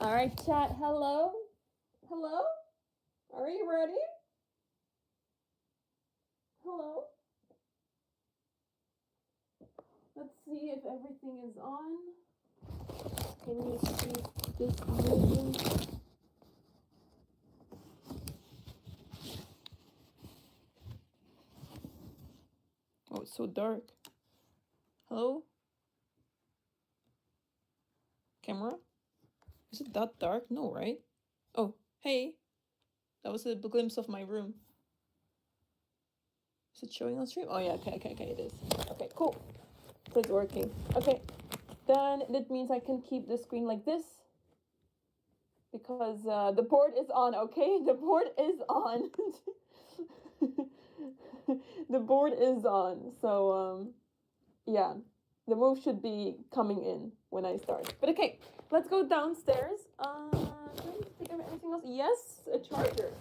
All right, chat. Hello? Hello? Are you ready? Hello? Let's see if everything is on. Can you see this moving? Oh, it's so dark. Hello? Camera? Is it that dark? No, right? Oh, hey. That was a glimpse of my room. Is it showing on stream? Oh yeah, okay, it is. Okay, cool. So it's working. Okay, then that means I can keep the screen like this because the board is on, okay? The board is on. The board is on. So, yeah, the move should be coming in when I start. But okay, let's go downstairs. Do I need to pick up anything else? Yes, a charger.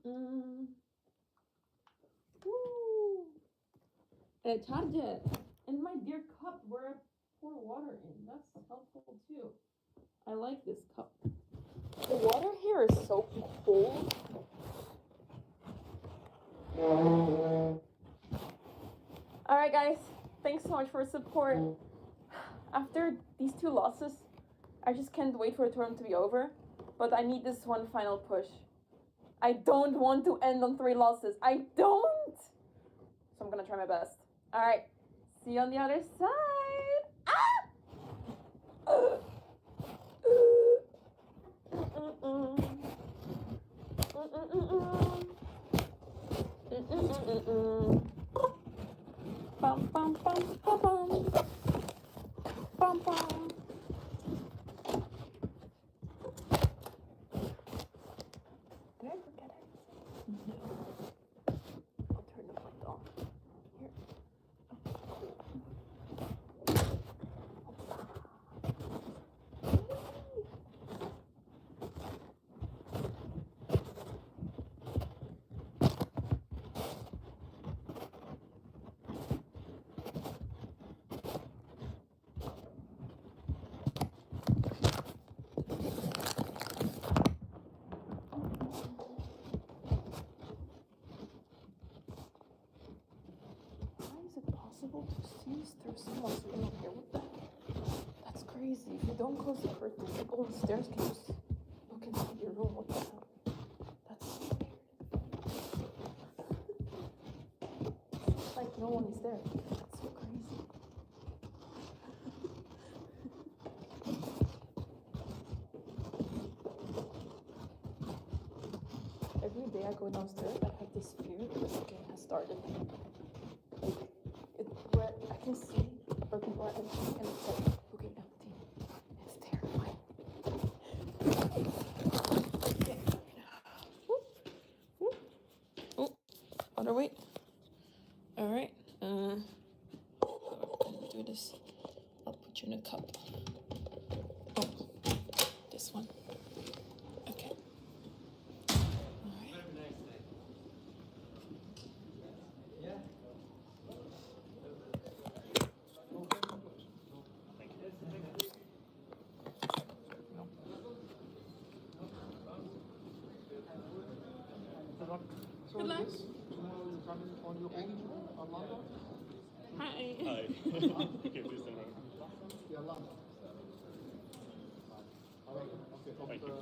Woo! A charger. And my dear cup where I pour water in. That's helpful too. I like this cup. The water here is so cold. Alright guys, thanks so much for support. After these 2 losses, I just can't wait for the tournament to be over. But I need this one final push. I don't want to end on 3 losses. I don't! So I'm gonna try my best. Alright, see you on the other side. Ah! Bum, bum, bum, bum, bum. Bum, bum. Did I forget it? No. I'll turn the light off. Here. Possible to see through someone's window here. What the heck? That's crazy. If you don't close the curtains, people on the stairs can just look into your room. What the hell? That's so weird. It's like no one is there. That's so crazy. Every day I go downstairs, I have this fear that the game has started. Where I can see where people are empty and it's like, okay, empty. It's terrifying. Okay. Oh, other way. Alright. How am I gonna do this? I'll put you in a cup. Oh, this one. Okay. Alright. Yeah. Good luck. Hi. Hi. Okay, please stand around. Thank you.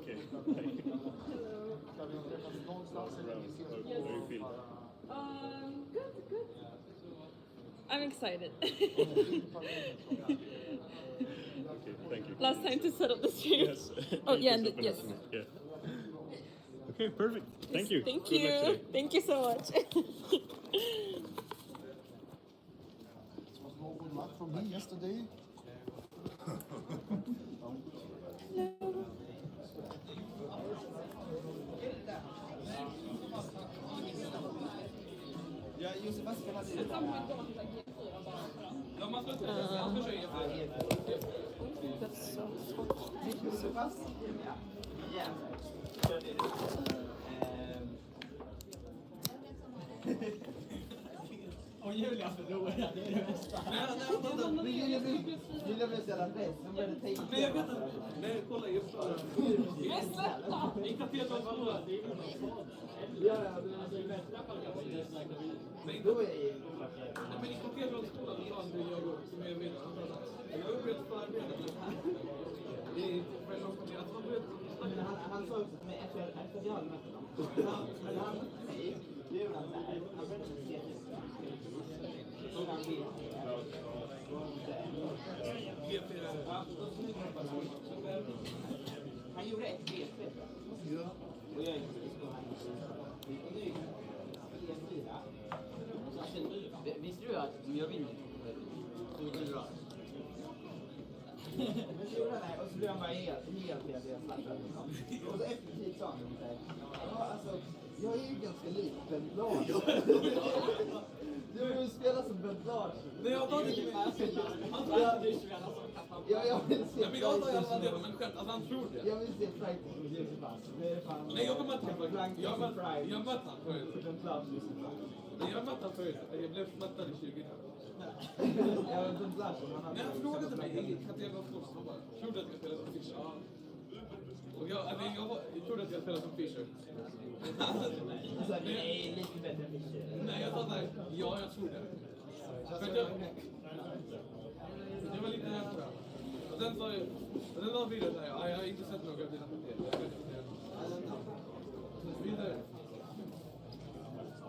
Okay. Hello. How do you feel? Good. I'm excited. Okay, thank you. Last time to settle the stream. Yes. Oh yeah, yes. Yeah. Okay, perfect. Thank you. Thank you. Good luck today. Thank you so much. It was no good luck for me yesterday. Ja, Josef, was kan man säga? That's so Josef, was? Ja. Oj, Och Julia förlorade, det är det bästa. Julia blev så jävla rädd, hon började tänka. Nej, jag vet inte. Nej, kolla just det. I kaféet var förlorad. Ja, men då är det ju... Men i kaféet var skolan, det var aldrig jag som är med. Jag har upplevt förarbete. Det är väldigt långt att man vet. Han sa också att efter jag hade mött honom. Nej, det gjorde han såhär. Han började se det. Så han vill. Han gjorde ett BP. Ja. Och jag gick på han. Och nu gick E4. Visste du att om jag vinner så är det bra? Men så gjorde han det och så blev han bara helt och så efter tid sa han såhär. Ja, alltså, jag är ju ganska lik Ben Lars. Du vill spela som Ben Lars. Nej, jag tar inte med. Han tror att du spelar som Kappan. Ja, jag vill se. Men jag tar i alla fall det, men skämt, alltså han tror det. Jag vill se Fright och Josefas. Det är fan... Nej, jag kommer inte ihåg. Jag mötte han förut. Ben Lars och Josefas. Nej, jag mötte han förut. Jag blev smattad i 20 år. Ja, Ben Lars, han Nej, han frågade mig i kategoriskolan. Han bara, tror du att jag spelar som Fischer? Ja. Och jag trodde att jag spelade som Fischer. Alltså, nej, lite bättre än Fischer. Nej, jag sa såhär, ja, jag tror det. För att jag var lite nära. Och sen sa jag, och sen var det såhär, ja, jag har inte sett några av dina partier. Vidare.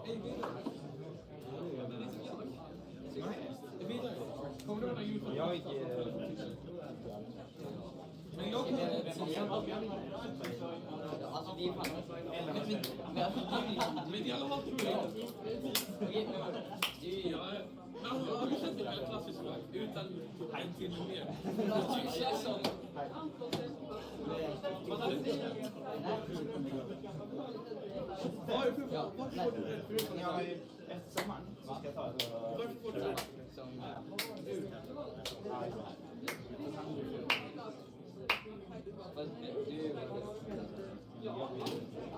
Hej, vidare. Vidare. Kommer du ihåg den julfilmen? Jag gick... Men jag kommer inte. Alltså, det är fan... Men i alla fall tror jag har du sett det här klassiskt lag utan en till mer? Vad hade du? Varför får du rätt förutom? Jag har ju efter sommaren så ska jag ta det. Varför får du rätt?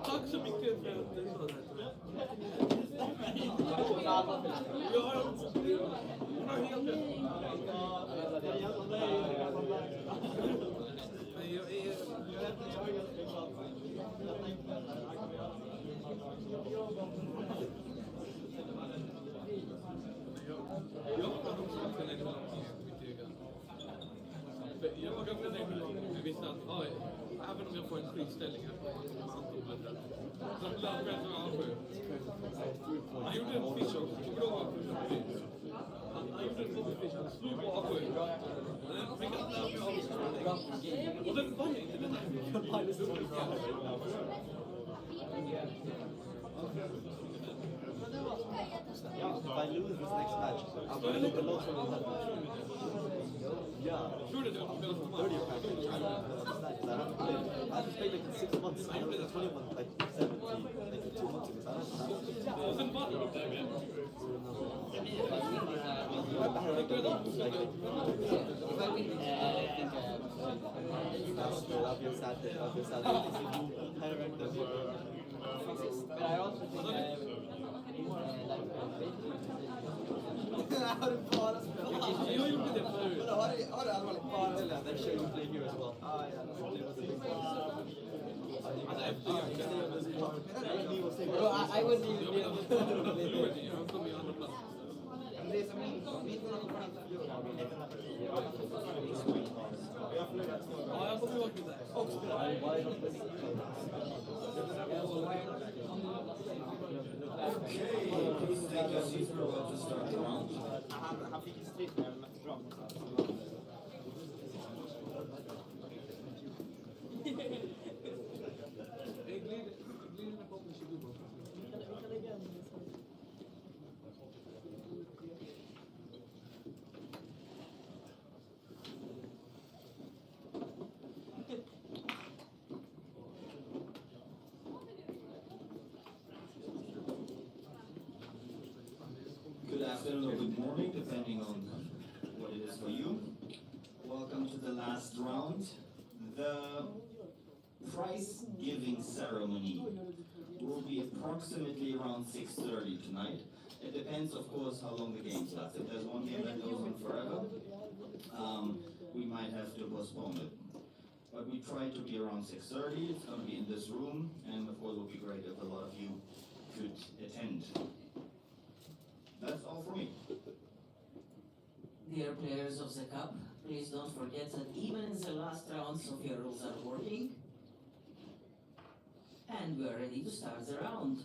Tack så mycket för att du sa det. Hon har helt rätt. Men jag är... Jag var också ganska länge lång mitt egen. Jag var ganska länge lång, men visste att även om jag får en skitställning här på Anton, så lärde jag mig att A7. Han gjorde en fish också, kommer du ihåg? Han gjorde en fish, han slog på A7. Men fick han lära mig av och den vann jag inte, den här. Yeah, if I lose this next match, I'm going to take the loss from that match. Yeah. Tror du att jag spelar som 30 practice. I haven't played like in 6 months. I haven't played 20 months, like 17, like 2 months ago. och sen vann jag. I'll be sad. Higher rank than you. But I also think har du bara spelat? Jag gjorde det förut. Har du allvarligt bara spelat? Then sure you play here as well. I wouldn't even be able to Jag kom i andra plats. det är som mitt lag kommer inte förlora. Jag förlorar 2 gånger. Ja, jag kommer ihåg det där. Och spelar. Han fick en strid när jag mötte bra. Good afternoon or good morning, depending on what it is for you. Welcome to the last round. The prize giving ceremony will be approximately around 6:30 tonight. It depends, of course, how long the games last. If there's one game that goes on forever, we might have to postpone it. But we try to be around 6:30. It's going to be in this room, and of course, it would be great if a lot of you could attend. That's all for me. Dear players of the Cup, please don't forget that even in the last rounds of your rules are working. And we are ready to start the round.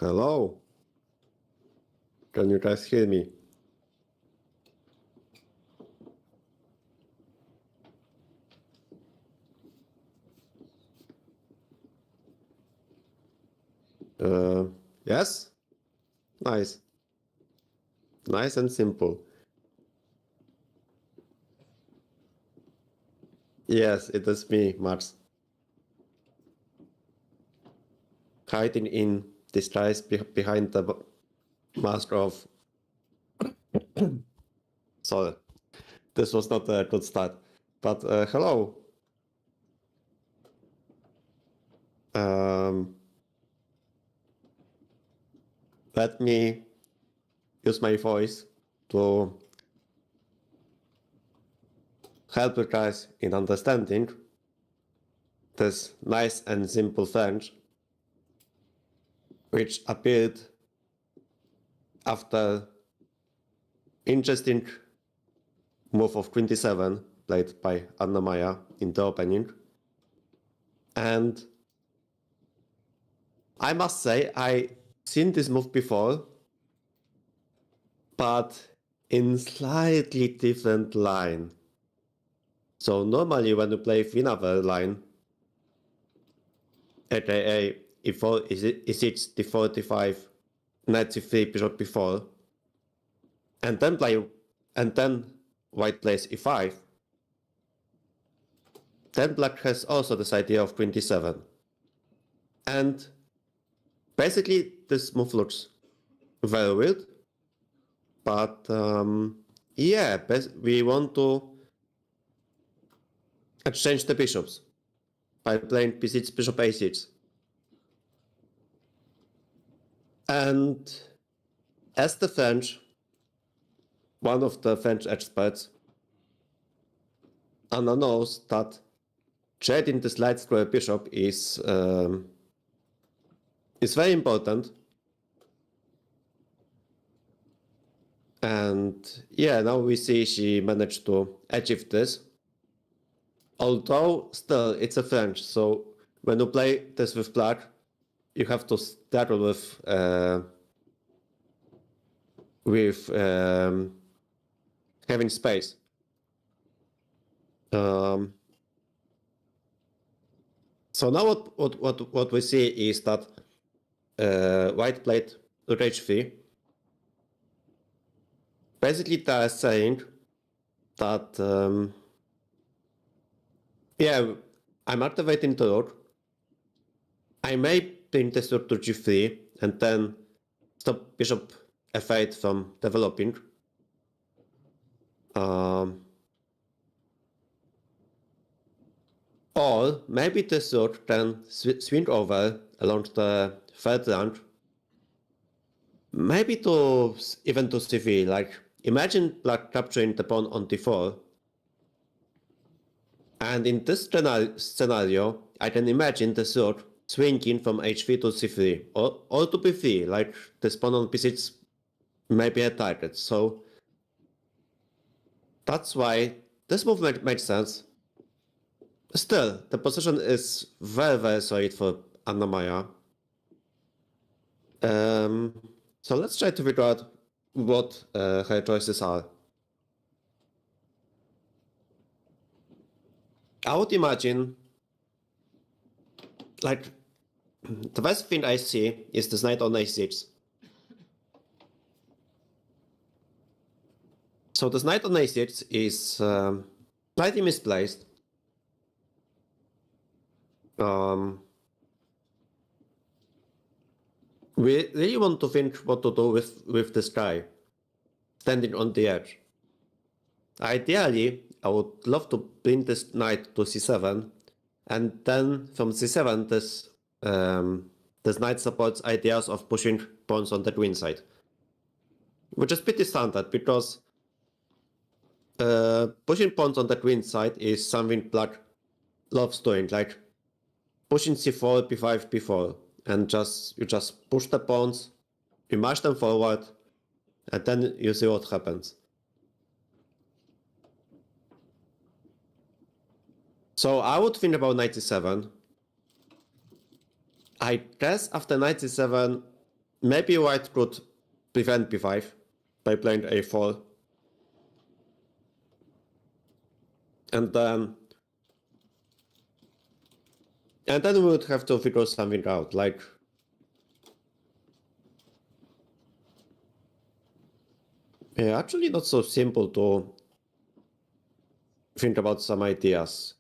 Hello? Can you guys hear me? Yes? Nice. Nice and simple. Yes, it is me, Mars. Hiding in disguise behind the mask of... Sorry, this was not a good start. But hello. Let me use my voice to help you guys in understanding this nice and simple French, which appeared after interesting move of 27 played by Anna-Maja in the opening. And I must say, I seen this move before, but in slightly different line. So normally when you play Winawer line, aka e4 e6 d45 knight c3 bishop b4, and then white plays e5, then black has also this idea of 27. And basically this move looks very weird, but yeah, we want to exchange the bishops by playing b6 bishop a6. And as the French, one of the French experts, Anna knows that trading this light square bishop is very important. And yeah, now we see she managed to achieve this. Although still it's a French, so when you play this with black, you have to start with having space. So now what we see is that white played rook h3. Basically, they are saying that yeah, I'm activating the rook. I may bring this rook to g3 and then stop bishop f8 from developing. Or maybe this rook can swing over along the third rank. Maybe even to c3, like imagine black capturing the pawn on d4. And in this scenario, I can imagine the rook swinging from h3 to c3 or to b3, like this pawn on b6 may be a target. So that's why this move makes sense. Still, the position is very, very solid for Anna-Maja. So let's try to figure out what her choices are. I would imagine, like, the best thing I see is this knight on a6. So this knight on a6 is slightly misplaced. We really want to think what to do with this guy standing on the edge. Ideally, I would love to bring this knight to c7, and then from c7 this knight supports ideas of pushing pawns on the queen side, which is pretty standard because pushing pawns on the queen side is something black loves doing, like pushing c4, b5, b4, and you just push the pawns, you march them forward, and then you see what happens. So I would think about knight c7. I guess after knight c7, maybe white could prevent b5 by playing a4. And then we would have to figure something out, like yeah, actually not so simple to think about some ideas.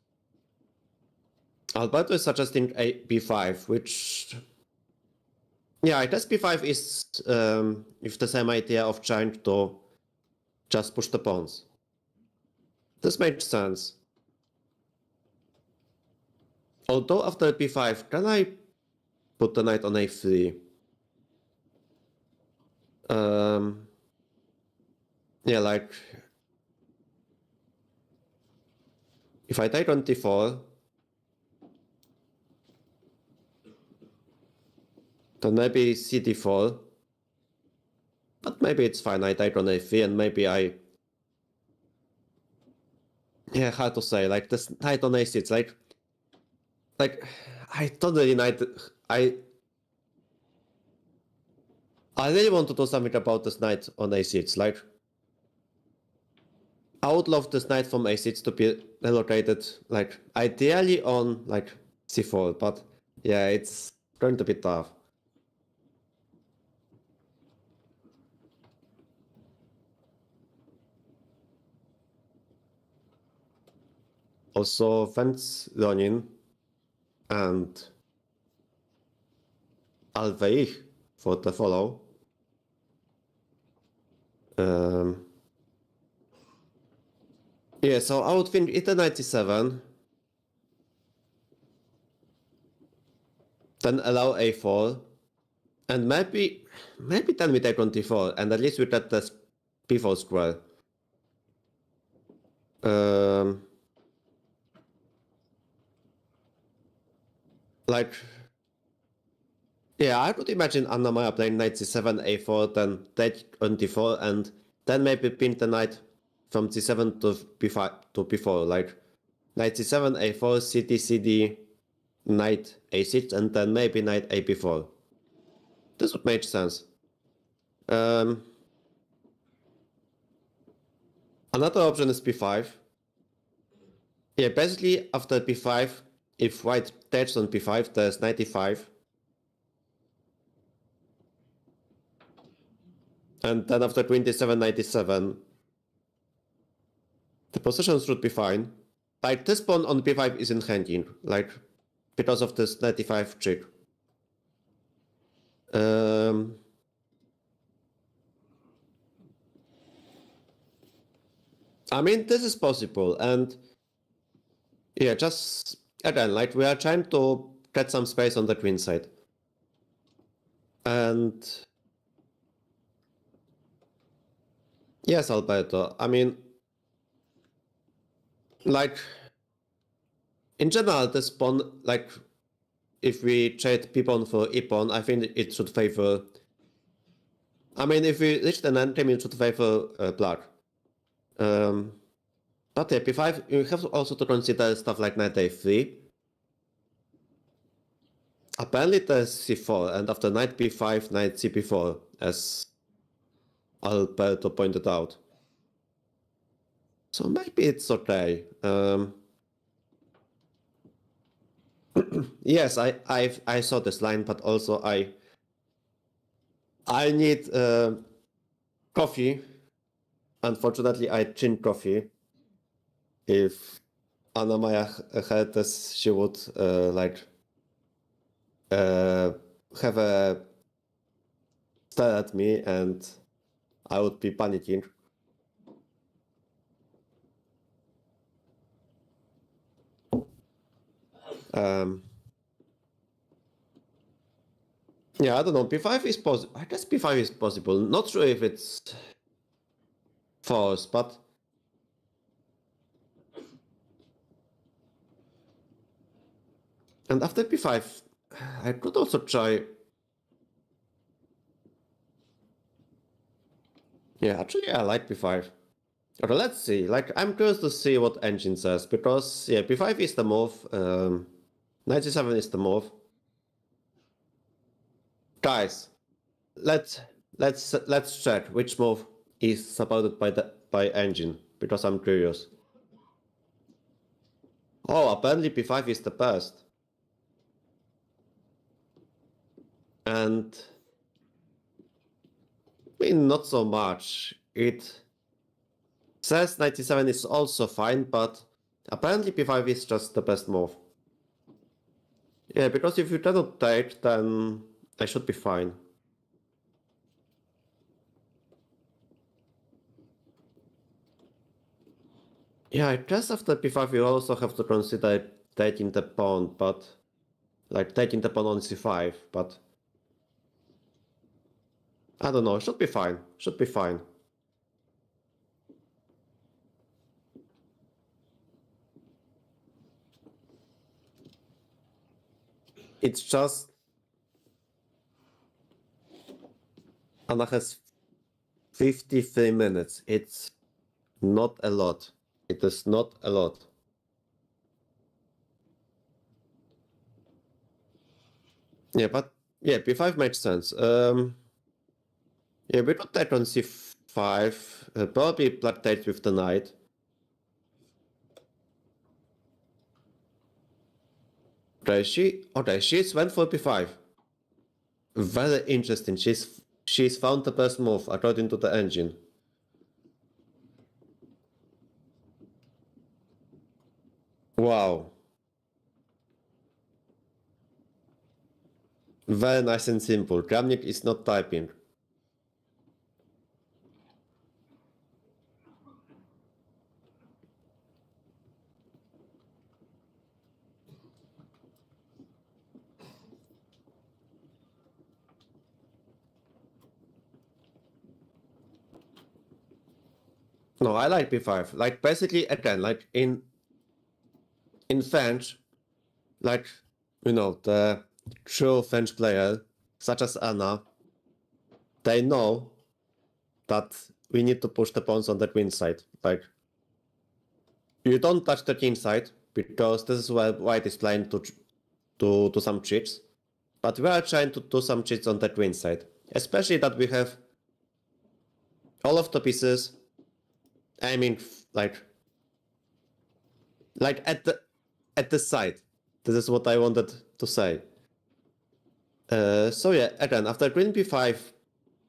Alberto is suggesting a b5, which yeah, I guess b5 is with the same idea of trying to just push the pawns. This makes sense. Although after b5, can I put the knight on a3? Yeah, like if I take on d4, then maybe cd4. But maybe it's fine, I take on a3 and maybe I... Yeah, hard to say, like this knight on a6, it's like I don't really I really want to do something about this knight on a6, like I would love this knight from a6 to be relocated, like ideally on like c4, but yeah, it's going to be tough. Also, thanks Leonin and Alveich for the follow. Yeah, so I would think either 97, then allow a4, and maybe then we take on d4, and at least we get this b4 square. Like, yeah, I could imagine Anna-Maja playing knight c7, a4, then take on d4, and then maybe pin the knight from c7 to b4, like knight c7, a4, cd, knight a6, and then maybe knight a b4. This would make sense. Another option is b5. Yeah, basically after b5, if white takes on b5, there's knight e5. And then after queen d7, knight e7, the position should be fine. Like this pawn on b5 isn't hanging, like because of this knight e5 trick. I mean, this is possible, and yeah, just again, like we are trying to get some space on the queen side. And yes, Alberto, I mean, like in general, this pawn, like if we trade p-pawn for e-pawn, I think it should favor. I mean, if we reach the endgame, it should favor black. But yeah, b5, you have also to consider stuff like knight a3. Apparently there's c4, and after knight b5, knight cb4, as Alberto pointed out. So maybe it's okay. Yes, I saw this line, but also I need coffee. Unfortunately, I drink coffee. If Anna-Maja heard this, she would have a stare at me, and I would be panicking. Yeah, I don't know. b5 is possible. I guess b5 is possible. Not sure if it's false, but and after b5, I could also try. Yeah, actually, I like b5. Okay, let's see. Like, I'm curious to see what engine says, because yeah, b5 is the move. Knight c7 is the move. Guys, let's check which move is supported by engine, because I'm curious. Oh, apparently p5 is the best. And I mean, not so much. It says 97 is also fine, but apparently p5 is just the best move. Yeah, because if you cannot take, then I should be fine. Yeah, I guess after p5 you also have to consider taking the pawn, but like taking the pawn on c5, but I don't know, should be fine. Should be fine. It's just Anna has 53 minutes. It's not a lot. It is not a lot. Yeah, but yeah, b5 makes sense. Yeah, we could take on c5. Probably black takes with the knight. Okay, she's went for b5. Very interesting. She's found the best move according to the engine. Wow. Very nice and simple. Kramnik is not typing. No, I like b5. Like basically again, like in French, like you know, the true French player, such as Anna, they know that we need to push the pawns on the queen side. Like you don't touch the king side because this is where white is playing to do some cheats. But we are trying to do some cheats on the queen side. Especially that we have all of the pieces aiming like at the side. This is what I wanted to say. So yeah, again, after queen b5,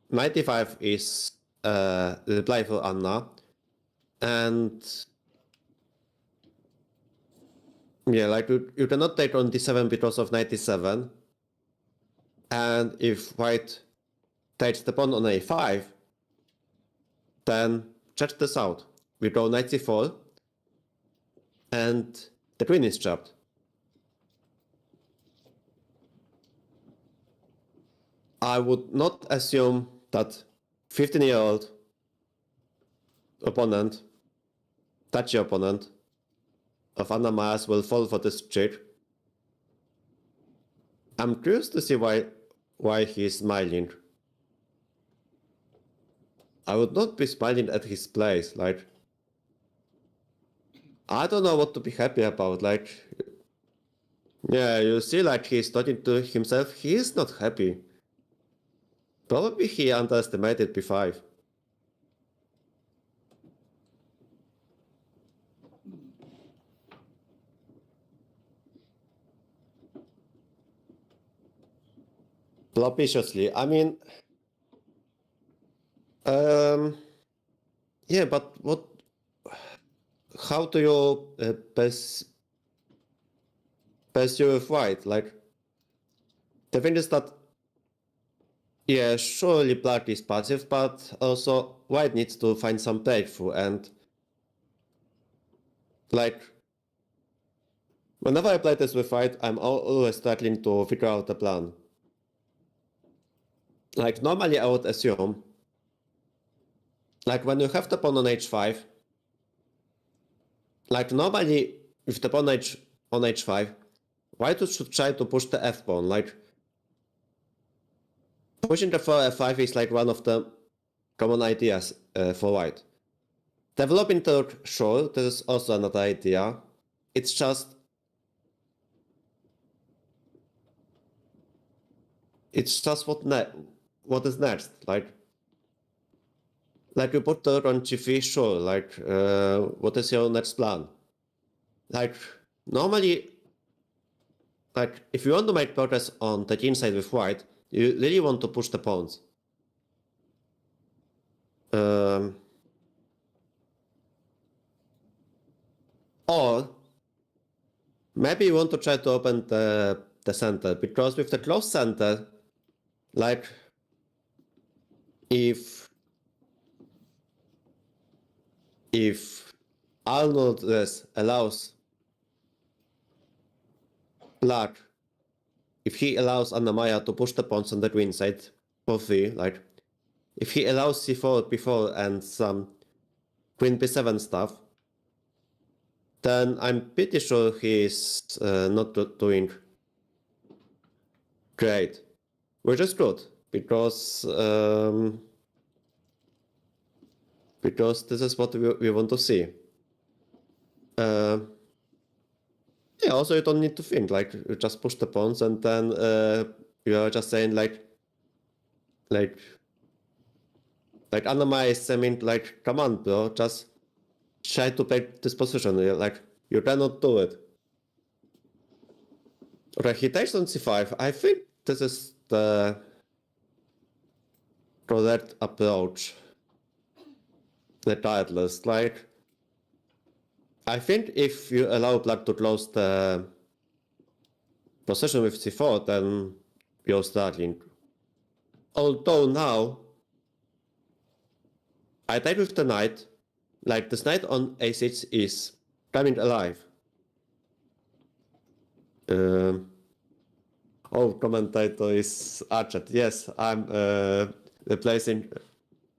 95 is reply for Anna. And yeah, like you cannot take on d7 because of 97. And if white takes the pawn on a5, then check this out. We go knight c4, and the queen is trapped. I would not assume that 15-year-old opponent, touchy opponent of Anna-Maja will fall for this trick. I'm curious to see why he's smiling. I would not be smiling at his place, like I don't know what to be happy about, like yeah, you see like he's talking to himself, he is not happy. Probably he underestimated b5. Flopiciously, I mean, yeah, but what? How do you pursue with white? Like, the thing is that, yeah, surely black is passive, but also white needs to find some breakthrough, and like, whenever I play this with white, I'm always struggling to figure out the plan. Like, normally I would assume, like, when you have the pawn on h5, like, normally, with the pawn on h5, white should try to push the f-pawn, like, pushing the 4f5 is like one of the common ideas for white. Developing Turk, sure, this is also another idea. It's just what is next. Like you put the on G3, sure. What is your next plan? Normally, if you want to make progress on the inside with white, you really want to push the pawns. Or maybe you want to try to open the center, because with the closed center, if Arnold allows Black, if he allows Anna-Maja to push the pawns on the green side for free, if he allows c4 before and some queen b7 stuff, then I'm pretty sure he's not doing great, which is good, because this is what we want to see. Yeah, also you don't need to think, you just push the pawns and then you are just saying Anna-Maja is saying come on bro, just try to take this position, you cannot do it. Okay, he takes on c5. I think this is the correct approach. Regardless, I think if you allow Black to close the position with c4, then you're struggling. Although now, I take with the knight, this knight on a6 is coming alive. Oh, commentator is Archet. Yes, I'm replacing.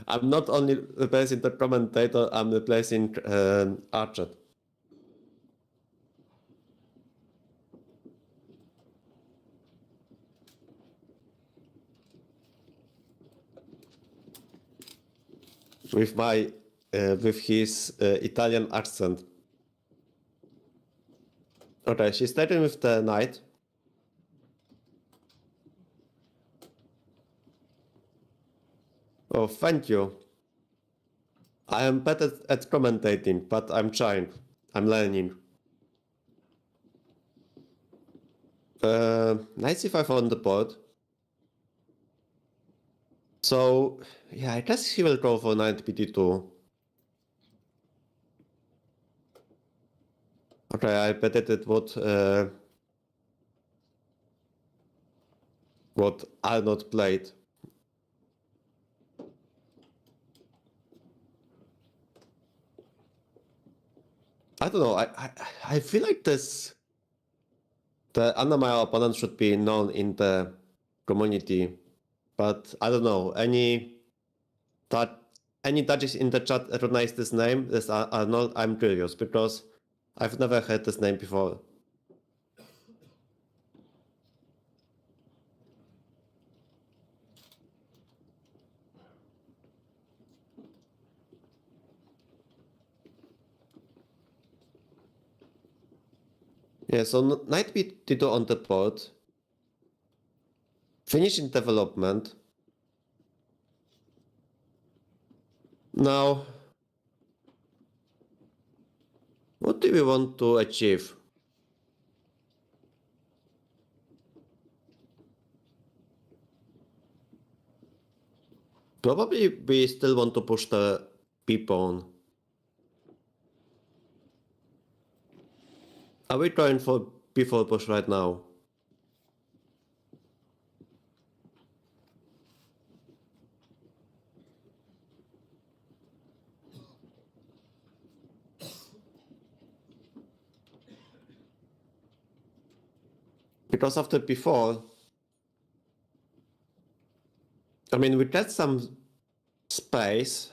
I'm not only replacing the commentator, I'm replacing Archet. With my, with his Italian accent. Okay, she's starting with the knight. Oh, thank you. I am better at commentating, but I'm trying. I'm learning. Knight c5 on the board. So, yeah, I guess he will go for knight bd2. Okay, I bet it what Arnold played. I don't know, I feel like the Anna-Maja opponent should be known in the community, but I don't know, any judges in the chat recognize this name, this Arnold? I'm curious, because I've never heard this name before. Yeah, so knight b2 on the board. Finishing development. Now, what do we want to achieve? Probably we still want to push the b-pawn. Are we trying for b4 push right now? Because after b4, I mean, we get some space,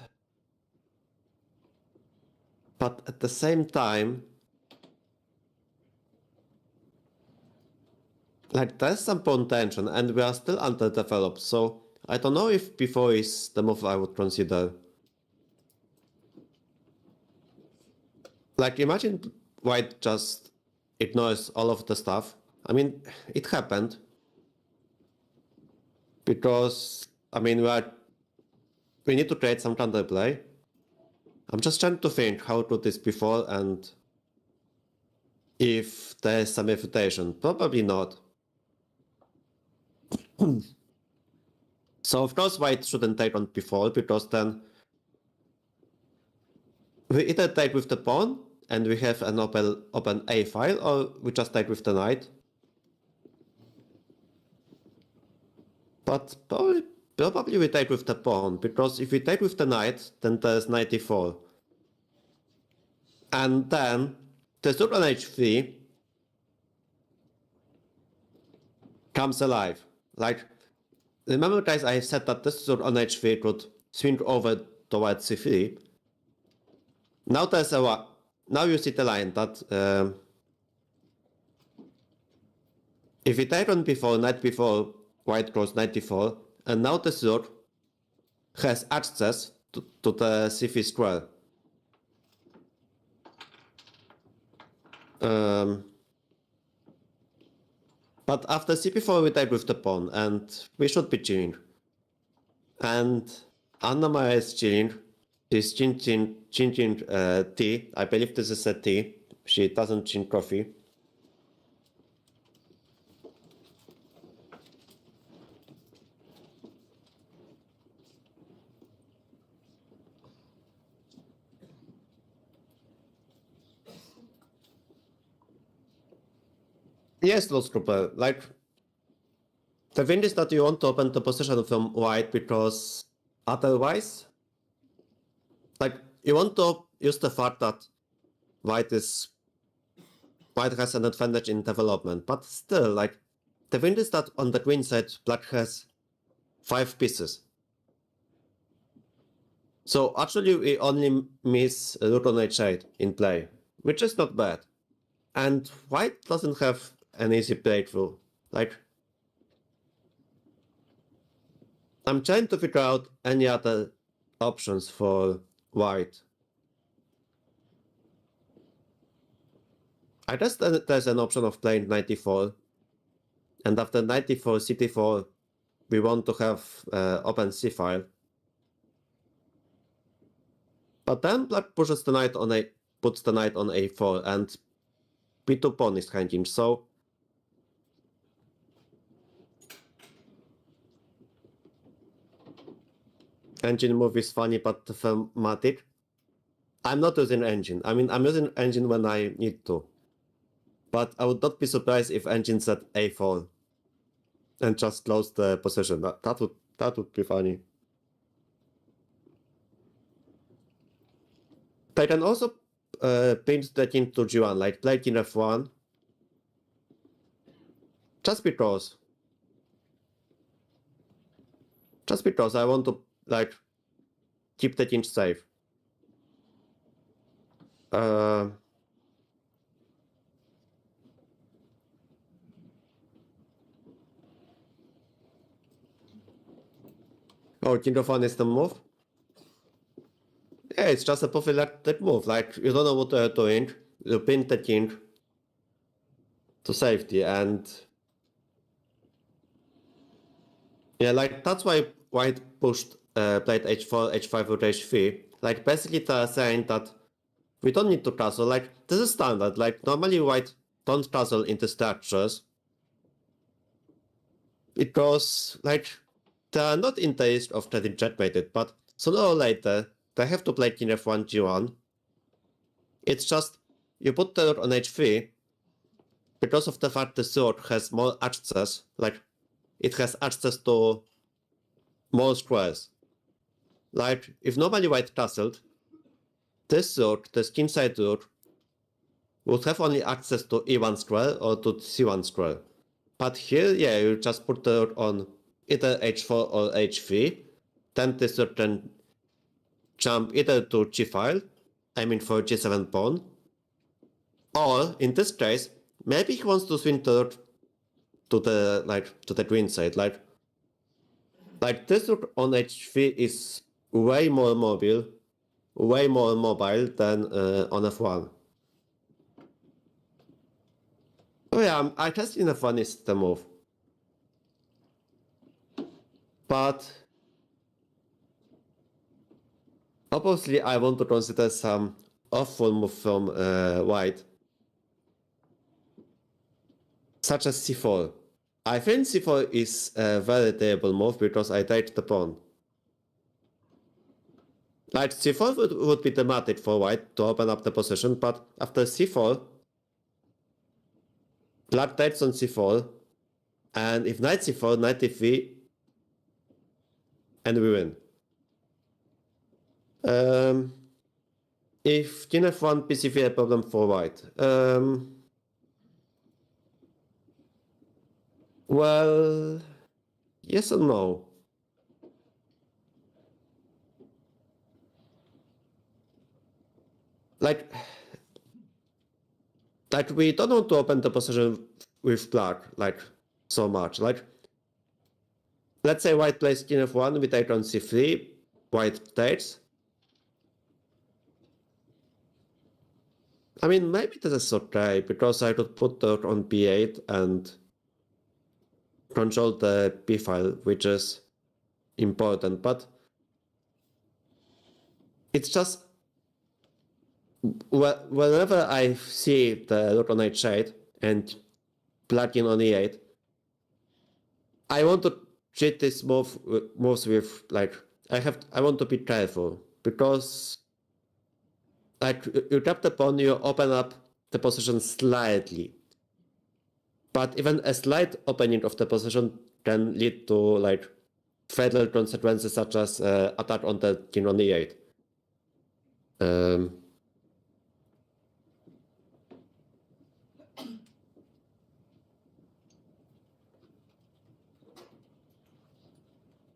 but at the same time, there's some pawn tension and we are still underdeveloped, so I don't know if b4 is the move I would consider. Imagine white just ignores all of the stuff. I mean, it happened. Because I mean, we need to create some counterplay. I'm just trying to think how to do this before and if there's some refutation. Probably not. So of course white shouldn't take on before, because then we either take with the pawn and we have an open A file, or we just take with the knight. But probably we take with the pawn, because if we take with the knight, then there's knight e4. And then the rook on h3 comes alive. Like, remember guys, I said that this rook on h3 could swing over towards c3. Now there's now you see the line that if we take on before, knight before, white goes knight d4, and now the rook has access to the c3 square. But after c4 we take with the pawn, and we should be chilling. And Anna-Maja is chilling. She's changing tea. I believe this is a tea. She doesn't drink coffee. Yes, Lost Grouper, like, the thing is that you want to open the position from white, because otherwise, like, you want to use the fact that white has an advantage in development, but still, like, the thing is that on the queen side, black has 5 pieces. So actually we only miss rook on h8 in play, which is not bad. And white doesn't have an easy breakthrough. Like, I'm trying to figure out any other options for white. I guess there's an option of playing knight e4, and after knight e4, ct4, we want to have open c-file. But then black pushes the knight on puts the knight on a4, and b2 pawn is hanging, so engine move is funny but thematic. I'm not using engine. I mean, I'm using engine when I need to. But I would not be surprised if engine said a4 and just close the position. That would be funny. They can also paint the king to g1, like play king f1. Just because I want to, like, keep the king safe. Oh, king of 1 is the move? Yeah, it's just a prophylactic move. Like, you don't know what they're doing. You pin the king to safety, and yeah, like, that's why white pushed played h4, h5 with h3. Like, basically they're saying that we don't need to castle. Like, this is standard. Like, normally white don't castle into structures because, like, they are not in taste of getting checkmated, but sooner or later they have to play king f1, g1. It's just, you put the rook on h3 because of the fact the rook has more access, like, it has access to more squares. Like, if normally white castled, this rook, the kingside rook, would have only access to e1 square or to c1 square. But here, yeah, you just put the rook on either h4 or h3, then this rook can jump either to g file, I mean for g7 pawn, or in this case, maybe he wants to swing the rook to the queen side. Like this rook on h3 is way more mobile than on f1. Oh yeah, I guess in f1 is the move. But Obviously, I want to consider some awful move from white, such as c4. I think c4 is a very terrible move because I take the pawn. Like c4 would be dramatic for white to open up the position, but after c4, black takes on c4, and if knight c4, knight e3, and we win. If king f1, pc3 a problem for white. Well, yes or no? Like we don't want to open the position with black, like, so much. Like, let's say white plays king f1, we take on c3, white takes. I mean, maybe this is okay, because I could put that on b8 and control the b file, which is important, but it's just whenever I see the rook on h8 and black in on e8, I want to treat this moves with, like, I want to be careful, because like you tap the pawn, you open up the position slightly, but even a slight opening of the position can lead to like fatal consequences, such as attack on the king on e8.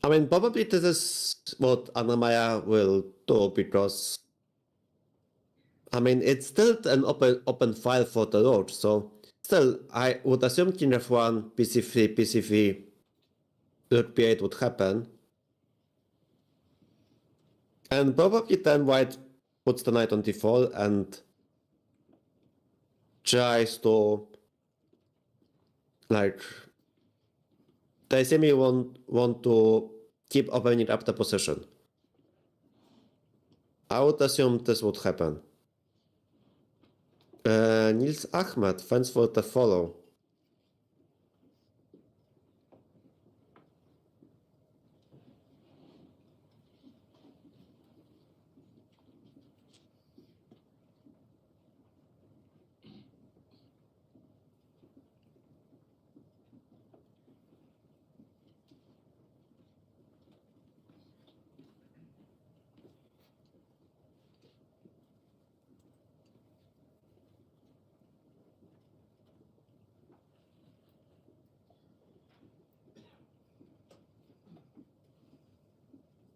I mean, probably this is what Anna-Maja will do, because I mean, it's still an open file for the rook, so still, I would assume king f1, pc3, pc3, rook b8 would happen. And probably then white puts the knight on d4 and tries to, like, they seem to want to keep opening up the position. I would assume this would happen. Nils Ahmed, thanks for the follow.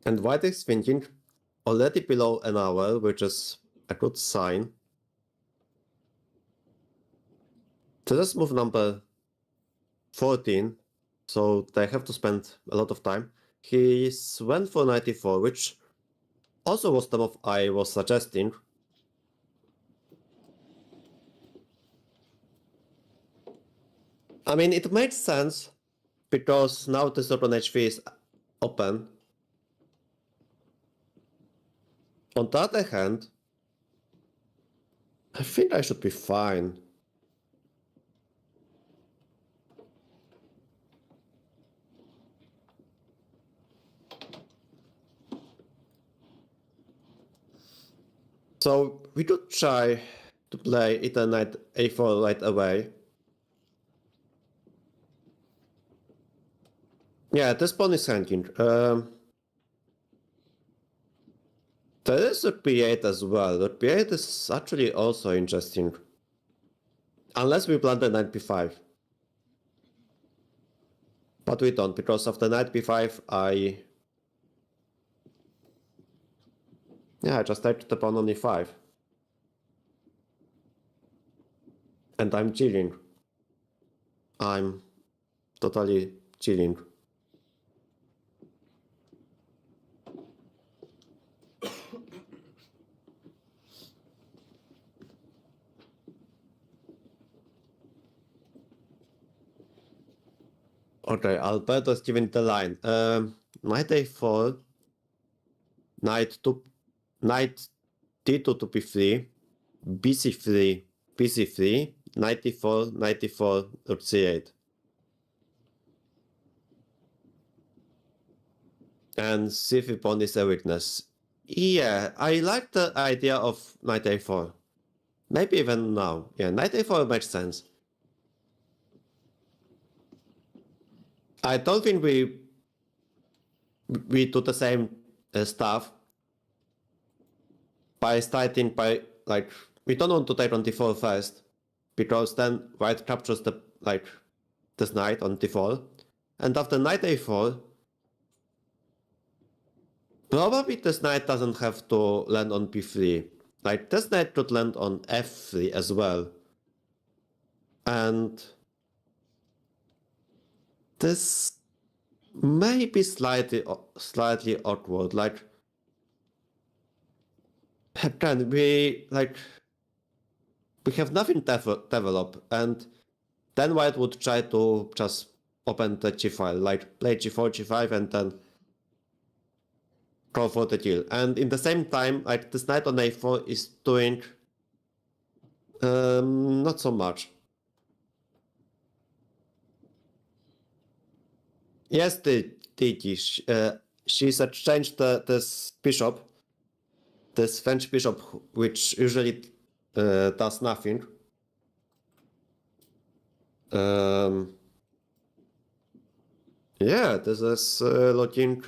And white is thinking already below an hour, which is a good sign. So that's move number 14, so they have to spend a lot of time. He went for 94, which also was the move I was suggesting. I mean, it makes sense, because now this rook on h3 is open. On the other hand, I think I should be fine. So we could try to play either knight a4 right away. Yeah, this pawn is hanging. There is rook b8 as well. Rook b8 is actually also interesting. Unless we blunder knight b5. But we don't, because of the knight b5 I just typed the pawn on e5. And I'm chilling. I'm totally chilling. Okay, Alberto is giving the line. Knight a4, knight to knight d2 to b3, bc3, bc3, knight d4, knight d4, rook c8. And c3 pawn is a weakness. Yeah, I like the idea of knight a4. Maybe even now. Yeah, knight a4 makes sense. I don't think we do the same stuff by starting by, like, we don't want to take on d4 first, because then white captures the, like, this knight on d4, and after knight a4, probably this knight doesn't have to land on b3. Like, this knight could land on f3 as well. And this may be slightly awkward. Like, again, we have nothing develop, and then white would try to just open the g file, like play g4, g5, and then go for the deal. And in the same time, like, this knight on a4 is doing not so much. Yes, she's exchanged this bishop, this French bishop, which usually does nothing. Yeah, this is looking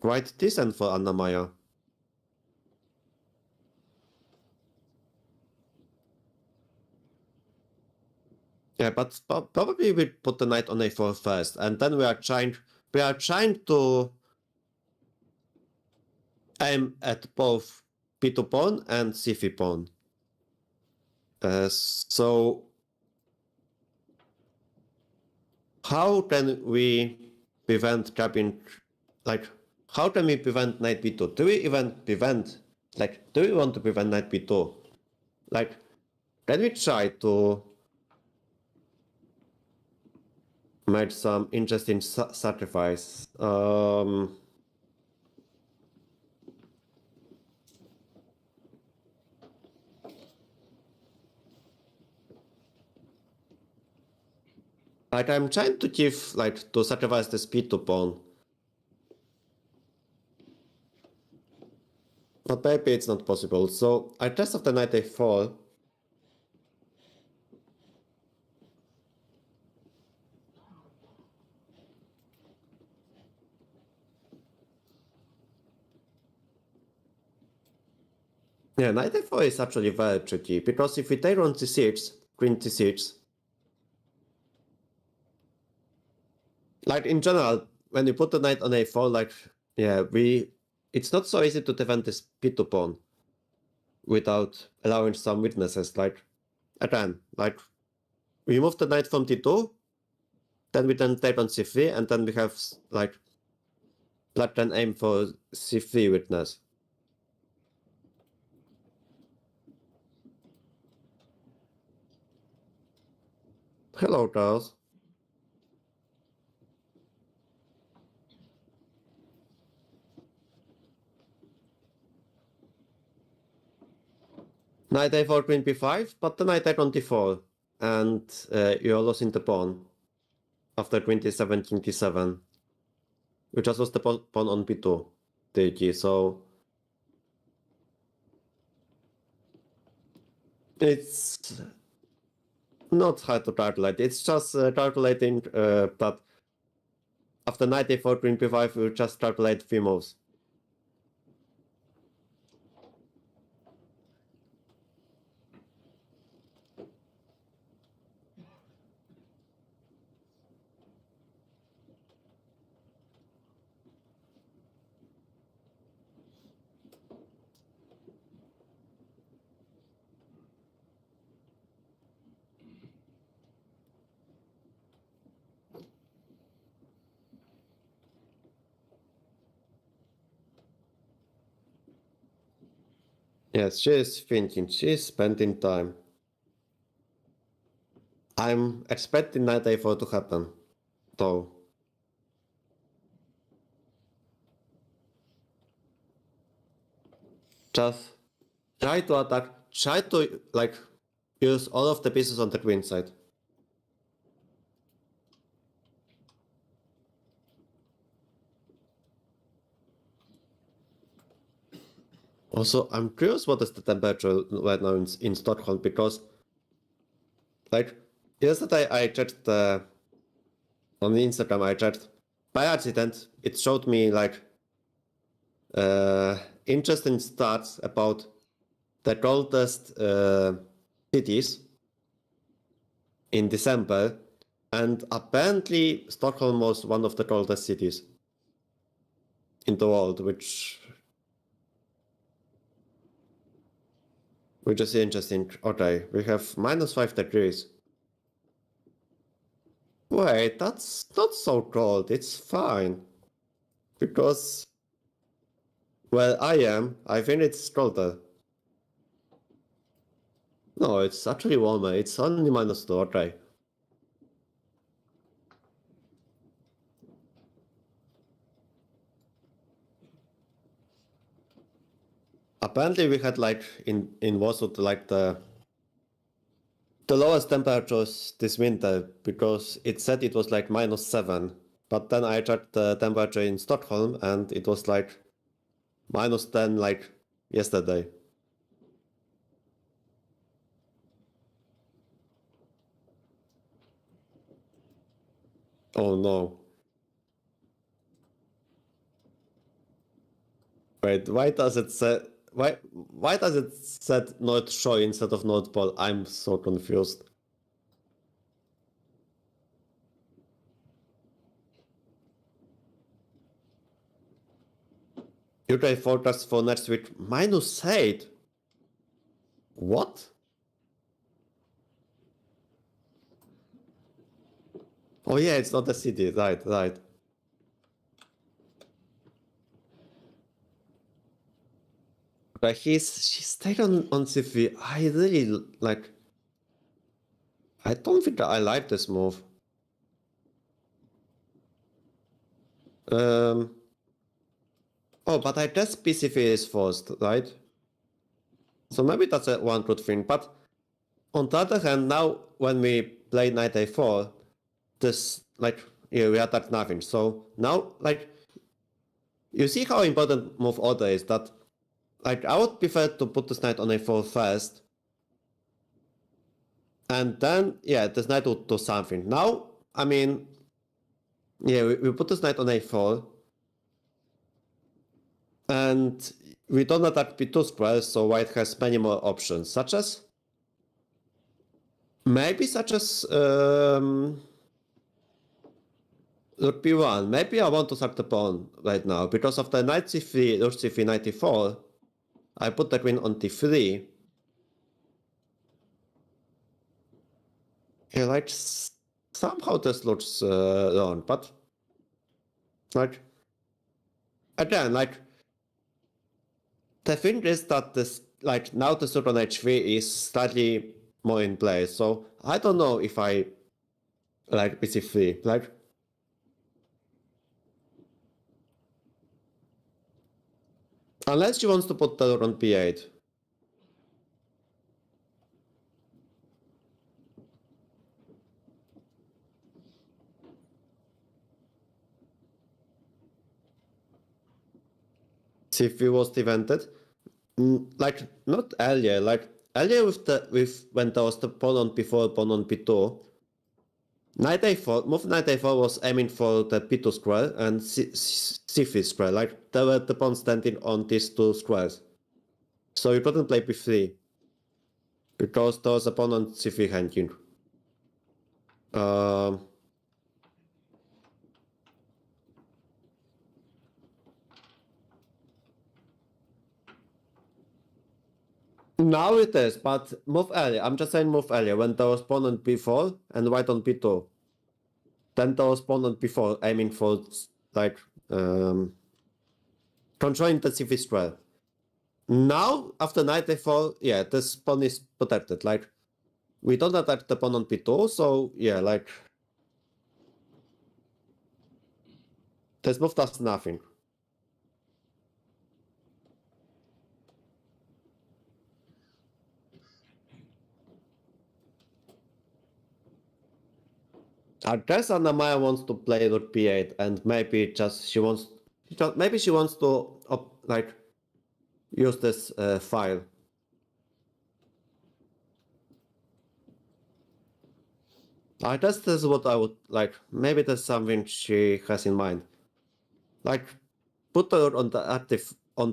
quite decent for Anna-Maja. Yeah, but probably we put the knight on a4 first, and then we are trying to aim at both b2 pawn and c3 pawn. So how can we prevent grabbing, like, how can we prevent knight b2? Do we even prevent, like, do we want to prevent knight b2? Like, can we try to make some interesting sacrifice? Like, I'm trying to give, like, to sacrifice the b2 pawn. But maybe it's not possible. So I just have the knight a4. Yeah, knight a4 is actually very tricky, because if we take on c6, queen c6, like, in general, when you put the knight on a4, like, yeah, it's not so easy to defend this b2 pawn without allowing some weaknesses. Like, again, like, we move the knight from d2, then we then take on c3, and then we have, like, black can aim for c3 weakness. Hello, girls. Knight a4, queen b5, but the knight take on d4, and you're losing the pawn after queen d7, king d7. You just lost the pawn on b2, dg, so it's not hard to calculate. It's just calculating that after knight a4, queen b5, you just calculate 3 moves. Yes, she is thinking, she is spending time. I'm expecting knight a4 to happen, though. Just try to attack. Try to like use all of the pieces on the queen side. Also, I'm curious what is the temperature right now in Stockholm, because like yesterday I checked on the Instagram, I checked by accident, it showed me like interesting stats about the coldest cities in December, and apparently Stockholm was one of the coldest cities in the world, which is interesting. Okay, we have -5 degrees. Wait, that's not so cold, it's fine. Because where I am, I think it's colder. No, it's actually warmer, it's only -2, okay. Apparently we had like in Warsaw like the lowest temperatures this winter, because it said it was like -7, but then I checked the temperature in Stockholm and it was like -10 like yesterday. Oh no. Wait, why does it say why does it set North Shore instead of North Pole? I'm so confused. UK forecast for next week -8. What? Oh yeah, it's not a city, right, right. But she stayed on CV. I really like. I don't think I like this move. Oh, but I guess PCV is first, right? So maybe that's one good thing. But on the other hand, now when we play knight a4, this like yeah, we attack nothing. So now like you see how important move order is. That like I would prefer to put this knight on a4 first, and then yeah, this knight would do something. Now I mean, yeah, we put this knight on a4. And we don't attack b2 squares, so white has many more options, such as maybe rook b1. Maybe I want to sack the pawn right now because of the knight c3, rook c3, knight e4. I put the queen on t3. Yeah, like somehow this looks wrong, but like again, like the thing is that this like now the rook on h3 is slightly more in place, so I don't know if I like bc3. Like unless she wants to put the rook on b8. CV was invented. Like not earlier, like earlier with when there was the pawn on b4, pawn on b2. Knight a4, move knight a4 was aiming for the b2 square and c3 square. Like there were the pawn standing on these two squares. So you couldn't play b3 because there was a pawn on c3 hanging. Now it is, but move earlier. I'm just saying move earlier when there was pawn on b4 and white on b2. Then there was pawn on b4 aiming for like controlling the c3 square. Now after knight a4, yeah, this pawn is protected. Like we don't attack the pawn on b2, so yeah, like this move does nothing. I guess Anna-Maja wants to play rook b8, and maybe she wants to like use this file. I guess this is what I would like. Maybe that's something she has in mind. Like, put the rook on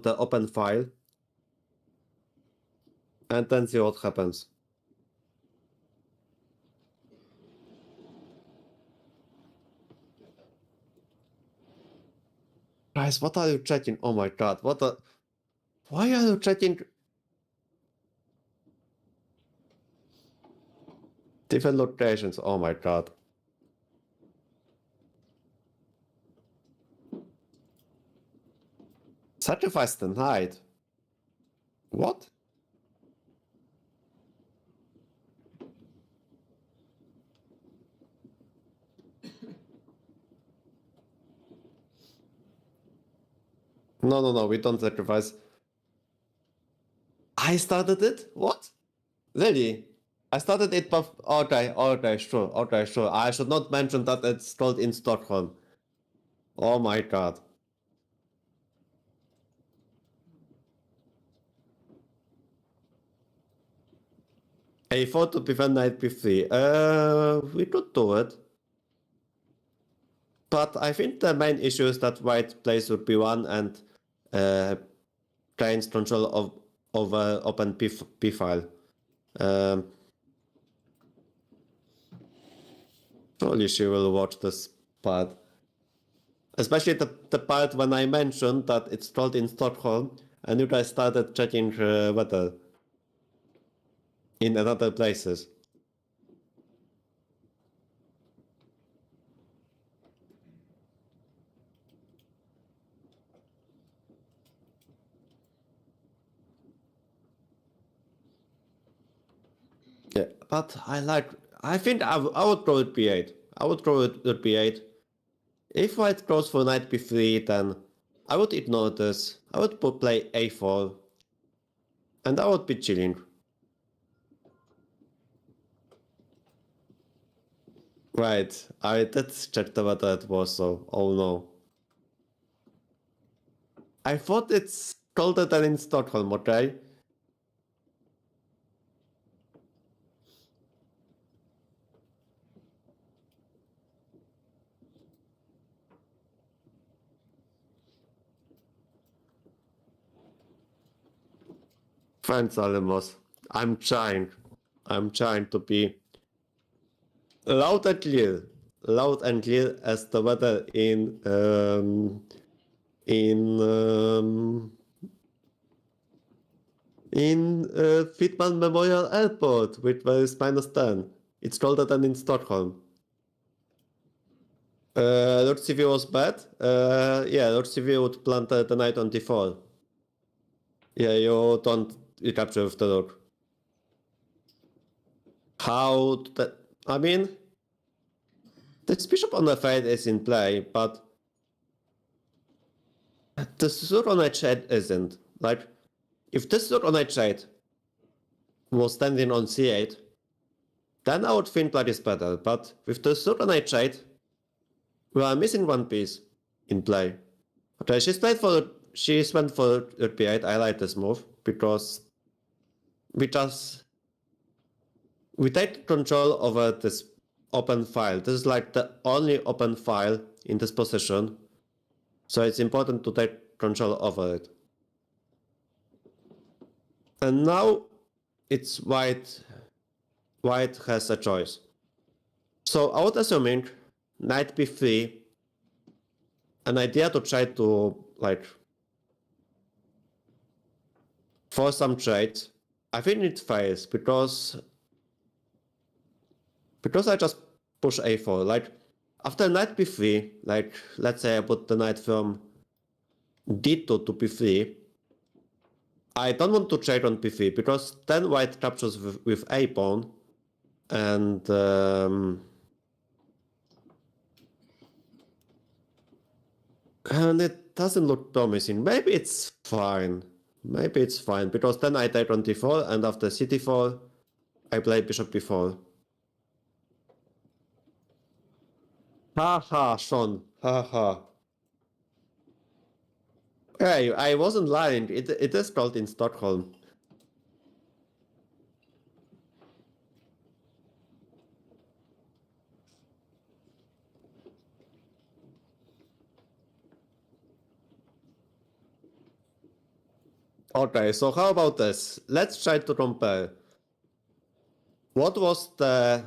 the open file, and then see what happens. Guys, what are you checking? Oh my god, why are you checking? Different locations, oh my god. Sacrifice the knight. What? No, we don't sacrifice. I started it? What? Really? I started it, but okay, sure. I should not mention that it's called in Stockholm. Oh my god. A4 to prevent knight b3. We could do it. But I think the main issue is that white plays rook b1 and gains control over open p file. Probably she will watch this part. Especially the part when I mentioned that it's called in Stockholm and you guys started checking weather in other places. Yeah, but I think I would go with b8. I would go with b8. If white goes for knight b3, then I would ignore this. I would play a4. And I would be chilling. Right, I did check the weather at Warsaw. Oh no. I thought it's colder than in Stockholm, okay? Thanks, Alemos. I'm trying to be loud and clear as the weather in Friedman Memorial Airport, which was -10. It's colder than in Stockholm. Lord CV was bad. Yeah, Lord CV would plant the knight on d4. Yeah, you don't recapture with the rook. How that? I mean, this bishop on f8 is in play, but the rook on h8 isn't. Like, if this rook on h8 was standing on c8, then I would think black is better. But with the rook on h8, we are missing one piece in play. Okay, she went for rook b8. I like this move because we take control over this open file. This is like the only open file in this position, so it's important to take control over it. And now it's white has a choice. So I would assuming knight b3, an idea to try to like force some trades. I think it fails because I just push a4. Like, after knight b3, like, let's say I put the knight from d2 to b3, I don't want to trade on b3, because then white captures with a pawn, and it doesn't look promising. Maybe it's fine, because then I take on d4, and after cd4, I play bishop b4. Haha, Sean. Haha. Hey, I wasn't lying. It is called in Stockholm. Okay, so how about this? Let's try to compare. What was the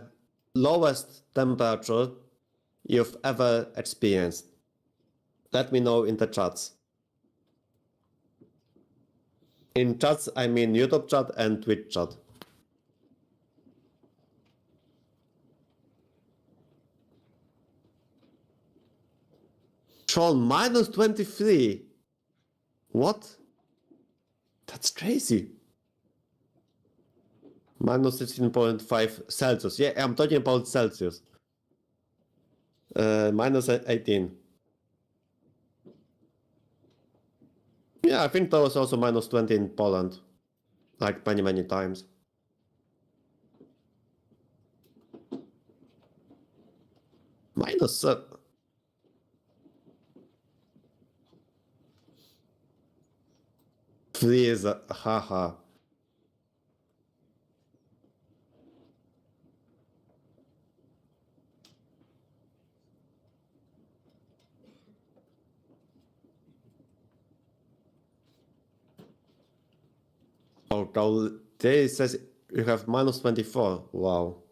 lowest temperature you've ever experienced? Let me know in the chats. In chats, I mean YouTube chat and Twitch chat. Sean, minus 23. What? That's crazy. Minus 16.5 Celsius. Yeah, I'm talking about Celsius. Minus 18. Yeah, I think there was also minus 20 in Poland. Like many times. Minus... Please, haha. Oh, there it says you have minus 24. Wow.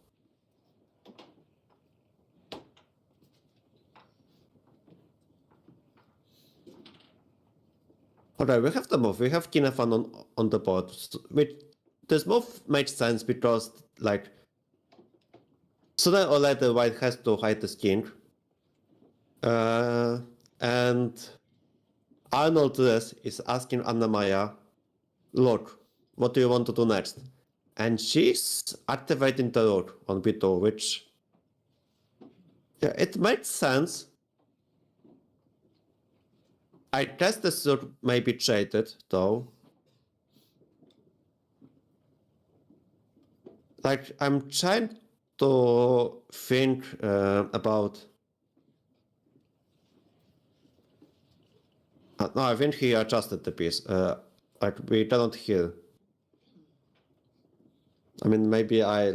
Okay, we have the move. We have Kinefan on the board. Which this move makes sense because, like, sooner or later White has to hide the king. And Arnold is asking Anna-Maja, look, what do you want to do next? And she's activating the rook on B2, which... Yeah, it makes sense. I guess the rook may be traded, though. Like, I'm trying to think about... no, I think he adjusted the piece. Like, we cannot hear. I mean, maybe I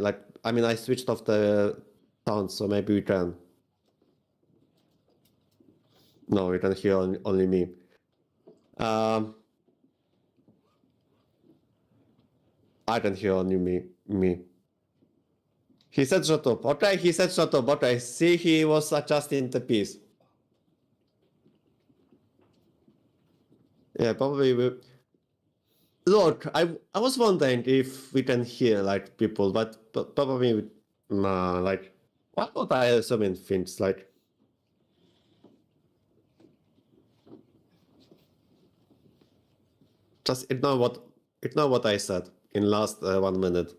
switched off the sound, so maybe we can. No, we can hear only me. I can hear only me. He said shut up. Okay, he said shut up. Okay, see, he was adjusting the piece. Yeah, probably we... Look, I was wondering if we can hear, like, people, but probably... Nah, like... What would I assuming things, like... Just ignore what I said in last 1 minute.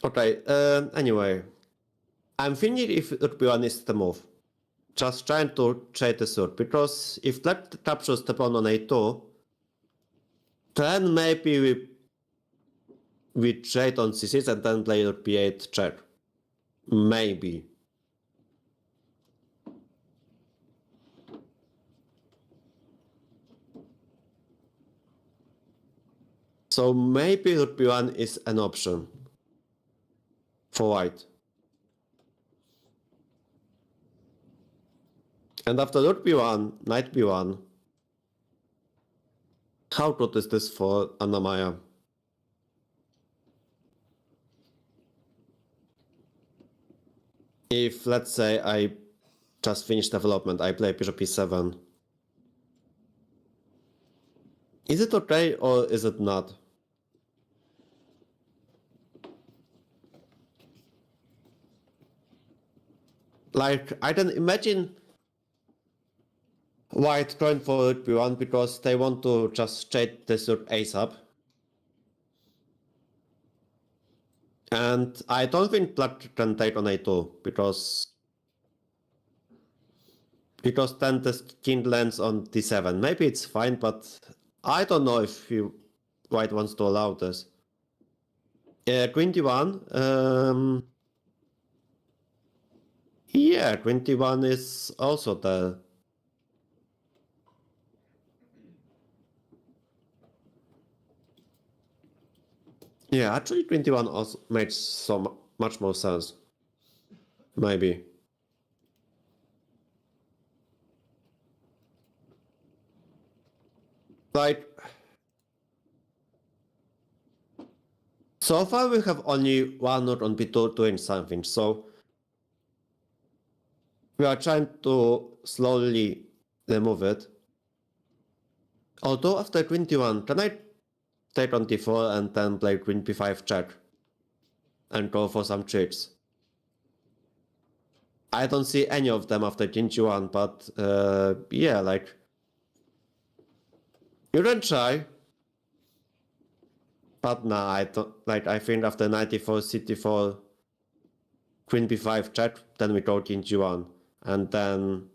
Okay, anyway. I'm thinking if rook b1 is the move. Just trying to trade the suit, because if black captures the pawn on a2, then maybe we trade on c6 and then play rook b8 check. Maybe. So maybe rook b1 is an option for white. And after rook b1, knight b1. How good is this for Anna-Maja? If, let's say, I just finish development, I play bishop e7. Is it okay or is it not? Like, I can imagine white going for rook b1 because they want to just trade this rook ASAP. And I don't think black can take on a2 because then the king lands on d7. Maybe it's fine, but I don't know if white wants to allow this. Queen d1. Yeah, 21 is also the... Yeah, actually 21 also makes so much more sense. Maybe. Like... So far we have only one node on B2 doing something, so... We are trying to slowly remove it. Although after 21, can I take on D4 and then play queen B5 check? And go for some tricks? I don't see any of them after 21, but yeah, like... You can try. But nah, I don't... Like, I think after 94, CT4, queen B5 check, then we go king G1. And then...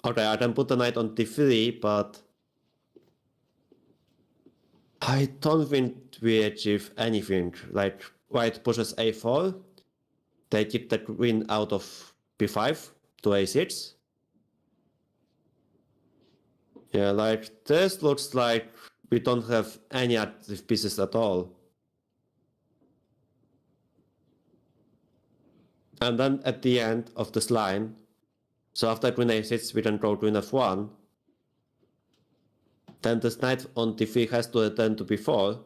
Okay, I can put the knight on D3, but... I don't think we achieve anything. Like, white pushes A4. They keep the queen out of B5 to A6. Yeah, like, this looks like we don't have any active pieces at all. And then at the end of this line, so after queen A6 we can go queen F1. Then this knight on D3 has to return to B4.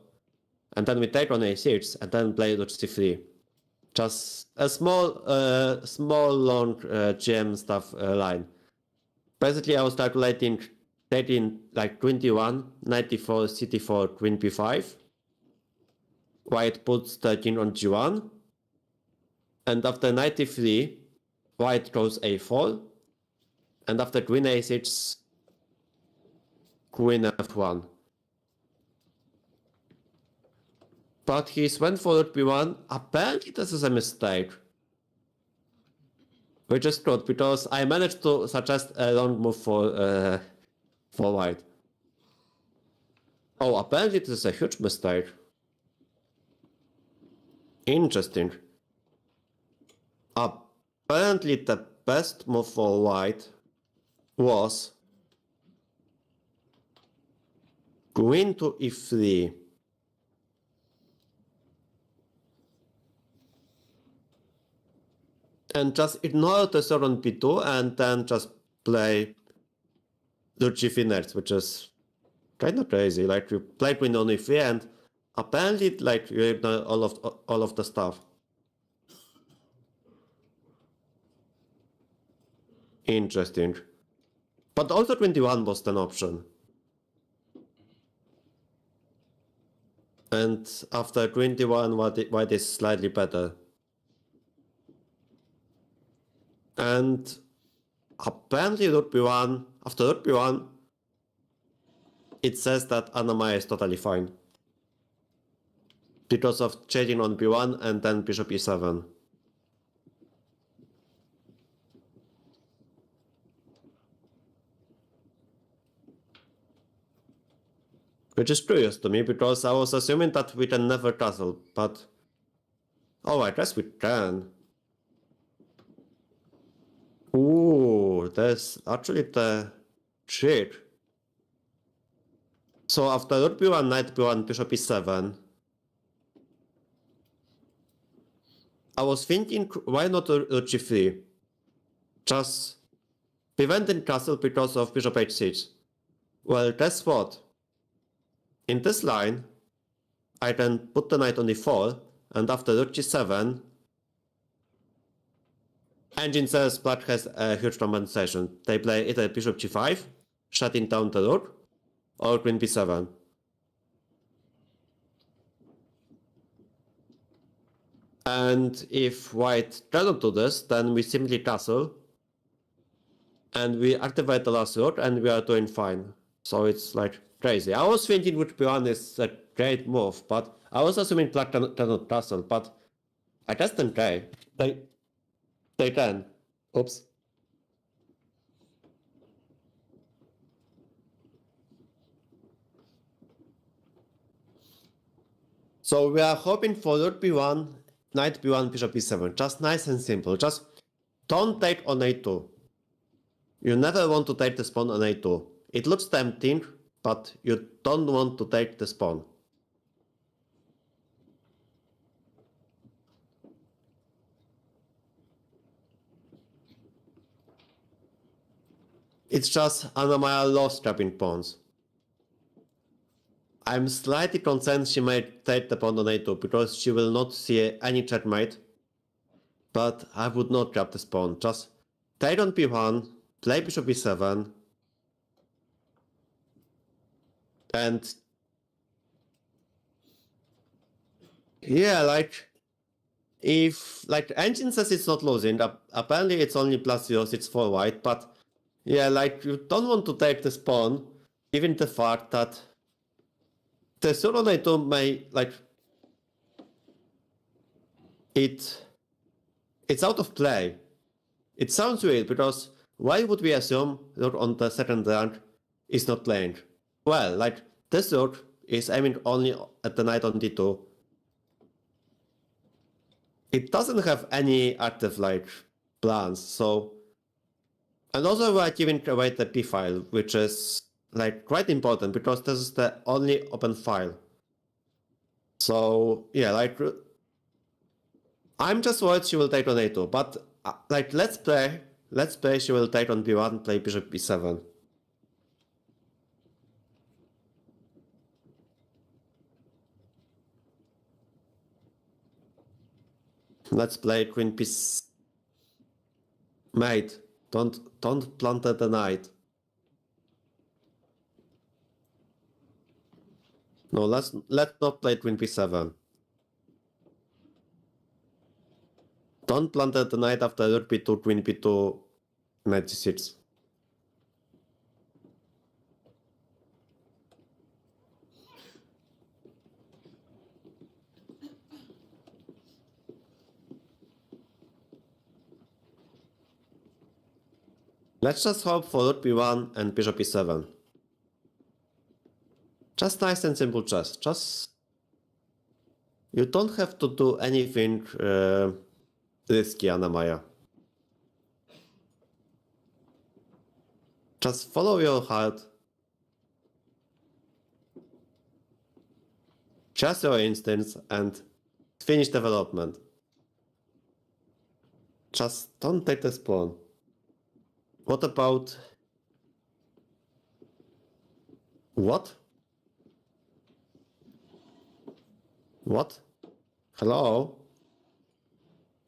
And then we take on A6 and then play rook C3. Just a small long GM stuff line. Basically I was calculating taking like 21, 94, CT4, queen B5. White puts the king on G1. And after knight D3, white goes A4. And after queen A6, queen F1. But he's went for rook B1. Apparently this is a mistake. Which is good, because I managed to suggest a long move for white. Oh, apparently this is a huge mistake. Interesting. Apparently the best move for white was queen to E3. And just ignore the third on B2 and then just play rook G3 next, which is kind of crazy. Like, you play queen on E3 and apparently, like, you ignore all of the stuff. Interesting. But also 21 was an option. And after 21, white is slightly better. And apparently rook B1, after rook B1, it says that Anna-Maja is totally fine. Because of changing on B1 and then bishop E7. Which is curious to me, because I was assuming that we can never castle, but... Oh, I guess we can. Ooh, there's actually the trick. So after rook B1, knight B1, bishop E7, I was thinking, why not rook G3? Just preventing castle because of bishop H6. Well, guess what? In this line, I can put the knight on D4, and after rook G7, engine says black has a huge compensation. They play either bishop G5, shutting down the rook, or queen B7. And if white cannot do this, then we simply castle, and we activate the last rook, and we are doing fine. So it's like crazy. I was thinking rook B1 is a great move, but I was assuming black cannot castle, but I guess they can. They can. Oops. So we are hoping for rook B1, knight B1, bishop B7. Just nice and simple. Just don't take on a2. You never want to take the pawn on a2. It looks tempting, but you don't want to take the pawn. It's just Anna-Maja loves trapping pawns. I'm slightly concerned she might take the pawn on a2 because she will not see any checkmate. But I would not grab this pawn. Just take on b1, play bishop b7, and yeah, like if like the engine says it's not losing, apparently it's only +0, it's for white, but yeah, like you don't want to take this pawn, given the fact that the suit on a2 may like it's out of play. It sounds weird because why would we assume that on the second rank is not playing? Well, like this rook is aiming only at the knight on d2. It doesn't have any active like plans, so and also we are giving away the p file, which is like quite important because this is the only open file. So yeah, like I'm just worried she will take on a2, but like let's play she will take on b1, play bishop b7. Let's play queen p6. Mate, don't plant the knight. No, let's not play queen b7. Don't plant the knight after rook b2, queen b2, knight g6. Let's just hope for rook b1 and bishop e7. Just nice and simple chess. Just you don't have to do anything risky, Anna-Maja. Just follow your heart. Trust your instincts and finish development. Just don't take this pawn. What about... What? What? Hello?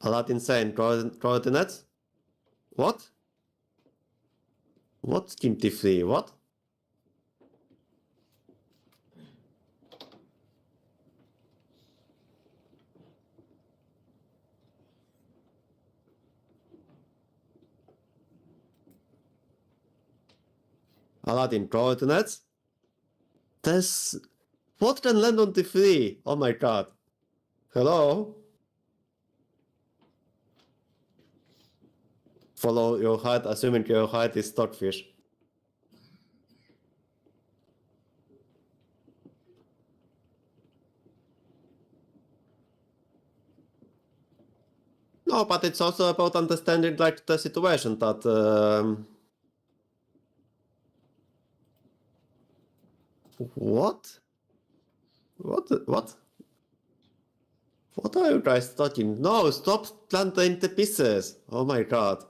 A lot insane. Coordinates? What? What scheme T3? What? Aladdin coordinates? This... What can land on T3? Oh my god. Hello? Follow your heart, assuming your heart is stockfish. No, but it's also about understanding like the situation that what? What? What are you guys talking? No, stop planting the pieces. Oh my god.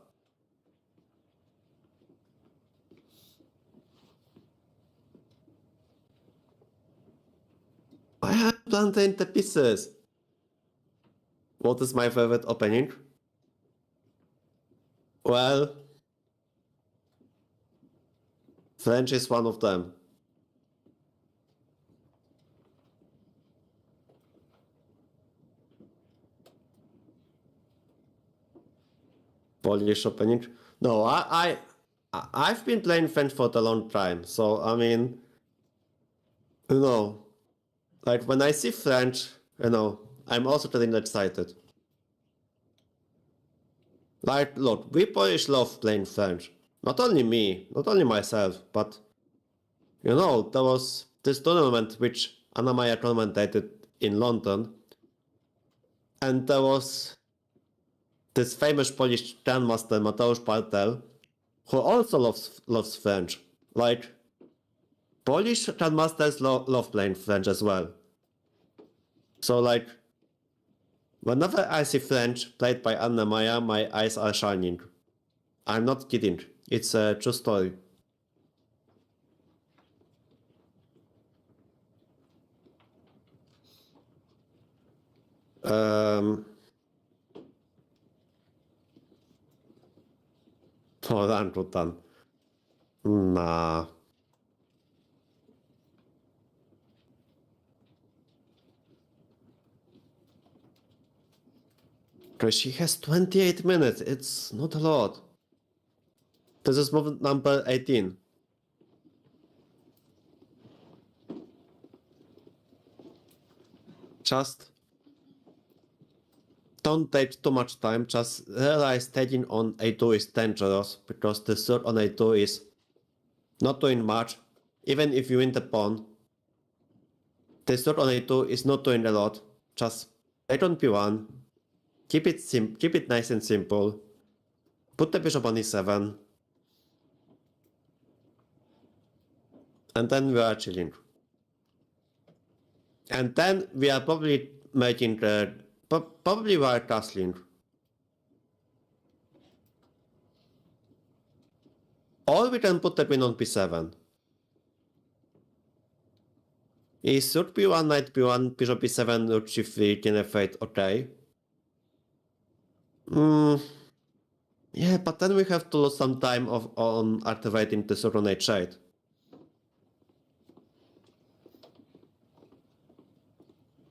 I have planted the pieces. What is my favorite opening? Well, French is one of them. Polish opening? No, I've been playing French for a long time, so I mean, you know, like when I see French, you know, I'm also getting excited. Like, look, we Polish love playing French. Not only me, not only myself, but you know, there was this tournament which Anna-Maja commentated in London, and there was this famous Polish grandmaster Mateusz Bartel, who also loves French. Like, Polish grandmasters love playing French as well. So like, whenever I see French played by Anna-Maja, my eyes are shining. I'm not kidding. It's a true story. Orangutan. Nah. Because she has 28 minutes. It's not a lot. This is movement number 18. Just don't take too much time. Just realize taking on A2 is dangerous because the third on A2 is not doing much. Even if you win the pawn, the third on A2 is not doing a lot. Just take on B1. Keep it nice and simple. Put the bishop on E7. And then we are chilling. And then we are probably making the... Probably we are castling. Or we can put the queen on B7. Is rook B1, knight B1, bishop B7, rook G3, king F8, okay. Yeah, but then we have to lose some time on activating the third on H8.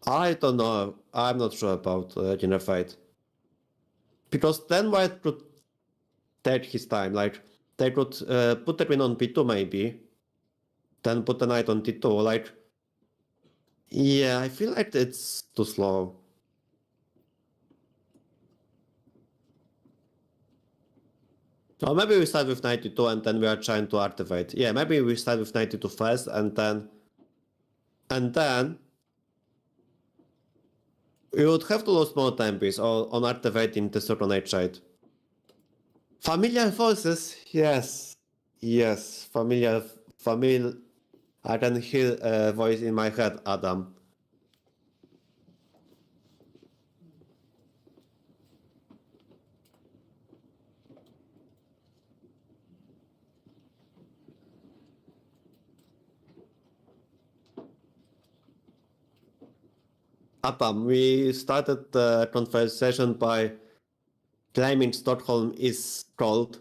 I don't know. I'm not sure about king F8. Because then white could take his time. Like, they could put the queen on B2 maybe. Then put the knight on D2. Like, yeah, I feel like it's too slow. Or maybe we start with 92 and then we are trying to activate. Yeah, maybe we start with 92 first and then we would have to lose more time piece on activating the third on H8. Familiar voices? Yes. Yes, familiar. I can hear a voice in my head, Adam. Adam, we started the conversation by claiming Stockholm is cold,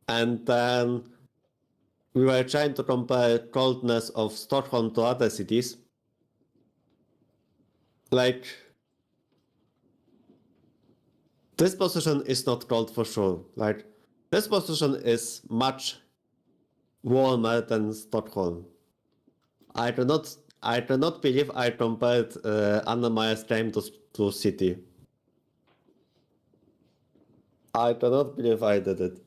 and then we were trying to compare coldness of Stockholm to other cities. Like, this position is not cold for sure. Like, this position is much warmer than Stockholm. I do not believe I compared Anna-Maja's claim to city. I do not believe I did it.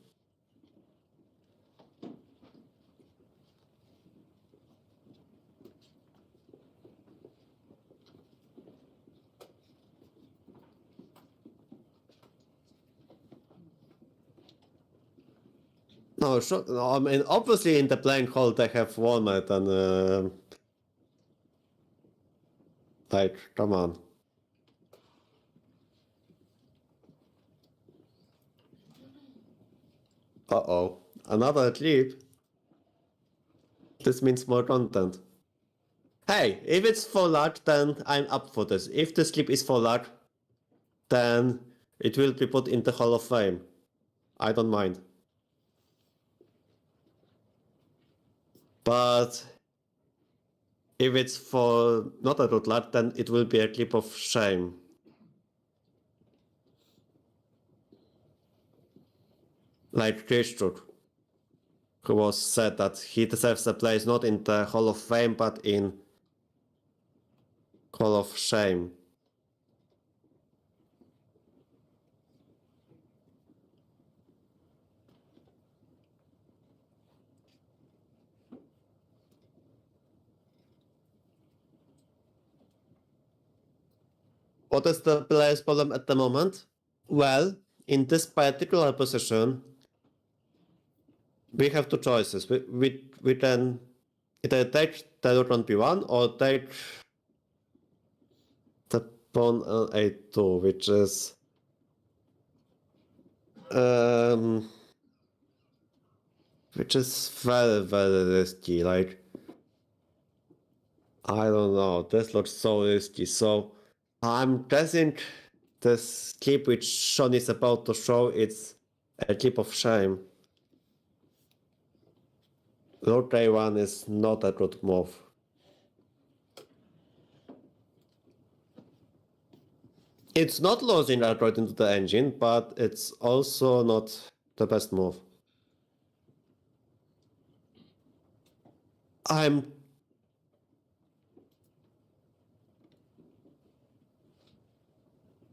No, sure. No, I mean, obviously in the playing hall they have warmer than... like, come on. Uh-oh. Another clip? This means more content. Hey, if it's for luck, then I'm up for this. If this clip is for luck, then it will be put in the Hall of Fame. I don't mind. But if it's for not a good luck, then it will be a clip of shame. Like Christchurch, who was said that he deserves a place not in the Hall of Fame, but in Hall of Shame. What is the player's problem at the moment? Well, in this particular position, we have two choices. We can either take the rook on b1 or take the pawn on a2, which is very, very risky. Like, I don't know, this looks so risky. So I'm guessing this clip which Sean is about to show, it's a clip of shame. Rook a1 is not a good move. It's not losing outright into the engine, but it's also not the best move.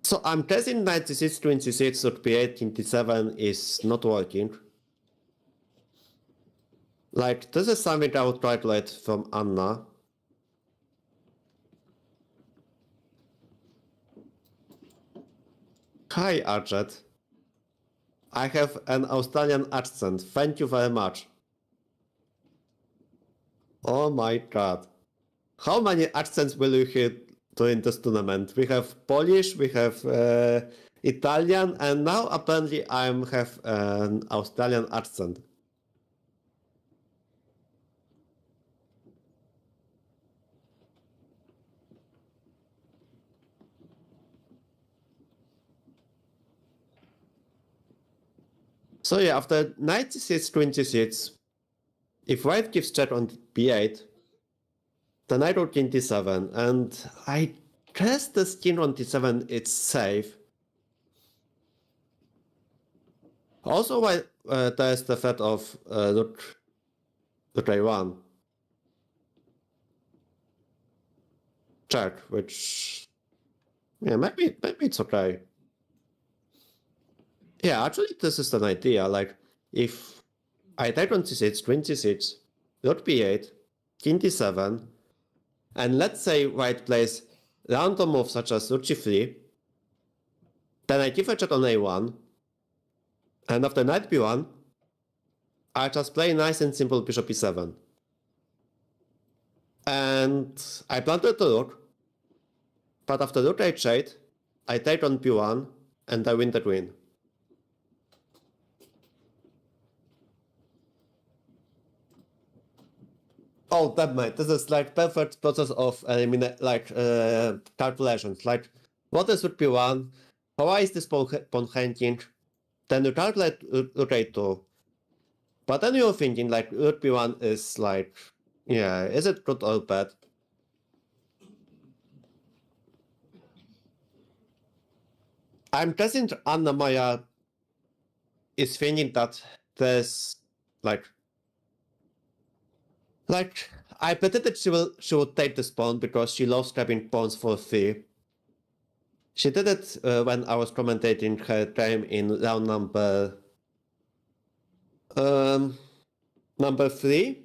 So I'm guessing knight c6, queen c6, rook b8, king d7 is not working. Like, this is something I would try to learn from Anna. Hi, Archet. I have an Australian accent. Thank you very much. Oh my god. How many accents will you hear during this tournament? We have Polish, we have Italian, and now apparently I have an Australian accent. So yeah, after knight c6, queen c6, if white gives check on b8, then knight rook king d7, and I guess this king on d7 is safe. Also, while there's the threat of rook a1 check, which, yeah, maybe it's okay. Yeah, actually, this is an idea. Like, if I take on c6, queen c6, rook b8, king d7, and let's say white plays random moves such as rook g3, then I give a check on a1, and after knight b1, I just play nice and simple bishop e7. And I planted the rook, but after rook h8, I take on b1, and I win the queen. Oh, damn it. This is like perfect process of calculations. Like, what is rook b1? How is this pawn hanging? Then you calculate rook a2. But then you're thinking, like, rook b1 is like, yeah, is it good or bad? I'm guessing Anna-Maja is thinking that there's, like, I predicted she would take this pawn because she loves grabbing pawns for free. She did it when I was commentating her game in round number 3.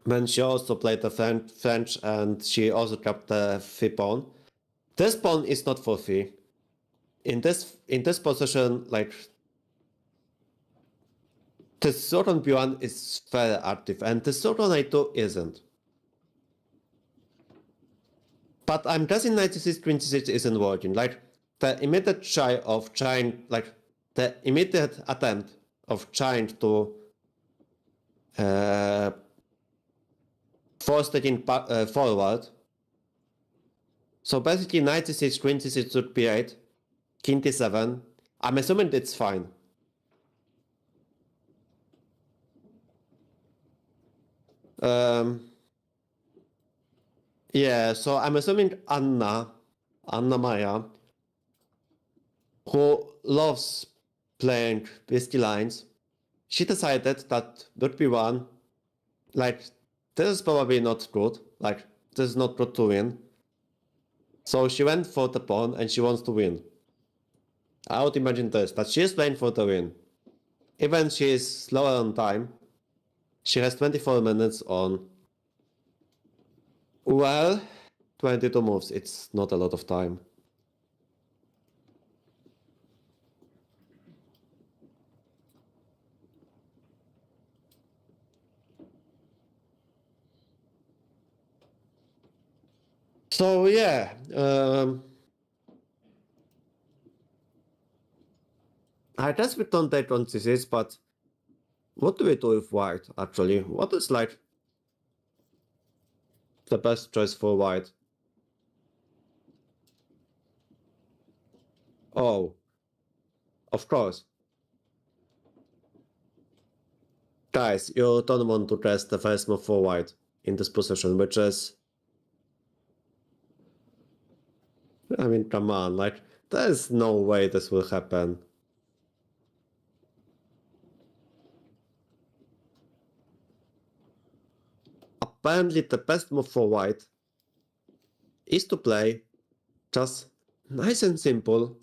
When she also played the French and she also grabbed the free pawn. This pawn is not for free. In this position, like, this rook on b1 is very active, and this rook on a2 isn't. But I'm guessing knight c6, queen c6 isn't working. Like, the immediate the immediate attempt of trying to force the king forward. So basically, knight c6, queen c6, rook b8, king d7. I'm assuming it's fine. Yeah, so I'm assuming Anna-Maja, who loves playing risky lines, she decided that rook b1, like, this is probably not good. Like, this is not good to win. So she went for the pawn and she wants to win. I would imagine this, that she is playing for the win. Even she is slower on time, she has 24 minutes on, well, 22 moves. It's not a lot of time. So yeah, I guess we don't take on this, but what do we do with white actually? What is like the best choice for white? Oh, of course. Guys, you don't want to press the first move for white in this position, which is... I mean, come on, like, there's no way this will happen. Apparently, the best move for white is to play just nice and simple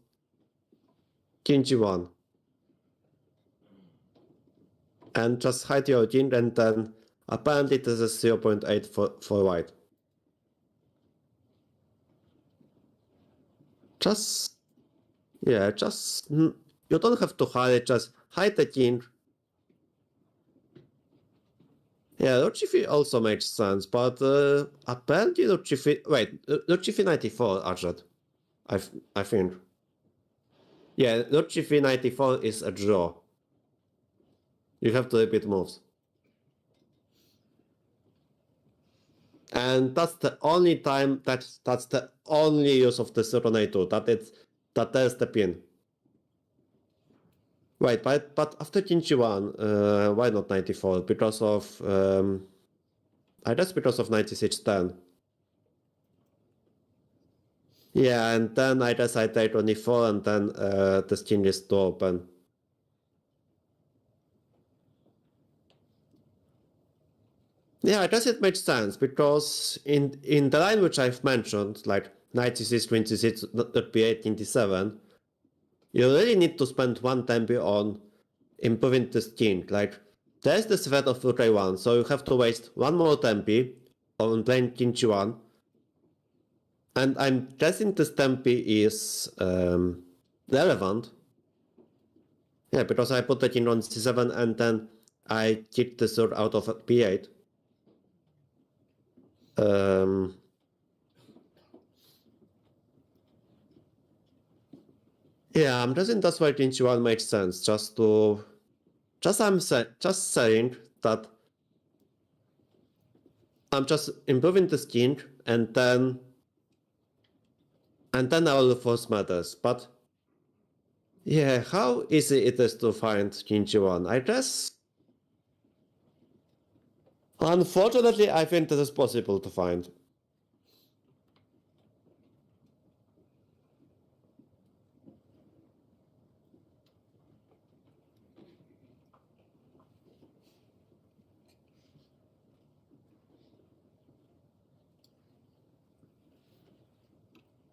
King G1. And just hide your king, and then apparently this is 0.8 for white. Just... yeah, just... you don't have to hide it, just hide the king. Yeah, Rook G3 also makes sense, but apparently Rook G3... wait, Rook G3 94, actually. I think. Yeah, Rook G3 94 is a draw. You have to repeat moves. And that's the only time, that's the only use of the Seronator, that there's the pin. Right, but after King G1, why not 94? Because of... I guess because of 9610. Yeah, and then I guess I take only 4 and then the king is to open. Yeah, I guess it makes sense, because in the line which I've mentioned, like 96, 26, b8, 27, you really need to spend one tempo on improving this king. Like, there's the threat of rook a1, so you have to waste one more tempo on playing king g1. And I'm guessing this tempo is relevant. Yeah, because I put the king on c7 and then I kick the sword out of b8. Yeah, I'm guessing that's why king g1 makes sense. Just saying that I'm just improving this king and then all the force matters. But yeah, how easy it is to find king g1? I guess... unfortunately, I think this is possible to find.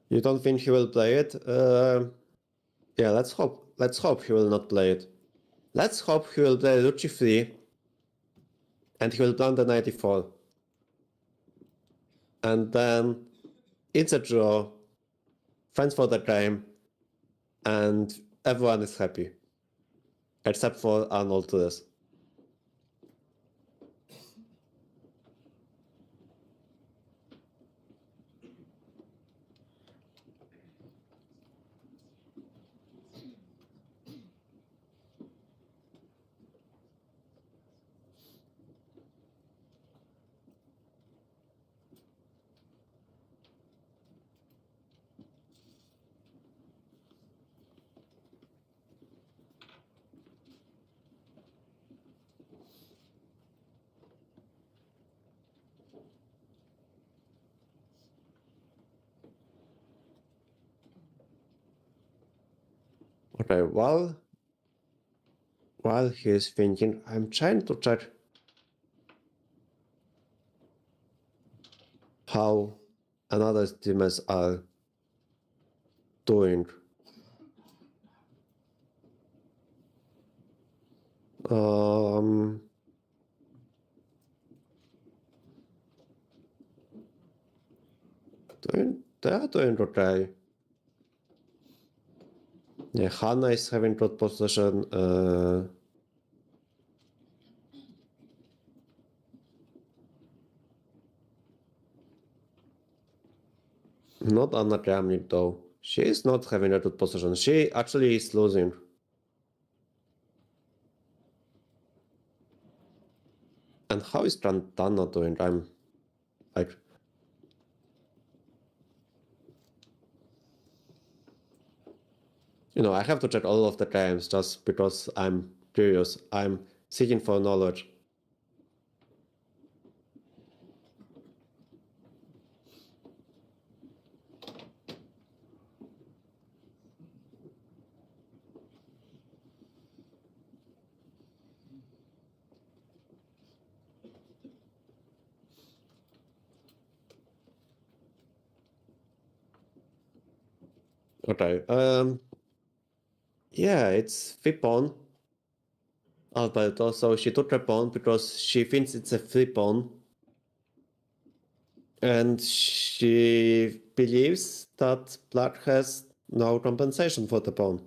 You don't think he will play it? Yeah, let's hope. Let's hope he will not play it. Let's hope he will play rook g3 and he will blunder 94. And then it's a draw. Thanks for the game. And everyone is happy. Except for Arnold Torres. Okay, while he's thinking, I'm trying to check how another streamers are doing. They are doing okay. Yeah, Hannah is having good possession. Not Anna-Maja though. She is not having a good position. She actually is losing. And how is Trantana doing? I'm like... You know, I have to check all of the games just because I'm curious. I'm seeking for knowledge. Okay, yeah, it's flip pawn. But also she took a pawn because she thinks it's a flip pawn. And she believes that black has no compensation for the pawn.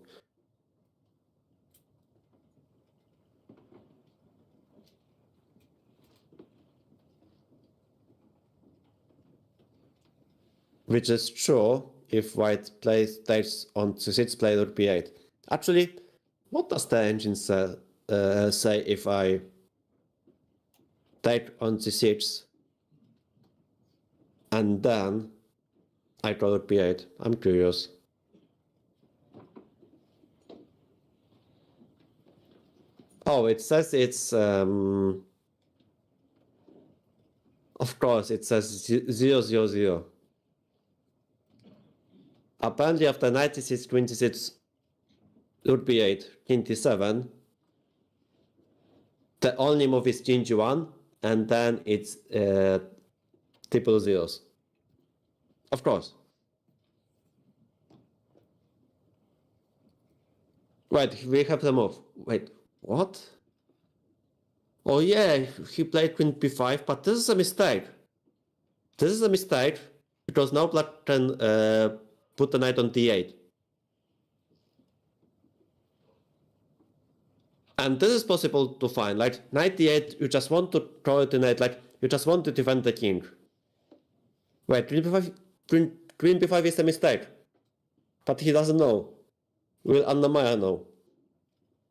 Which is true if white takes on c6 play rook b8. Actually, what does the engine say if I take on c6 and then I go rook b8? I'm curious. Oh, it says it's of course it says 000. Apparently after knight c6, queen c6, rook b8, king d7, the only move is king g1, and then it's triple zeros. Of course. Wait, we have the move. Wait, what? Oh yeah, he played queen b5, but this is a mistake. This is a mistake, because now black can put the knight on d8. And this is possible to find, like, knight d8, you just want to coordinate, like, you just want to defend the king. Wait, queen b5 is a mistake. But he doesn't know. Will Anna-Maja know?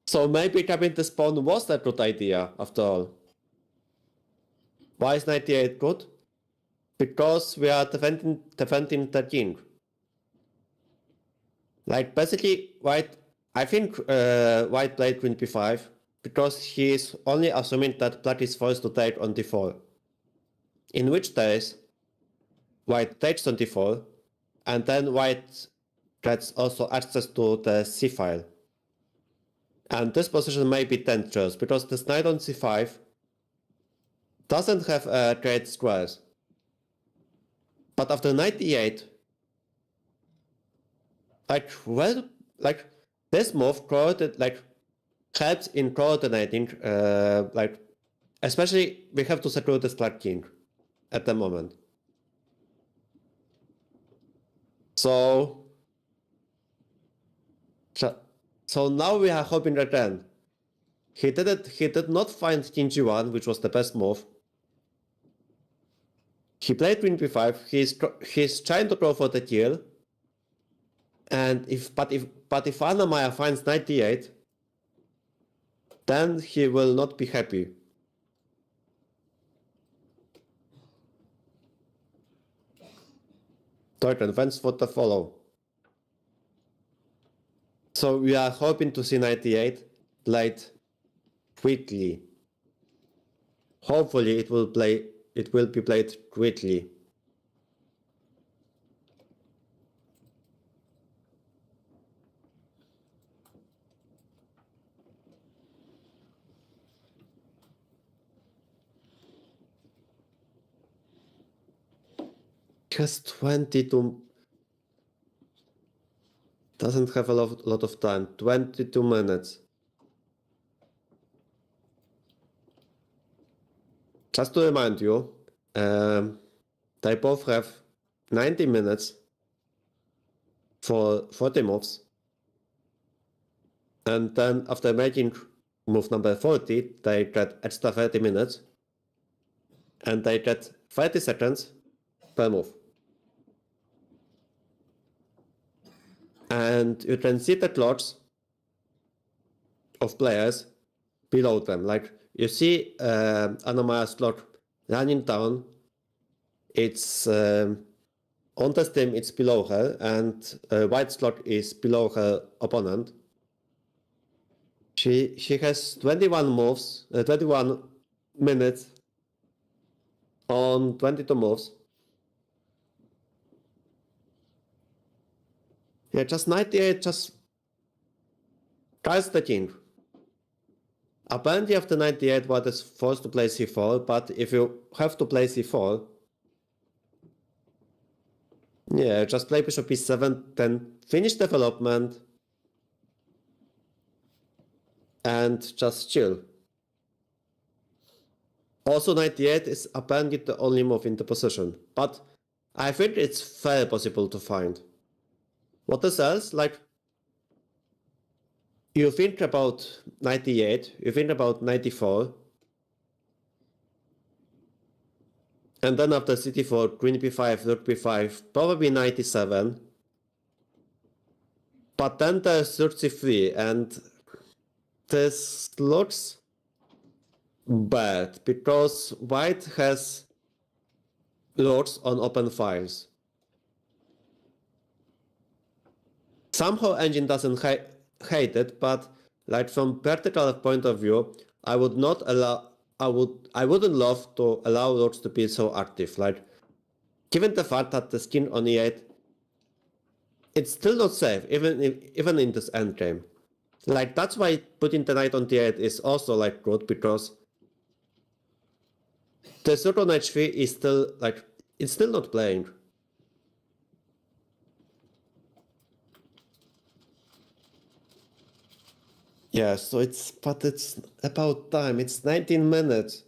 So maybe capping this pawn was a good idea, after all. Why is knight d8 good? Because we are defending the king. Like, basically, white... I think white played queen b5 because he is only assuming that black is forced to take on d4. In which case, white takes on d4, and then white gets also access to the c file. And this position may be dangerous because this knight on c5 doesn't have great squares. But after knight e8, like this move helps in coordinating, especially we have to secure this black king at the moment. So now we are hoping again. He did not find king g1, which was the best move. He played queen b5. He's trying to go for the kill. And if Anna-Maja finds knight d8, then he will not be happy. Torken, thanks for the follow. So we are hoping to see knight d8 played quickly. Hopefully it will be played quickly. Just 22. Doesn't have a lot of time. 22 minutes. Just to remind you, they both have 90 minutes for 40 moves. And then after making move number 40, they get extra 30 minutes. And they get 30 seconds per move. and you can see the clocks of players below them. Like you see Anna-Maja's clock running down. It's on the stem, it's below her, and White's clock is below her opponent. She has 21 moves, 21 minutes on 22 moves. Yeah, just 98 just tries the king. Apparently after 98 White is forced to play c4, but if you have to play c4, yeah, just play bishop e7, then finish development and just chill. Also 98 is apparently the only move in the position, but I think it's very possible to find. What is else? Like, you think about 98, you think about 94, and then after ct4, queen b5, rook b5, probably 97, but then there's rook c3, and this looks bad, because White has lords on open files. Somehow engine doesn't hate it, but like from practical point of view, I wouldn't love to allow lords to be so active. Like, given the fact that the skin on e8, it's still not safe, even in this endgame. Like, that's why putting the knight on d8 is also like good, because the rook on h3 is still like, it's still not playing. Yeah, so it's about time. It's 19 minutes.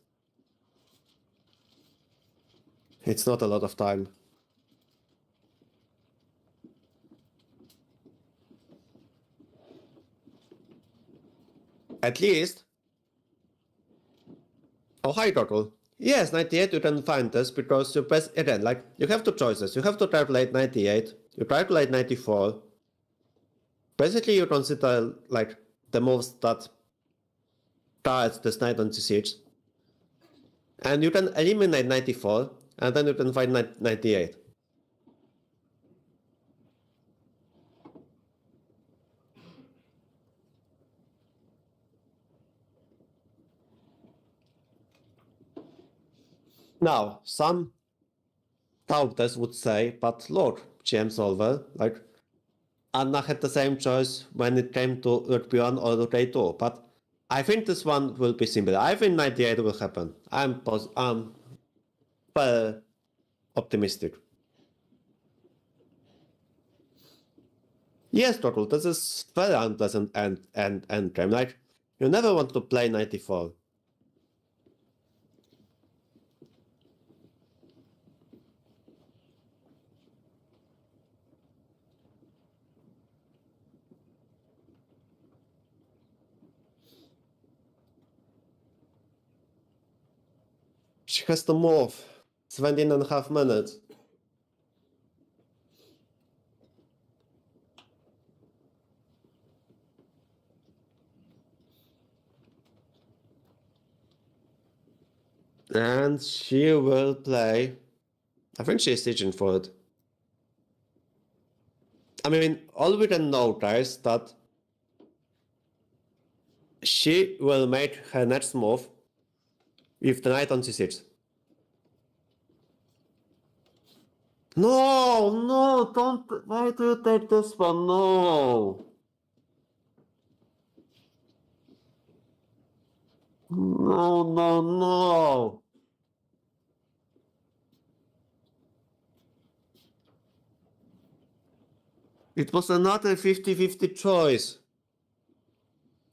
It's not a lot of time. At least. Oh, hi, Goggle. Yes, 98, you can find this because you press, again, like, you have two choices. You have to calculate 98, you calculate 94. Basically, you consider, like, the moves that start this knight on c6. And you can eliminate 94, and then you can find 98. Now, some doubters would say, but look, GM Solver, like, Anna had the same choice when it came to Rook B1 or Rook A2, but I think this one will be simple. I think 98 will happen. I'm very optimistic. Yes, Toggle, this is very unpleasant end game. Like, you never want to play 94. She has to move. 17.5 minutes. And she will play. I think she's teaching for it. I mean, all we can know, guys, that she will make her next move with the knight on c6. No, don't. Why do you take this one? No. No. It was another 50-50 choice.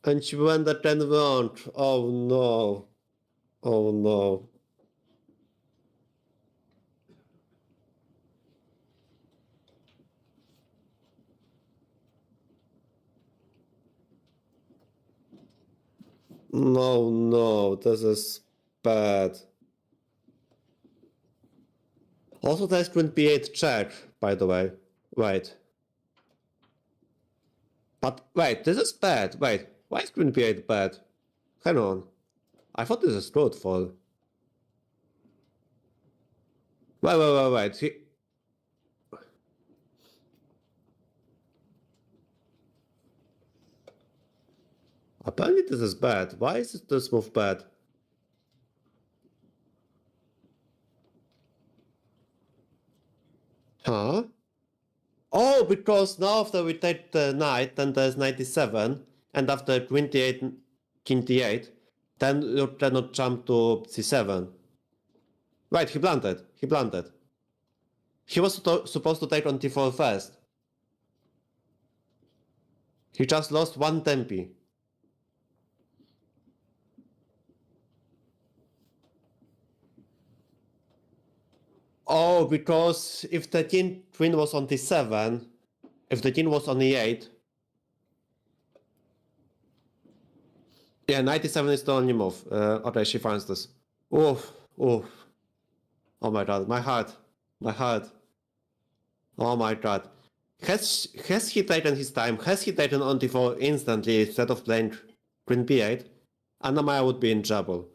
And she went the 10 round. Oh no. Oh no. No, this is bad. Also, there's queen b8 check, by the way. Right. But wait, this is bad. Wait, why is queen b8 bad? Hang on. I thought this is truthful. Wait. Apparently this is bad. Why is this move bad? Huh? Oh, because now after we take the knight, then there's 97, and after 28, king d8, then you cannot jump to c7. Right, he blunted. He was supposed to take on t4 first. He just lost one tempi. Oh, because if the queen was on d7, if the king was on e8, yeah, 97 is the only move. Okay, she finds this. Oof. Oh my god, my heart. Oh my god. Has he taken his time? Has he taken on d4 instantly instead of playing queen b8? Anna-Maja would be in trouble.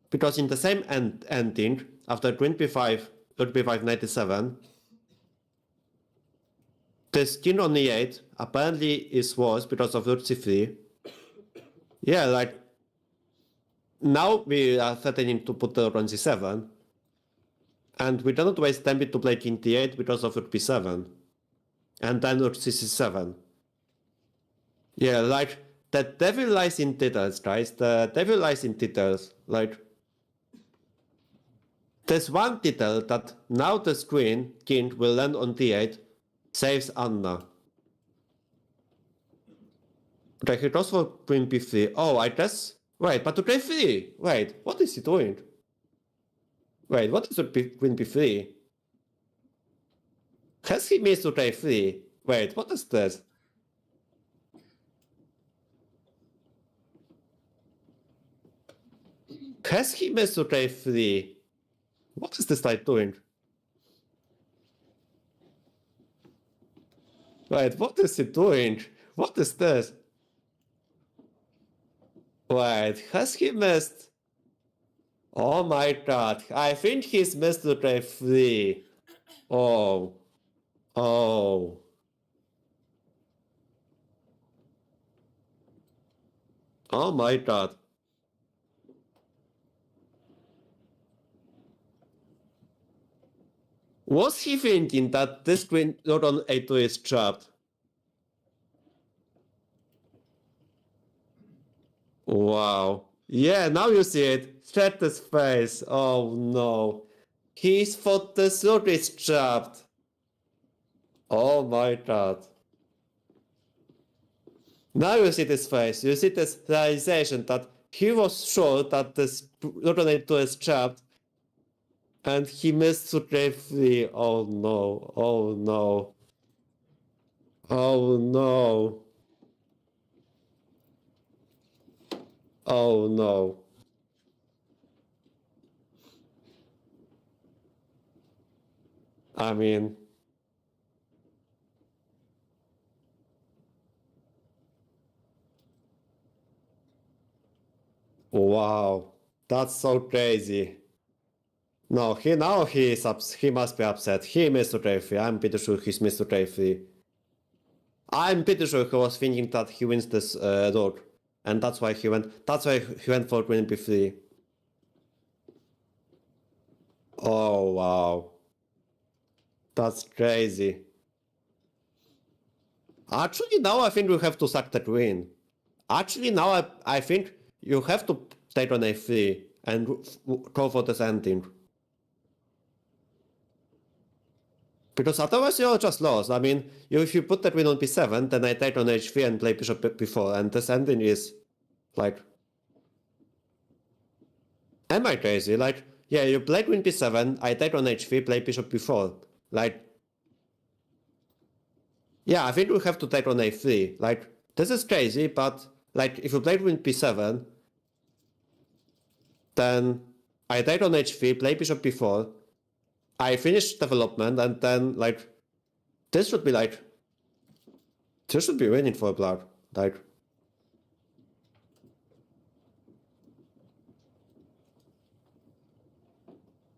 Because in the same ending, after queen b5, rook b5, 97, this king on e8 apparently is worse because of rook c3. Yeah, like, now we are threatening to put the rook on c7, and we don't waste time to play king d8 because of rook b7, and then rook c7. Yeah, like, the devil lies in details, guys. The devil lies in details. Like, there's one detail that now the king will land on d8, saves Anna. Okay, he goes for queen b3. Oh, I guess. Wait, but to k3. Wait, what is he doing? Wait, what is queen b3? Has he missed to k3? Wait, what is this? Has he missed to k3? What is this guy doing? Wait, what is he doing? What is this? Wait, has he missed? Oh my god, I think he's missed to k3. Oh. Oh. Oh my god. Was he thinking that this queen not on a2 is trapped? Wow. Yeah, now you see it. Check this face. Oh no. He's thought this rook is trapped. Oh my god. Now you see this face. You see this realization that he was sure that this rook on a2 is trapped. And he missed to k3. Oh no. Oh no. Oh no. Oh no. I mean, wow, that's so crazy. No, he must be upset. He missed to k3. I'm pretty sure he's missed to k3. I'm pretty sure he was thinking that he wins this rook, and that's why he went. That's why he went for queen b3. Oh wow, that's crazy. Actually, now I think we have to sack the queen. Actually, now I think you have to take on a3 and go for this ending. Because otherwise you're just lost. I mean, if you put the queen on b7, then I take on h3 and play bishop b4, and this ending is like... Am I crazy? Like, yeah, you play queen b7, I take on h3, play bishop b4. Like... Yeah, I think we have to take on a3. Like, this is crazy, but like, if you play queen b7, then I take on h3, play bishop b4, I finish development, and then like, this should be like This should be winning for black.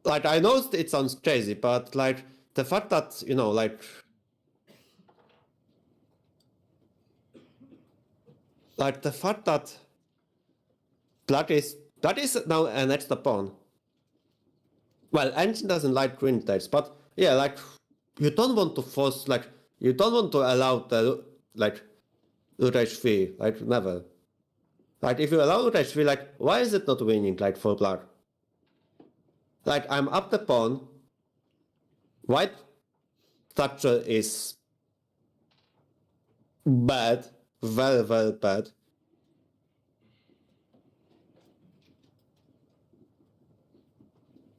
Like I know it sounds crazy, but like the fact that like the fact that black is now an extra pawn. Well, Engine doesn't like green tiles, but yeah, like you don't want to force, like you don't want to allow the rook h3, like never. Like if you allow rook h3, like why is it not winning like for black? Like I'm up the pawn. White structure is bad, very very bad.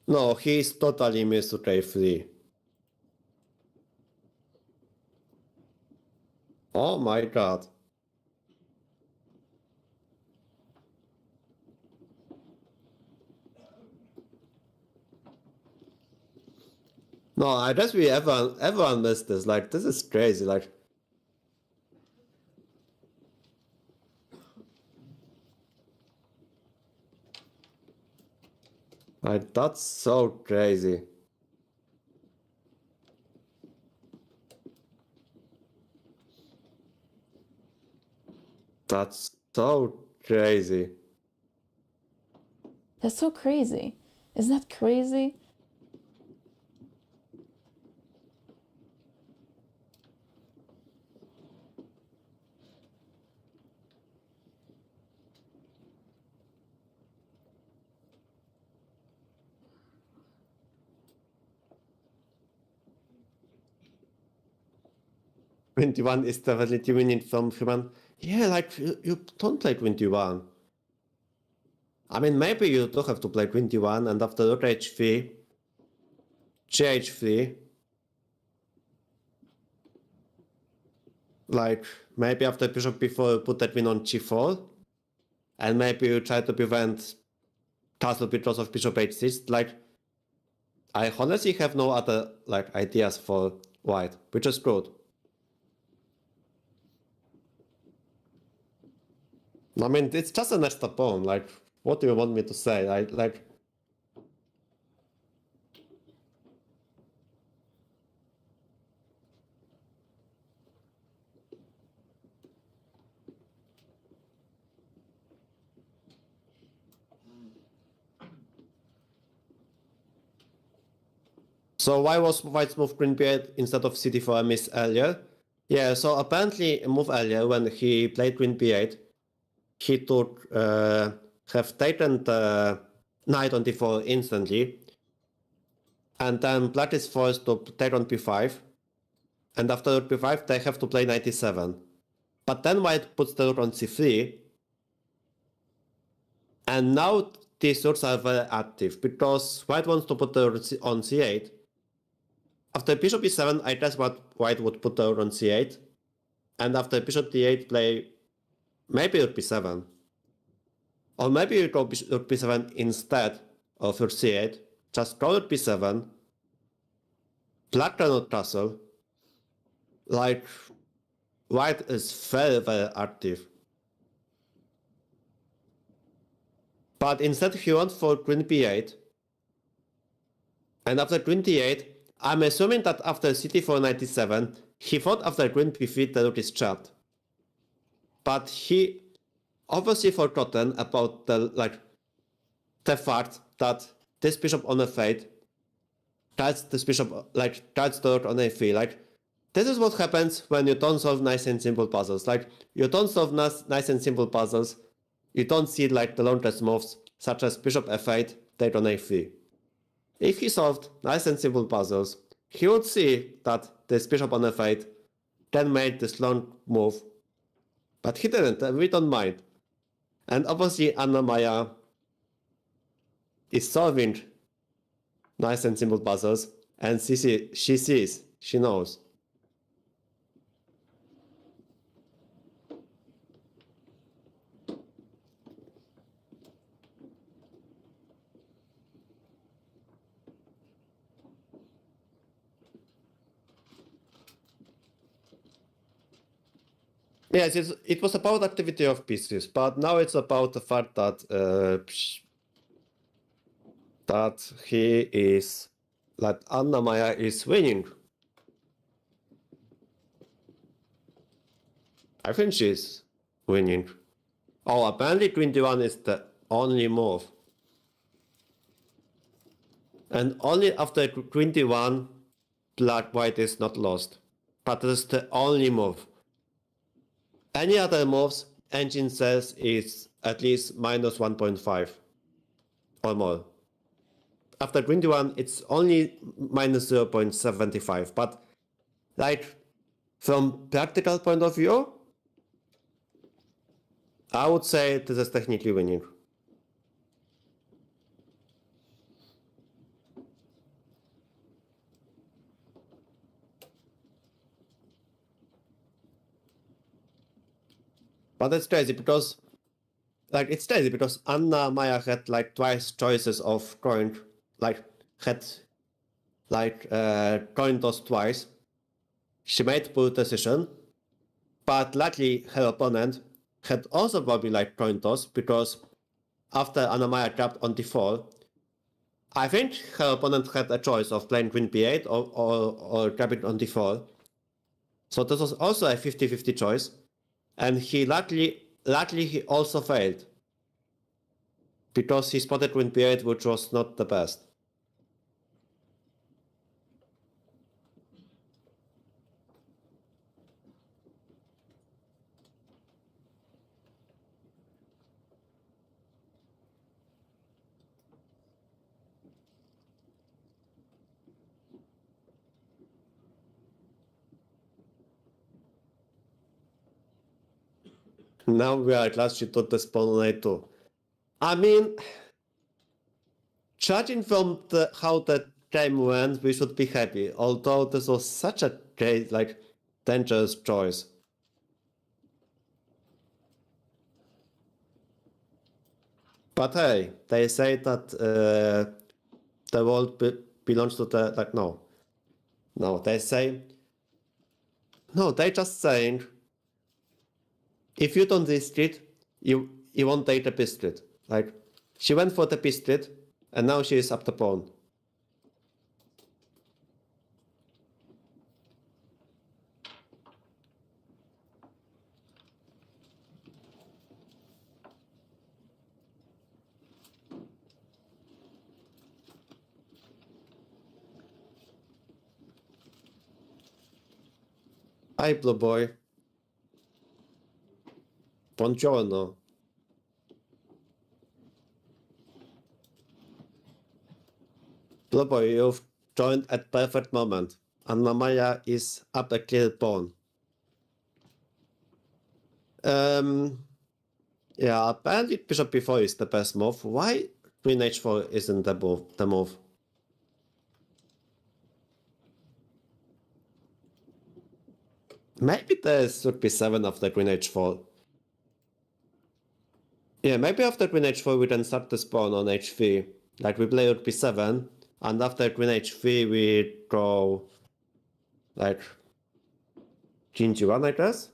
No, he's totally missed rook a3. Oh my god. No, I guess everyone missed this. Like this is crazy. Like that's so crazy. That's so crazy. That's so crazy. Isn't that crazy? "21 is definitely winning from human." Yeah, like you don't play 21. I mean, maybe you do have to play 21, and after rook h3, gh3, like maybe after bishop b4, put that queen on g4, and maybe you try to prevent castle because of bishop h6. Like, I honestly have no other like ideas for white, which is good. I mean, it's just an extra pawn. Like, what do you want me to say? Like. So why was white's move queen b8 instead of cd4 a miss earlier? Yeah, so apparently a move earlier when he played queen b8, he took have taken the knight on d4 instantly, and then black is forced to take on b5, and after rook b5 they have to play knight e7. But then white puts the rook on c3, and now these rooks are very active because white wants to put the rook on c8. After bishop e7, I guess what white would put the rook on c8, and after bishop d8 play maybe rook b7. Or maybe you go rook b7 instead of rook c8. Just go rook b7. Black cannot castle. Like, white is very, very active. But instead he went for queen b8. And after queen d8, I'm assuming that after cd4 97, he thought after queen b3 the rook is trapped. But he obviously forgotten about the fact that this bishop on f8 cuts this bishop, cuts the rook on a3. Like, this is what happens when you don't solve nice and simple puzzles. Like, you don't solve nice and simple puzzles. You don't see the longest moves, such as bishop f8, take on a3. If he solved nice and simple puzzles, he would see that this bishop on f8 then made this long move. But he didn't, and we don't mind. And obviously Anna-Maja is solving nice and simple puzzles, and she sees, she knows. Yes, it was about activity of pieces, but now it's about the fact that that he is, that Anna-Maja is winning. I think she's winning. Oh, apparently 21 is the only move. And only after 21, black-white is not lost. But this is the only move. Any other moves, engine says is at least minus 1.5 or more. After 21, it's only minus 0.75. But like from practical point of view, I would say this is technically winning. But it's crazy because, Anna-Maja had like twice choices of coin, coin toss twice. She made poor decision, but luckily her opponent had also probably like coin toss because after Anna-Maja grabbed on d4, I think her opponent had a choice of playing queen b8 or grabbing on d4. So this was also a 50-50 choice, and he luckily he also failed because he spotted queen b8, which was not the best. Now we are at last she took the pawn on a2. I mean, judging from how the game went, we should be happy. Although this was such a great, dangerous choice. But hey, they say that the world belongs to the no. No, they say no. They just saying if you don't risk it, you won't take the biscuit. Like she went for the biscuit, and now she is up the pawn. Hi, Blue Boy. Buongiorno. Blue Boy, you've joined at perfect moment. Anna-Maja is up a clear pawn. Yeah, apparently bishop b4 is the best move. Why queen h4 isn't the move? Maybe there should be 7 after queen h4. Yeah, maybe after queen h4 we then start this pawn on h3. Like we play rook b7, and after queen h3 we draw like king g1, I guess.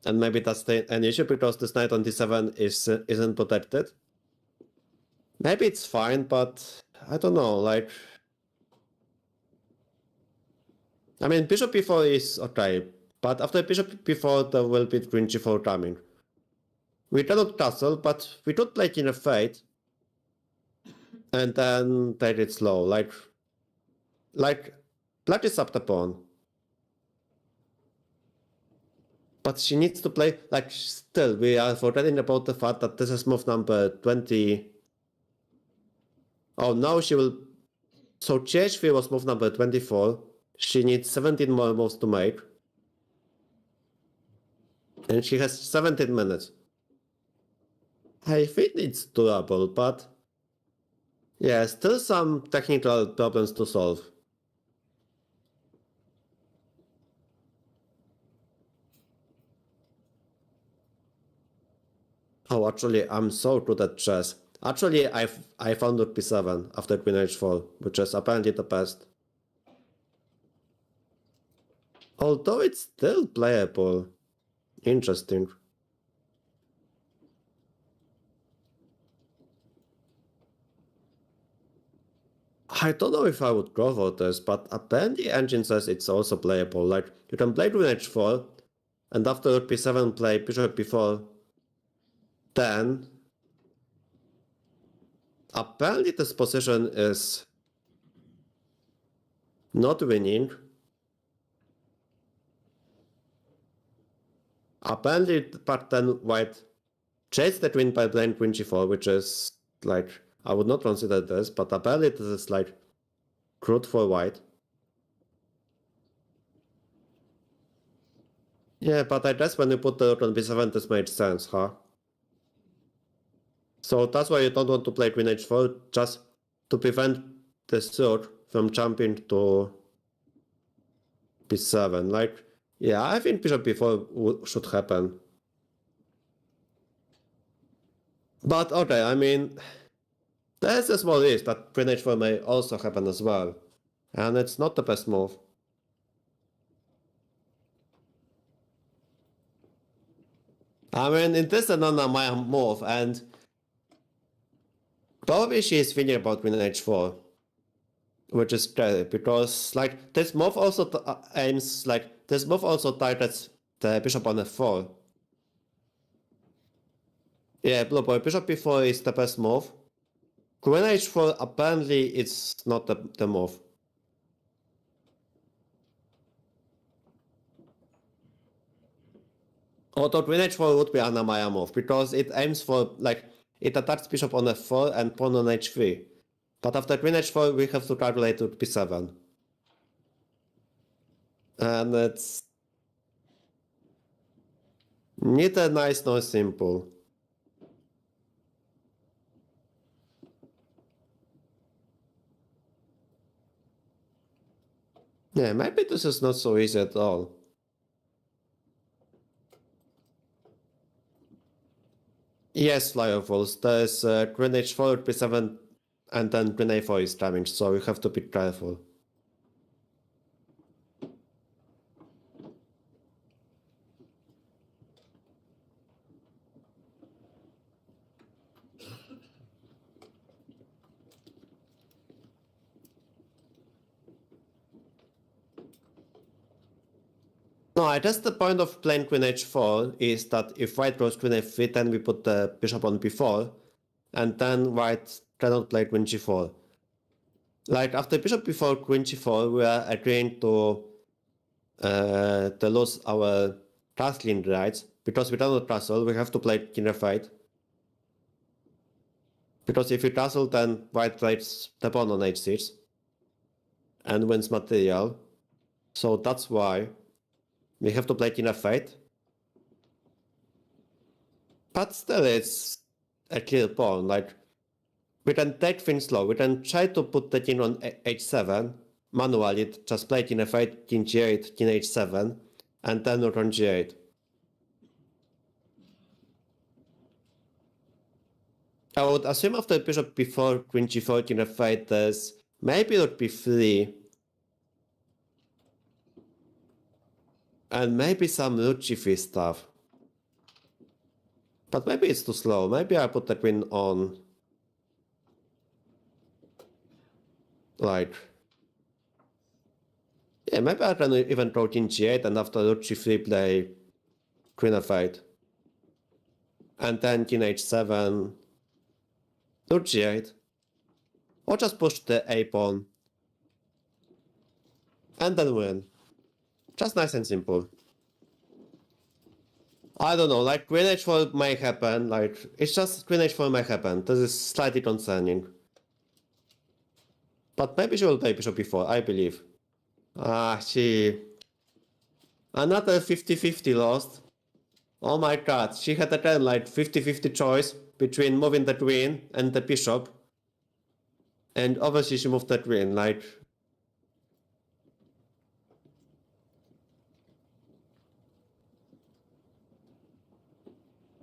And maybe that's an issue because this knight on d7 isn't protected. Maybe it's fine, but I don't know, I mean, bishop b4 is okay, but after bishop b4 there will be queen g4 coming. We cannot castle, but we could play king f8 and then take it slow, like black is up the pawn. But she needs to play, still, we are forgetting about the fact that this is move number 20. Oh, now she will... So GH3 was move number 24. She needs 17 more moves to make. And she has 17 minutes. I think it's doable, but... yeah, still some technical problems to solve. Oh, actually, I'm so good at chess. Actually, I found rook b7 after queen h4, which is apparently the best. Although it's still playable. Interesting. I don't know if I would go for this, but apparently engine says it's also playable. Like, you can play queen h4, and after rook b7 play bishop b4, then apparently this position is not winning. Apparently, but then white chased the queen by playing queen g4, which is like, I would not consider this, but apparently this is like good for white. Yeah, but I guess when you put the rook on b7, this made sense, huh? So that's why you don't want to play queen h4, just to prevent this rook from jumping to b7. Like, yeah, I think bishop b4 should happen. But okay, I mean, there's a small risk that queen h4 may also happen as well. And it's not the best move. I mean, it is an Anna-Maja move, and probably she is thinking about queen h4. Which is scary, because, like, this move also aims, like, this move also targets the bishop on f4. Yeah, blue boy, bishop b4 is the best move. Queen h4 apparently it's not the move. Although queen h4 would be Anna-Maja move, because it aims for, like, it attacks bishop on f4 and pawn on h3. But after queen h4 we have to calculate rook b7. And it's neither nice nor simple. Yeah, maybe this is not so easy at all. Yes, flyovers. There's queen h4, b7, and then queen a4 is damaged, so you have to be careful. No, I guess the point of playing queen h4 is that if white goes queen f3, then we put the bishop on b4, and then white cannot play queen g4. Like, after bishop b4, queen g4, we are agreeing to lose our castling rights, because we cannot castle, we have to play king f8. Because if we castle, then white plays the pawn on h6 and wins material. So that's why we have to play king f8. But still, it's a clear pawn. Like, we can take things slow. We can try to put the king on h7 manually, just play king f8, king g8, king h7, and then rook on g8. I would assume after bishop b4, queen g4, king f8, there's maybe rook b3, and maybe some rook g3 stuff. But maybe it's too slow. Maybe I put the queen on, like, yeah, maybe I can even go king g8 and after rook g3 play queen f8. And then king h7, rook g8. Or just push the a pawn. And then win. Just nice and simple. I don't know, like queen h4 may happen, like, it's just queen h4 may happen. This is slightly concerning. But maybe she will play bishop b4, I believe. She... Another 50-50 lost. Oh my god, she had again like 50-50 choice between moving the queen and the bishop. And obviously she moved the queen, like...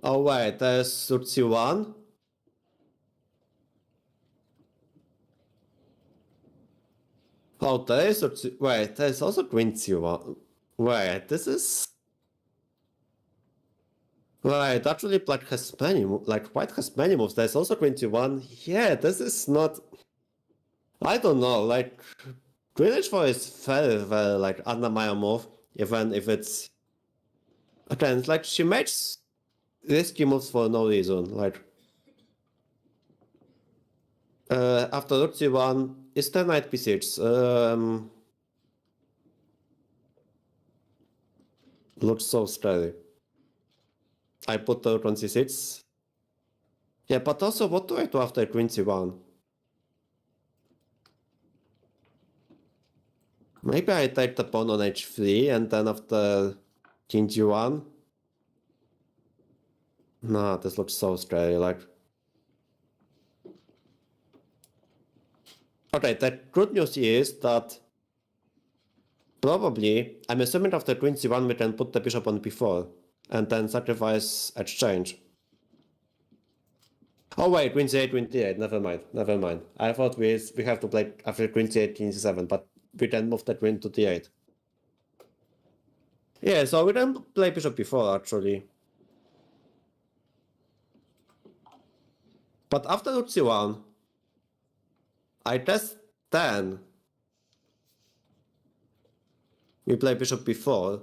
Oh wait, there's rook c1? Oh, there is rook c... Wait, there's also queen c1. Wait, this is... Right, actually black has many, like white has many moves. There's also 21. Yeah, this is not... I don't know, like... Green H4 is very like Anna-Maja move, even if it's... Again, it's like she makes risky moves for no reason, like... After rook c1, is the knight b6. Looks so scary. I put the rook on c6. Yeah, but also what do I do after queen c1? Maybe I take the pawn on h3 and then after king g1. Nah, this looks so scary, like... Okay, the good news is that probably, I'm assuming after queen c1 we can put the bishop on b4 and then sacrifice exchange. Oh wait, queen c8, queen d8, never mind. I thought we have to play after queen c8, king c7, but we can move the queen to d8. Yeah, so we can play bishop b4 actually. But after rook c1, I guess then we play bishop b4,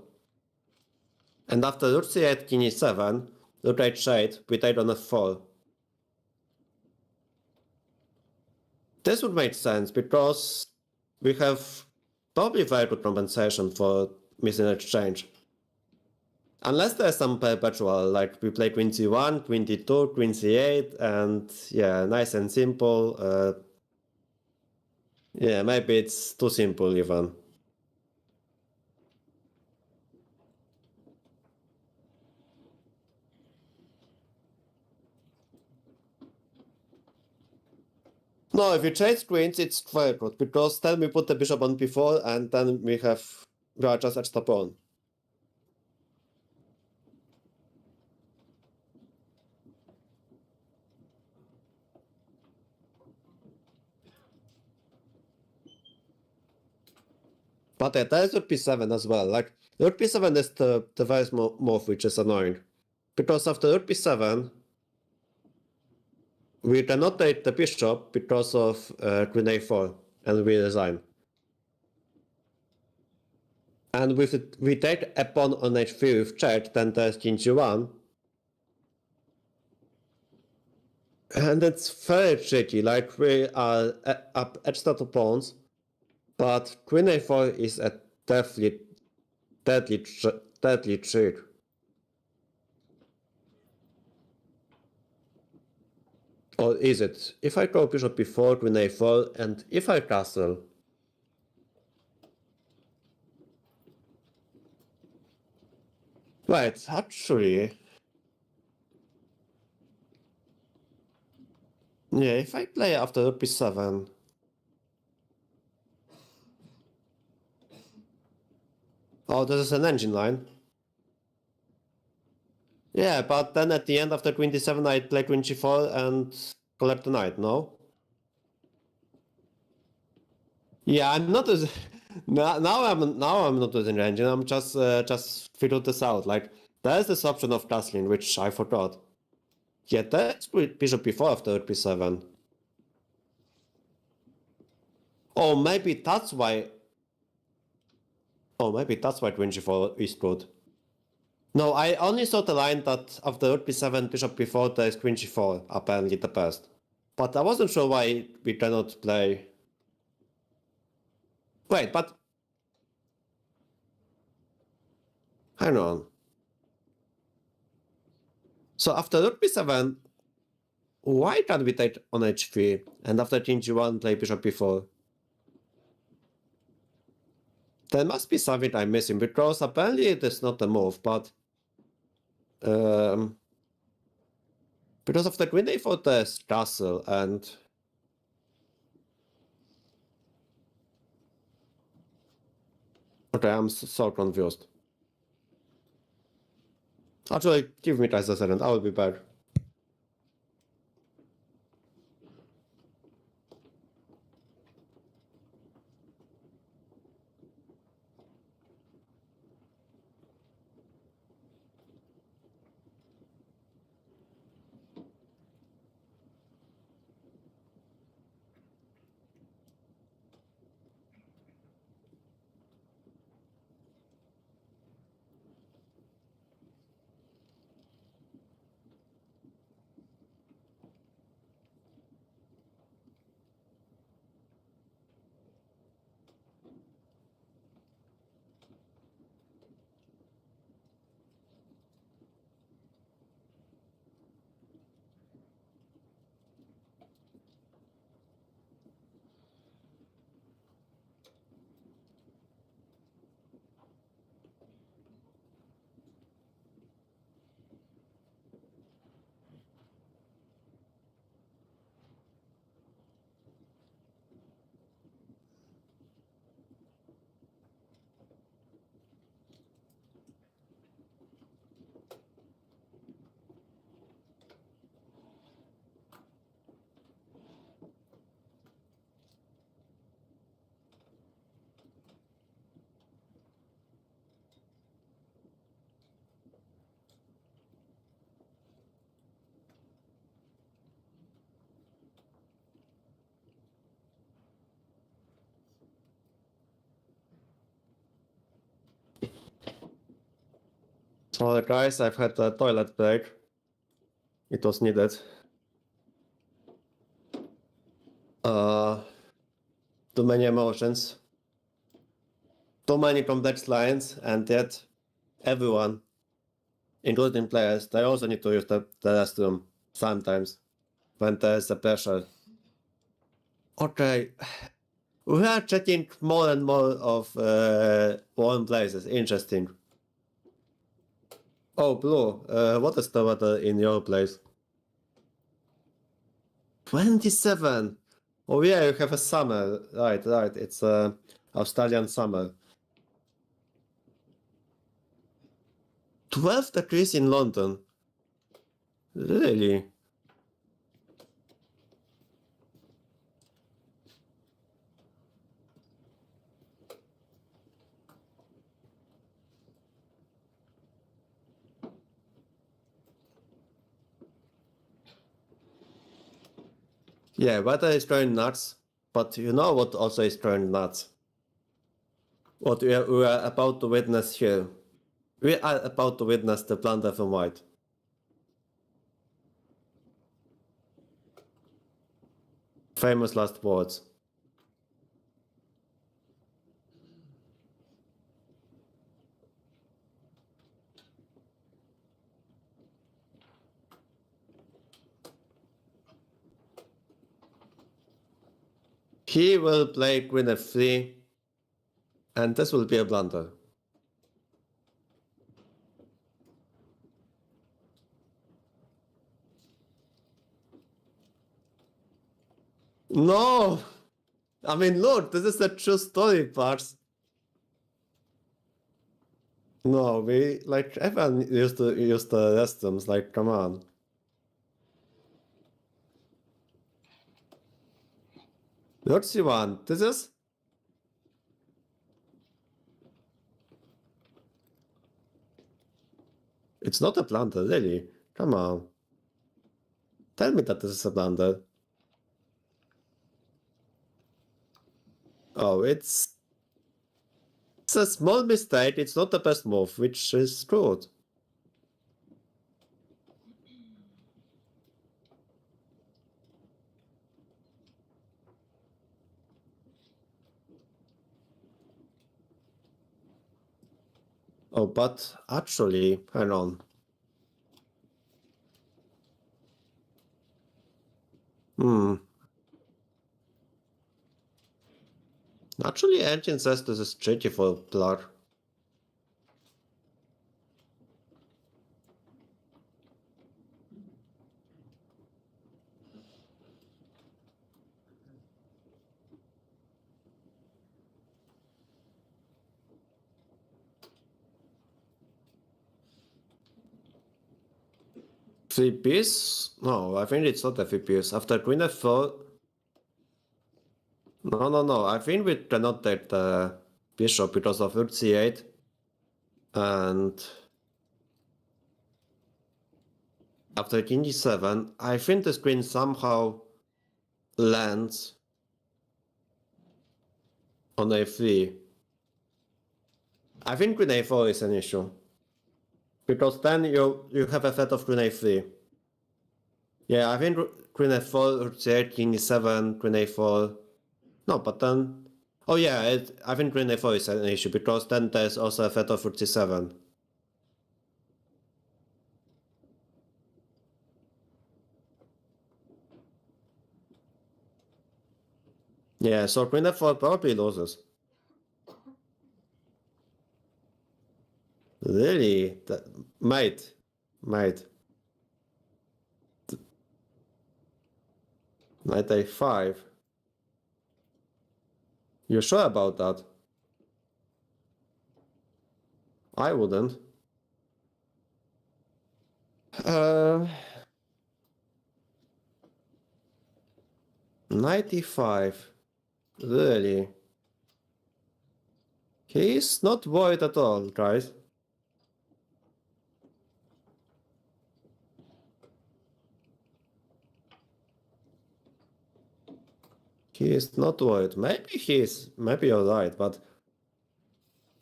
and after rook c8, king e7, rook h8, we take on f4. This would make sense because we have probably very good compensation for missing exchange. Unless there's some perpetual, like we play queen c1, queen d2, queen c8, and yeah, nice and simple. Yeah, maybe it's too simple even. No, if you trade queens, it's very good, because then we put the bishop on b4 and then we are just extra pawn. But yeah, there's rook b7 as well. Like, rook b7 is the first move which is annoying. Because after rook b7, we cannot take the bishop because of queen a4, and we resign. And if we take a pawn on h3 with check, then there's king g1. And it's very tricky, like we are up extra two pawns, but queen a4 is a deadly trick. Or is it? If I go bishop b4, queen a4, and if I castle... Right, actually... Yeah, if I play after rook b7... Oh, this is an engine line. Yeah, but then at the end after queen d7 I play queen g4 and collect the knight, no? Yeah, I'm not as... now I'm not using engine, I'm just figured this out. Like, there's this option of castling, which I forgot. Yeah, that's bishop b4 after rook b7. Oh, maybe that's why... Oh, maybe that's why queen g4 is good. No, I only saw the line that after rook b7, bishop b4, there is queen g4, apparently the best. But I wasn't sure why we cannot play... Wait, but... Hang on. So after rook b7, why can't we take on h3, and after king g1 play bishop b4? There must be something I'm missing, because apparently it is not a move, but... because of the queen a4 there's castle, and... Okay, I'm so confused. Actually, give me guys a second, I will be back. Sorry guys, I've had a toilet break. It was needed. Too many emotions. Too many complex lines, and yet everyone, including players, they also need to use the restroom sometimes when there's a pressure. Okay, we are checking more and more of warm places. Interesting. Oh, Blue, what is the weather in your place? 27! Oh yeah, you have a summer. Right, it's Australian summer. 12 degrees in London. Really? Yeah, weather is going nuts, but you know what also is going nuts? What we are about to witness here. We are about to witness the blunder from White. Famous last words. He will play queen f3, and this will be a blunder. No! I mean, look, this is a true story, parts. No, we, like, everyone used to use the restrooms, like, come on. What do you want? This is? It's not a blunder, really. Come on. Tell me that this is a blunder. Oh, it's a small mistake. It's not the best move, which is good. Oh, but actually, hang on. Actually, engine says this is tricky for Black. Three piece? No, I think it's not a three piece. After queen f4. No. I think we cannot take the bishop because of rook c8. And after king d7, I think this queen somehow lands on a3. I think queen a4 is an issue. Because then you have a threat of queen a3. Yeah, I think queen f4, rook c8, king e7, queen a4. No, but then... Oh yeah, I think queen a4 is an issue, because then there's also a threat of rook c7. Yeah, so queen f4 probably loses. Really? Might. Knight a5. You sure about that? I wouldn't. 95. Really? He's not worried at all, guys. He is not worried. Maybe he is. Maybe you're right, but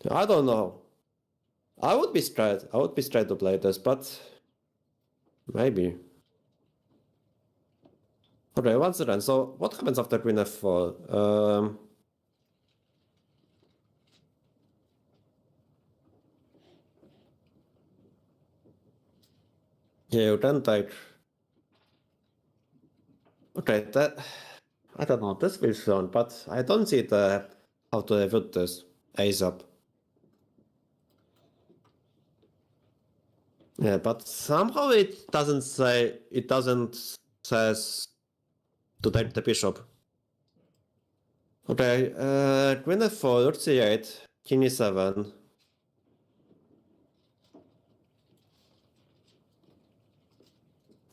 I don't know. I would be scared. I would be scared to play this, but maybe. Okay, once again. So what happens after queen f4? Yeah, you can take. Okay, that I don't know. This feels fun, but I don't see how to refute this ASAP. Yeah, but somehow it doesn't says to take the bishop. Okay, queen f4, rook c8, king e7.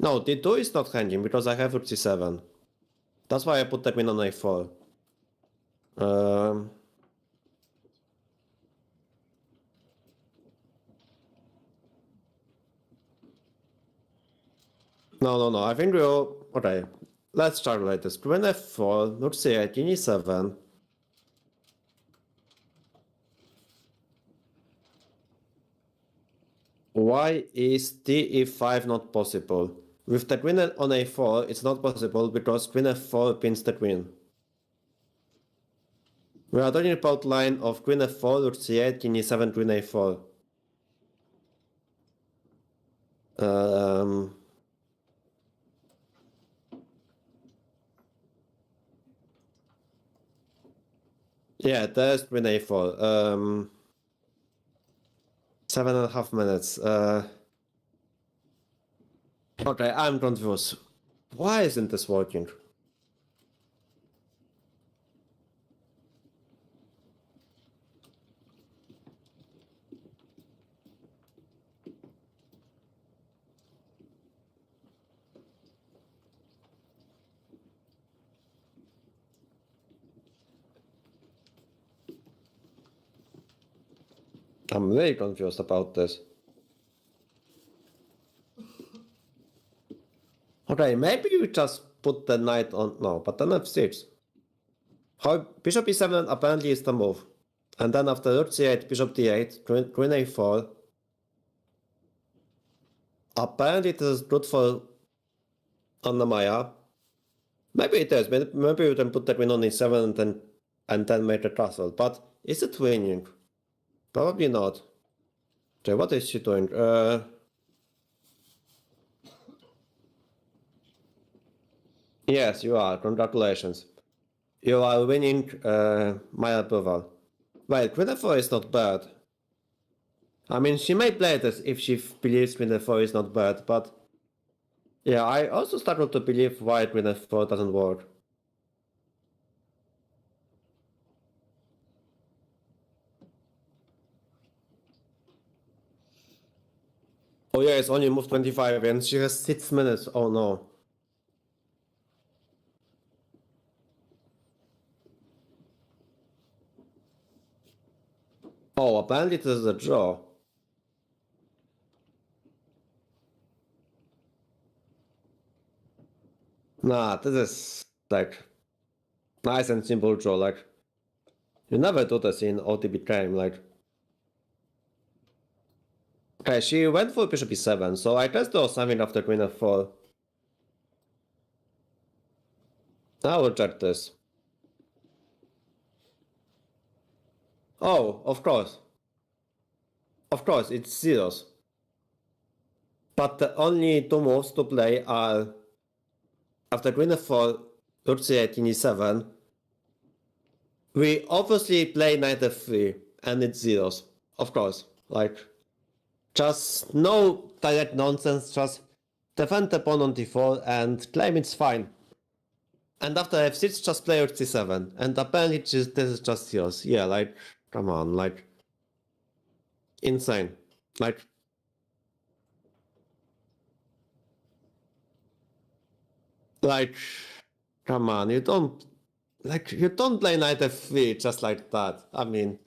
No, d2 is not hanging because I have rook c7. That's why I put the queen on a4. No. I think we'll. Okay, let's start like this. Queen f4, rook c8, king e7. Why is d e5 not possible? With the queen on a4, it's not possible because queen f4 pins the queen. We are talking about line of queen f4, rook c8, king e7, queen a4. Yeah, there's queen a4. 7.5 minutes. Okay, I'm confused. Why isn't this working? I'm very confused about this. Okay, maybe you just put the knight on. No, but then f6. How bishop e7 apparently is the move. And then after rook c8, bishop d8, queen a4. Apparently it is good for Anna-Maja. Maybe it is. Maybe you can put the queen on e7 and then make a castle. But is it winning? Probably not. Okay, what is she doing? Yes, you are. Congratulations. You are winning my approval. Well, queen f4 is not bad. I mean, she may play this if she believes queen f4 is not bad, but yeah, I also struggle to believe why queen f4 doesn't work. Oh yeah, it's only move 25 and she has 6 minutes. Oh no. Oh, apparently this is a draw. Nah, this is like nice and simple draw. Like you never do this in OTB game. Like okay, she went for bishop e7, so I guess there was something after queen f4. I will check this. Oh, of course. Of course, it's zeros. But the only two moves to play are after queen f4, rook c8, king e7. We obviously play knight f3, and it's zeros. Of course. Like, just no direct nonsense, just defend the pawn on d4 and claim it's fine. And after f6, just play rook c7. And apparently this is just zeros. Yeah, like, come on, like, insane. Like, come on, you don't play knight f3 just like that. I mean,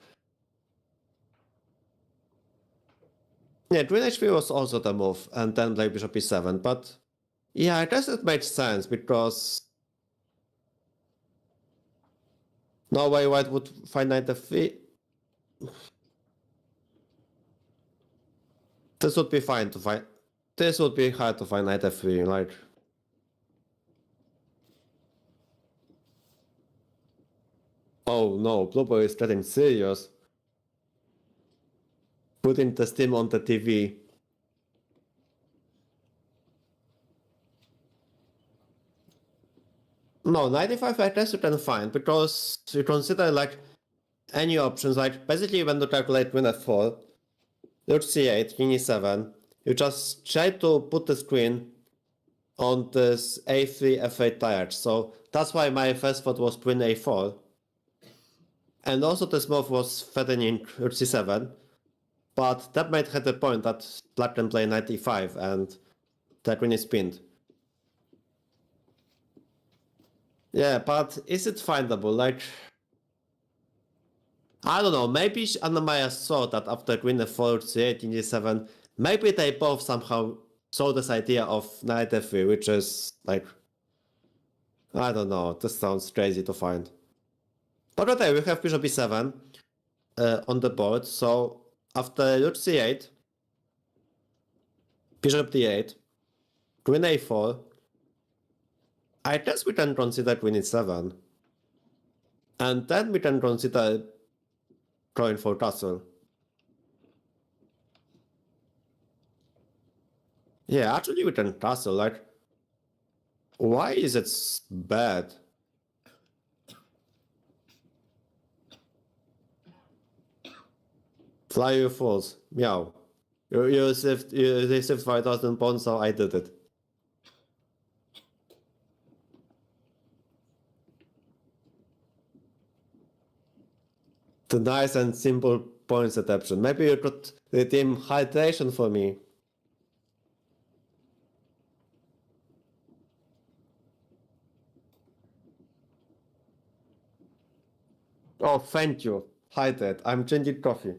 yeah, queen h3 was also the move, and then play bishop e7. But yeah, I guess it makes sense because no way white would find knight f3. This would be fine to find. This would be hard to find knight f3, like. Oh no, Blue is getting serious. Putting the steam on the TV. No, 95 I guess you can find, because you consider like any options, like basically when you calculate win f4, rook c8, king e7, you just try to put the queen on this a3, f8 tired. So that's why my first thought was queen a4. And also this move was threatening rook c7, but that might have the point that black can play knight e5 and the queen is pinned. Yeah, but is it findable? Like, I don't know, maybe Anna-Maja saw that after queen f4, c8, king e7, maybe they both somehow saw this idea of knight f3, which is like, I don't know, this sounds crazy to find. But okay, we have bishop e7 on the board, so after rook c8, bishop d8, queen a4, I guess we can consider queen e7. And then we can consider going for castle. Yeah, actually we can castle, like, why is it bad? Fly you fools, meow. You received 5,000 points, so I did it. The nice and simple points adaptation. Maybe you could redeem hydration for me. Oh, thank you. Hydrate. I'm drinking coffee.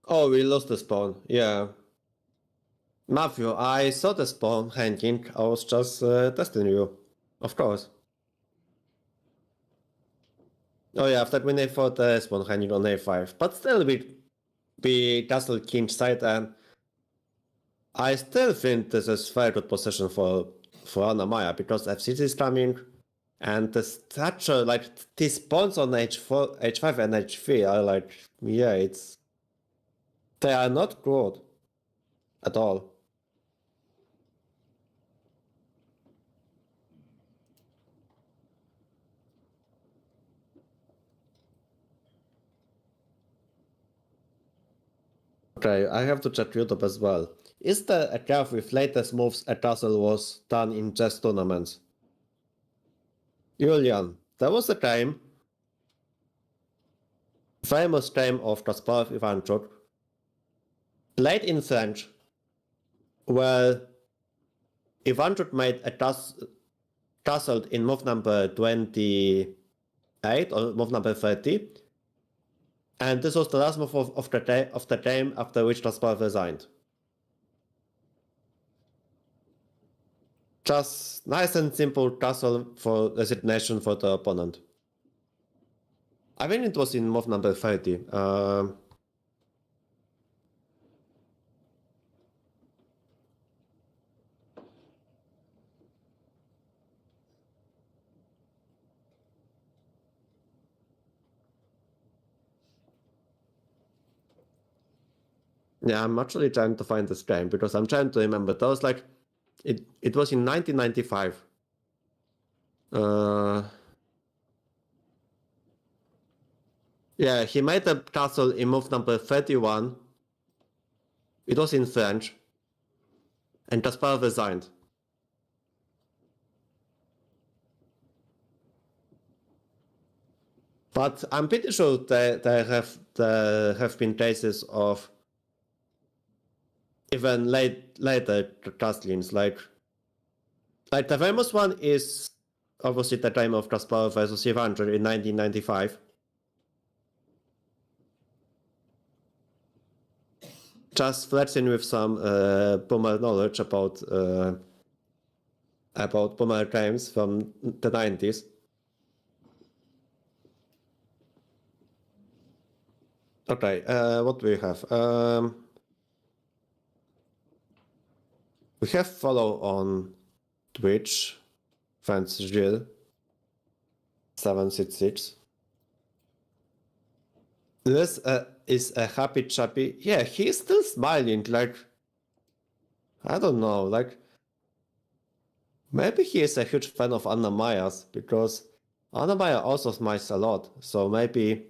Oh, we lost the spawn. Yeah. Matthew, I saw the spawn hanging. I was just testing you. Of course. Oh yeah, after queen a4, the spawn hanging on a5. But still, we castle king side, and I still think this is very good position for Anna-Maja, because f6 is coming, and the structure, like these pawns on h4, h5 and h3 are like, yeah, they are not good at all. Okay, I have to check YouTube as well. Is there a graph with latest moves a castle was done in chess tournaments? Julian, there was a time, famous time of Kasparov Ivanchuk, played in French, where Ivanchuk made a castle in move number 28 or move number 30, and this was the last move of the game after which Kasparov resigned. Just nice and simple castle for resignation for the opponent. I think it was in move number 30. Yeah, I'm actually trying to find this game because I'm trying to remember. That was like, it was in 1995. Yeah, he made a castle in move number 31. It was in French. And Kasparov resigned. But I'm pretty sure there have been cases of even later castlings, like the famous one is obviously the time of Kasparov versus Ivanchuk in 1995. Just flexing with some boomer knowledge about boomer games from the 90s. Okay, what do we have? We have follow on Twitch. Fans Jill 766. This is a happy chappy. Yeah, he's still smiling. Like, I don't know. Like, maybe he is a huge fan of Anna-Maja's because Anna-Maja also smiles a lot. So maybe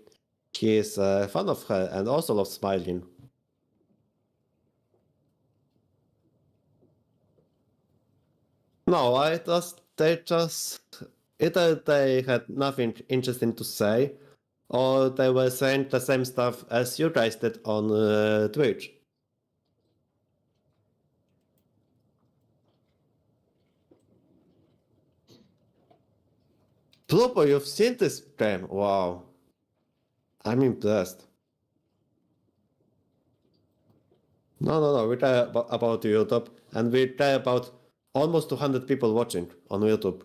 he is a fan of her and also loves smiling. No, either they had nothing interesting to say, or they were saying the same stuff as you guys did on Twitch. Plupo, you've seen this game? Wow. I'm impressed. No, we care about YouTube, and we care about almost 200 people watching on YouTube.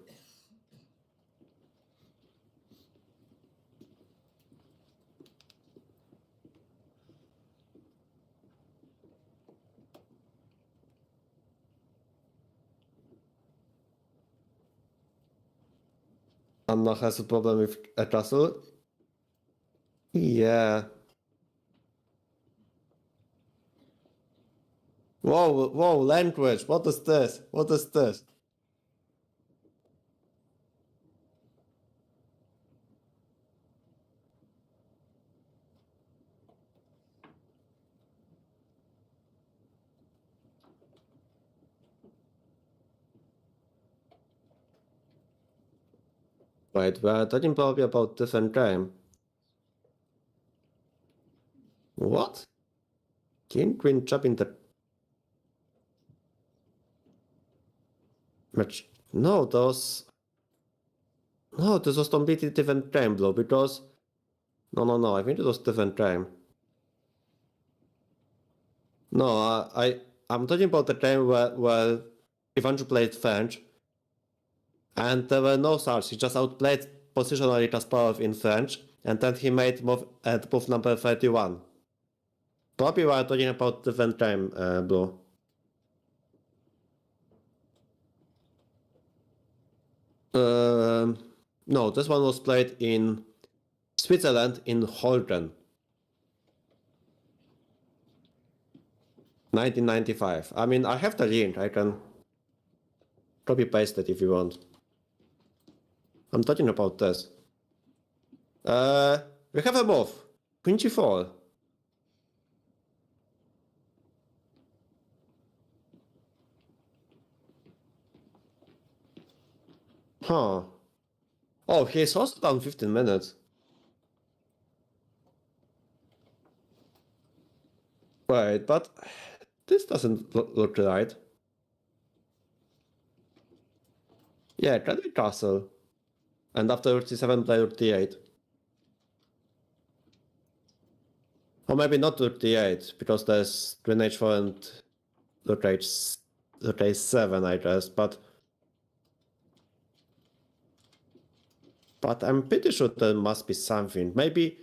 Anna has a problem with a castle. Yeah. Whoa, language. What is this? What is this? Wait, we're talking probably about different game. What? King Queen chopping the match. No, this was completely different game, bro, because no, I think it was different game. No, I'm talking about the game where Ivanchu played French, and there were no stars. He just outplayed positionally Kasparov in French, and then he made move at move number 31. Probably we are talking about different game, bro. No, this one was played in Switzerland in Holden. 1995. I mean, I have the link. I can copy paste it if you want. I'm talking about this. We have a move. Queen g4. Huh. Oh, he's also down 15 minutes. Wait, but this doesn't look right. Yeah, can we castle? And after 37 play 38. Or maybe not 38, because there's Queen h4 and Rook h7, I guess, but I'm pretty sure there must be something. Maybe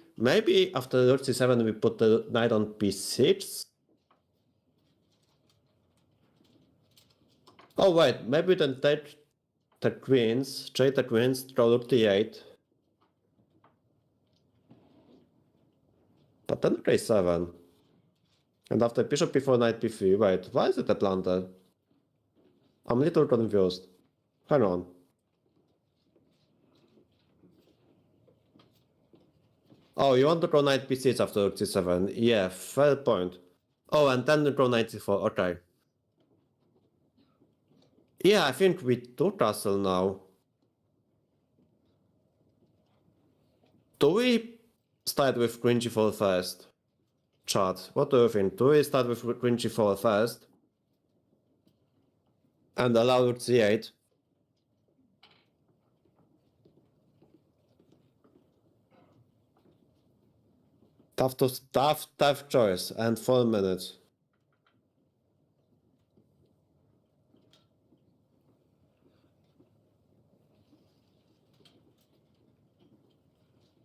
after Rook c7 we put the knight on b6? Oh wait, maybe then take the queens, trade the queens, draw Rook d8. But then a7. And after bishop before knight b3, wait, why is it a blunder? I'm a little confused. Hang on. Oh, you want to draw knight b6 after rook c7? Yeah, fair point. Oh, and then draw knight c4, okay. Yeah, I think we do castle now. Do we start with queen g4 first? Chat, what do you think? Do we start with queen g4 first? And allow rook c8? Tough choice, and 4 minutes.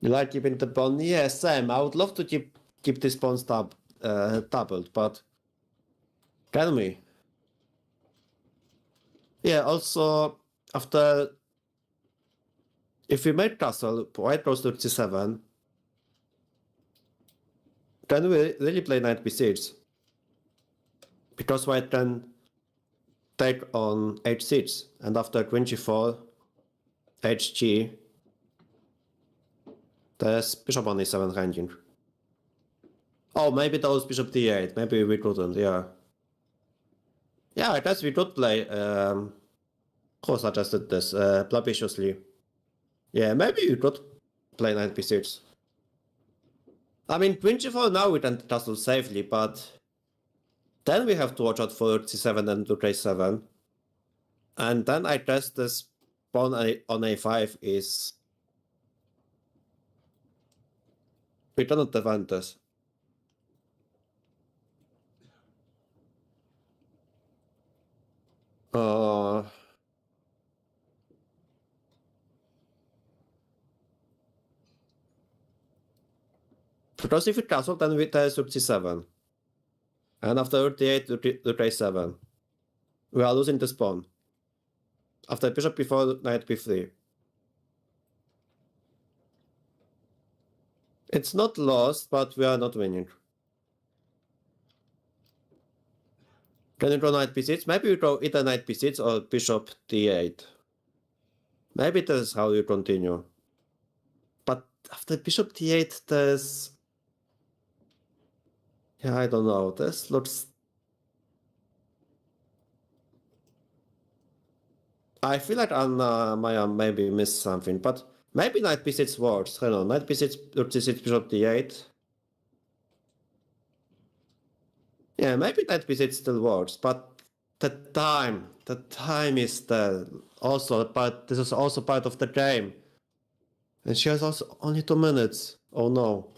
You like keeping the pawn? Yeah, same. I would love to keep keep these pawns doubled, but can we? Yeah, also, after... If we make castle, white goes to c7, can we really play knight b6? Because white can take on h6, and after queen g4, hg, there's bishop on e7 hanging. Oh, maybe that was bishop d8, maybe we couldn't, yeah. Yeah, I guess we could play, who suggested this, Blabiciously. Yeah, maybe you could play knight b6. I mean, queen g4 now we can castle safely, but then we have to watch out for c7 and rook a7. And then I guess this pawn on a5 is... We cannot defend this. Because if we castle, then there's rook c7. And after rook d8, rook a7. We are losing this pawn. After bishop b4, knight b3. It's not lost, but we are not winning. Can you go knight b6? Maybe you go either knight b6 or bishop d8. Maybe this is how you continue. But after bishop d8, there's... Yeah, I don't know. This looks... I feel like Anna-Maja maybe missed something, but maybe knight b6 works. I don't know, knight b6, rook c6, bishop d8. Yeah, maybe knight b6 still works, but the time is there. Also, but this is also part of the game. And she has also only 2 minutes. Oh no.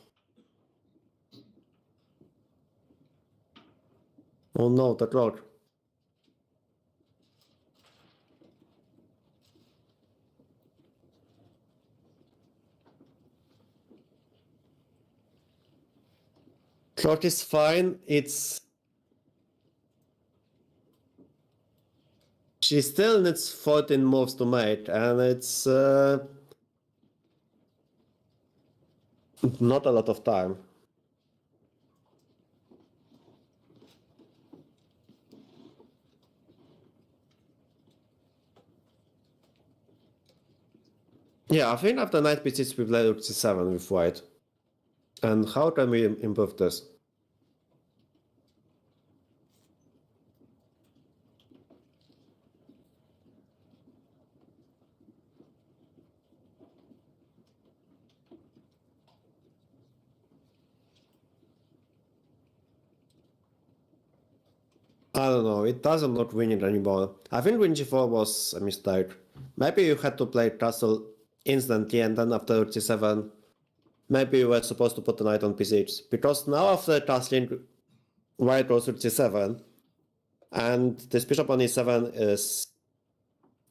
Oh no, the clock. Clock is fine, it's... She still needs 14 moves to make, and it's... not a lot of time. Yeah, I think after knight b6 we play rook c7 with white. And how can we improve this? I don't know, it doesn't look winning anymore. I think queen g4 was a mistake. Maybe you had to play castle instantly and then after rook c7, maybe you were supposed to put the knight on p6. Because now after castling, white goes rook c7, and this bishop on e7 is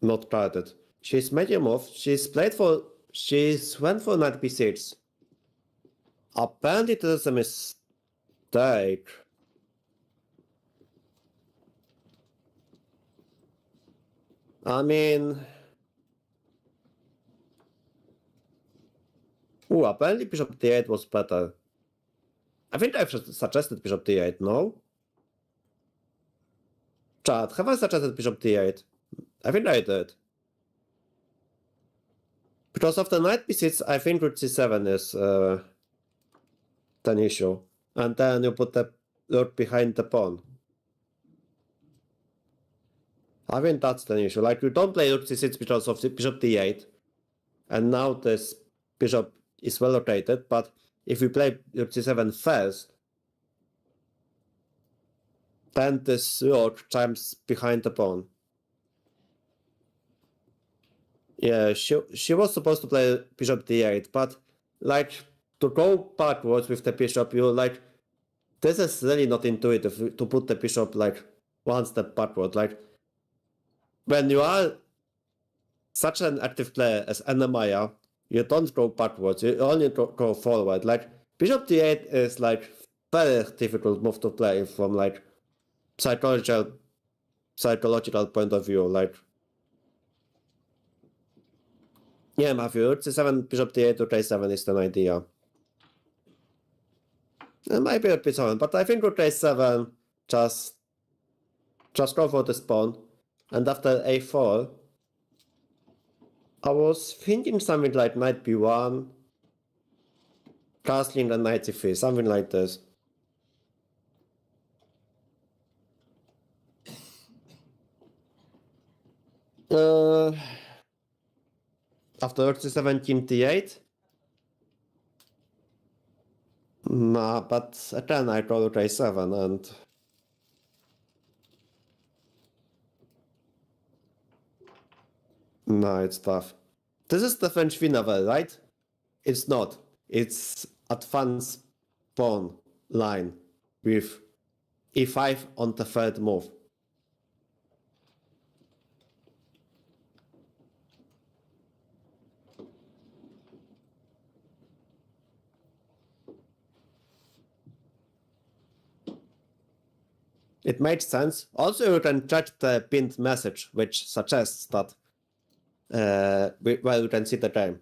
not guarded. She's made a move, she's went for knight b6. Apparently it is a mistake. I mean... Ooh, apparently bishop d8 was better. I think I've suggested bishop d8, no? Chat, have I suggested bishop d8? I think I did. Because of the knight b6, I think rook c7 is an issue. And then you put the rook behind the pawn. I think that's the issue. Like, you don't play rook c6 because of the bishop d8. And now this bishop is well rotated, but if we play rook c7 first, then this rook chimes behind the pawn. Yeah, she was supposed to play bishop d8, but like to go backwards with the bishop, you like this is really not intuitive to put the bishop like one step backward. Like when you are such an active player as Anna-Maja, you don't go backwards, you only go forward. Like bishop d8 is like very difficult move to play from like psychological point of view. Like, yeah, Matthew, rook c7, bishop d8 to a7 is an idea. It might be a bit hard, but I think rook a7 just go for the pawn, and after a4, I was thinking something like knight b1, castling and knight c3, something like this. After rook c7, king d8. Nah, but again I draw rook a7 and no, it's tough. This is the French Wienerwelle, right? It's not. It's advanced pawn line with e5 on the third move. It makes sense. Also, you can check the pinned message, which suggests that well, you can see the time.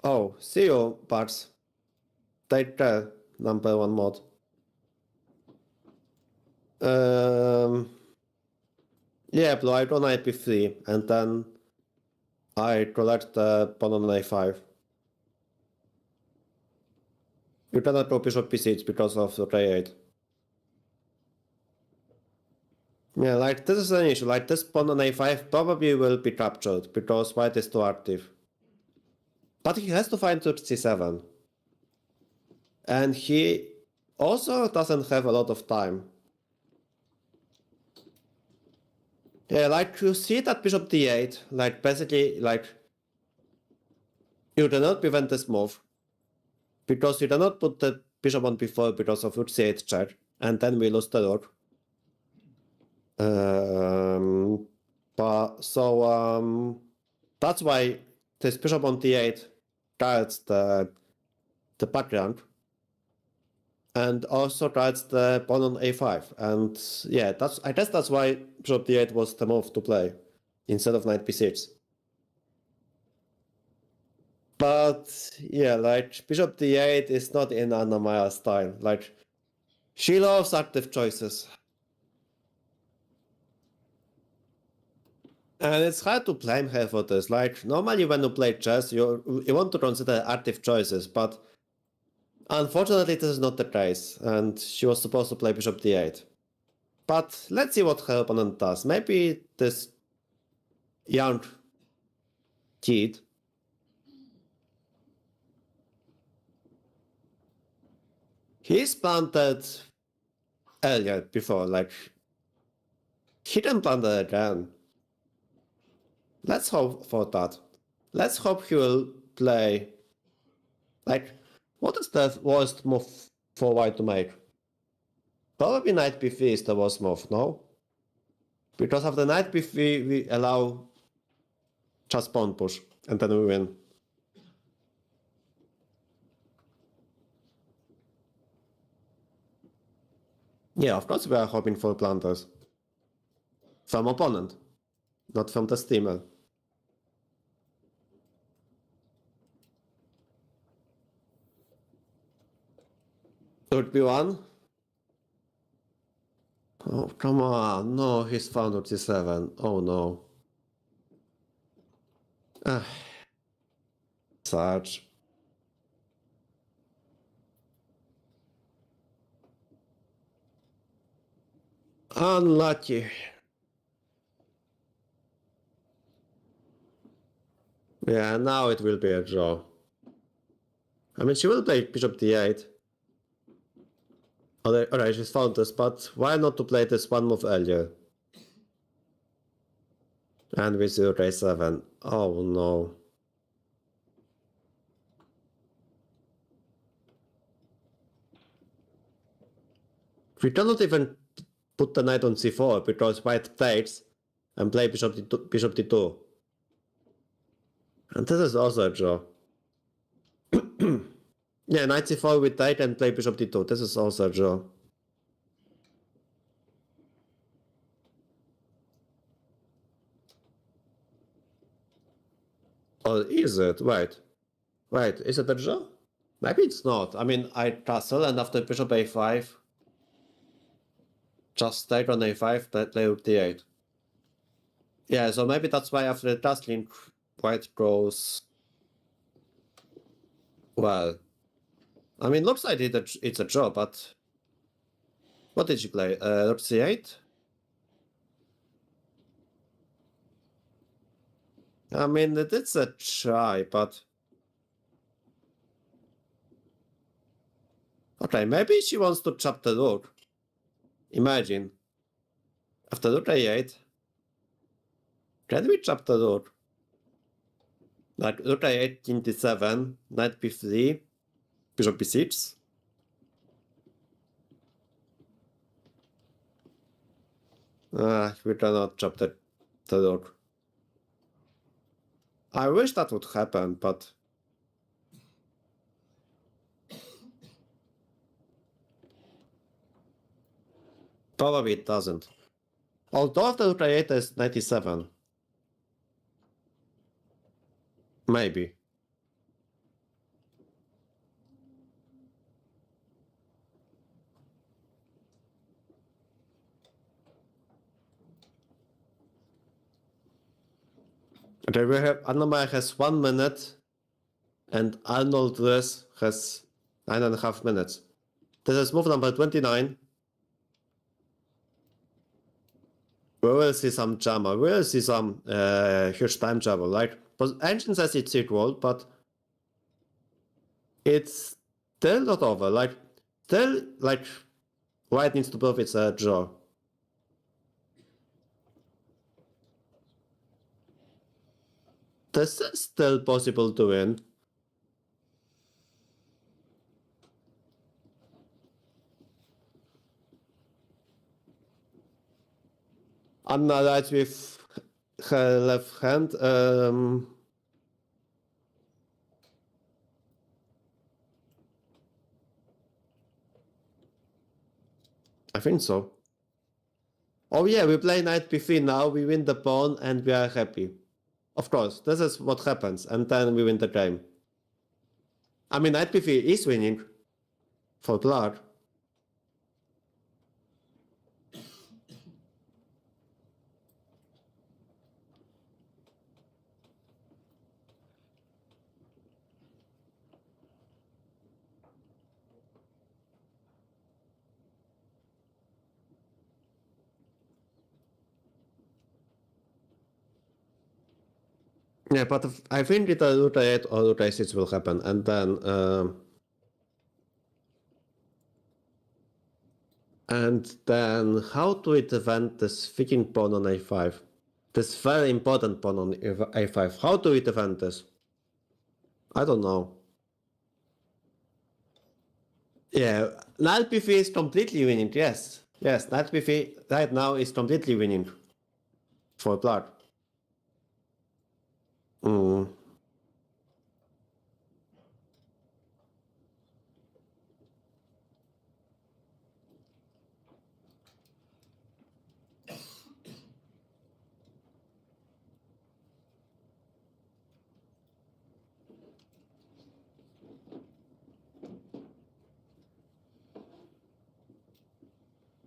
Oh, see you, Bars. Take care, number 1 mod. Yeah, Blue, I draw knight b3, and then I collect the pawn on a5. You cannot draw bishop b6 because of the a8. Yeah, like this is an issue. Like this pawn on a5 probably will be captured because white is too active. But he has to find rook c7. And he also doesn't have a lot of time. Yeah, like you see that bishop d8, like basically like you cannot prevent this move because you cannot put the bishop on b4 because of rook c8 check, and then we lose the rook. That's why this bishop on d8 guards the background and also guards the pawn on a5. And yeah, I guess that's why bishop d8 was the move to play instead of knight b6. But yeah, like bishop d8 is not in Anna-Maja's style. Like she loves active choices. And it's hard to blame her for this. Like, normally when you play chess, you want to consider active choices, but unfortunately this is not the case, and she was supposed to play bishop d8. But let's see what her opponent does. Maybe this young kid he's planted earlier before, like he can plant it again. Let's hope for that. Let's hope he will play. Like, what is the worst move for white to make? Probably knight b3 is the worst move, no? Because after knight b3 we allow just pawn push, and then we win. Yeah, of course we are hoping for blunders. From opponent, not from the steamer. Rook b1. Oh, come on. No, he's found rook c7. Oh no. Such. Unlucky. Yeah, now it will be a draw. I mean, she will play bishop d8. Alright, she's found this, but why not to play this one move earlier? And with rook a7. Oh no. We cannot even put the knight on c4 because white takes and play bishop d2. And this is also a draw. Yeah, knight c4 with 8 and play bishop d2. This is also a draw. Or is it? Wait. Wait, is it a draw? Maybe it's not. I mean, I castle and after bishop a5, just take on a5, play rook d8. Yeah, so maybe that's why after the castling, white goes... Well... I mean, looks like it's a draw, but... What did you play? Rook c8? I mean, it's a try, but... Okay, maybe she wants to chop the rook. Imagine. After rook a8, can we chop the rook? Like rook a8, king d7, knight b3, bishop b6. We cannot chop the rook. I wish that would happen, but... Probably it doesn't. Although after rook a8 is 97. Maybe. Okay, we have Anna-Maja has 1 minute and Arnold Dress has 9.5 minutes. This is move number 29. We will see some drama. We will see some huge time travel. Like, Ancient says it's equal, but it's still not over. Like, still, like, white needs to prove it's a draw. This is still possible to win. Anna writes with her left hand. I think so. Oh yeah, we play knight b3 now, we win the pawn and we are happy. Of course, this is what happens, and then we win the game. I mean, knight b3 is winning for black. Yeah, but I think either rook a8 or rook a6 will happen, and then how do we defend this freaking pawn on a5? This very important pawn on a5. How do we defend this? I don't know. Yeah, knight b3 is completely winning. Yes, yes, knight b3 right now is completely winning for black.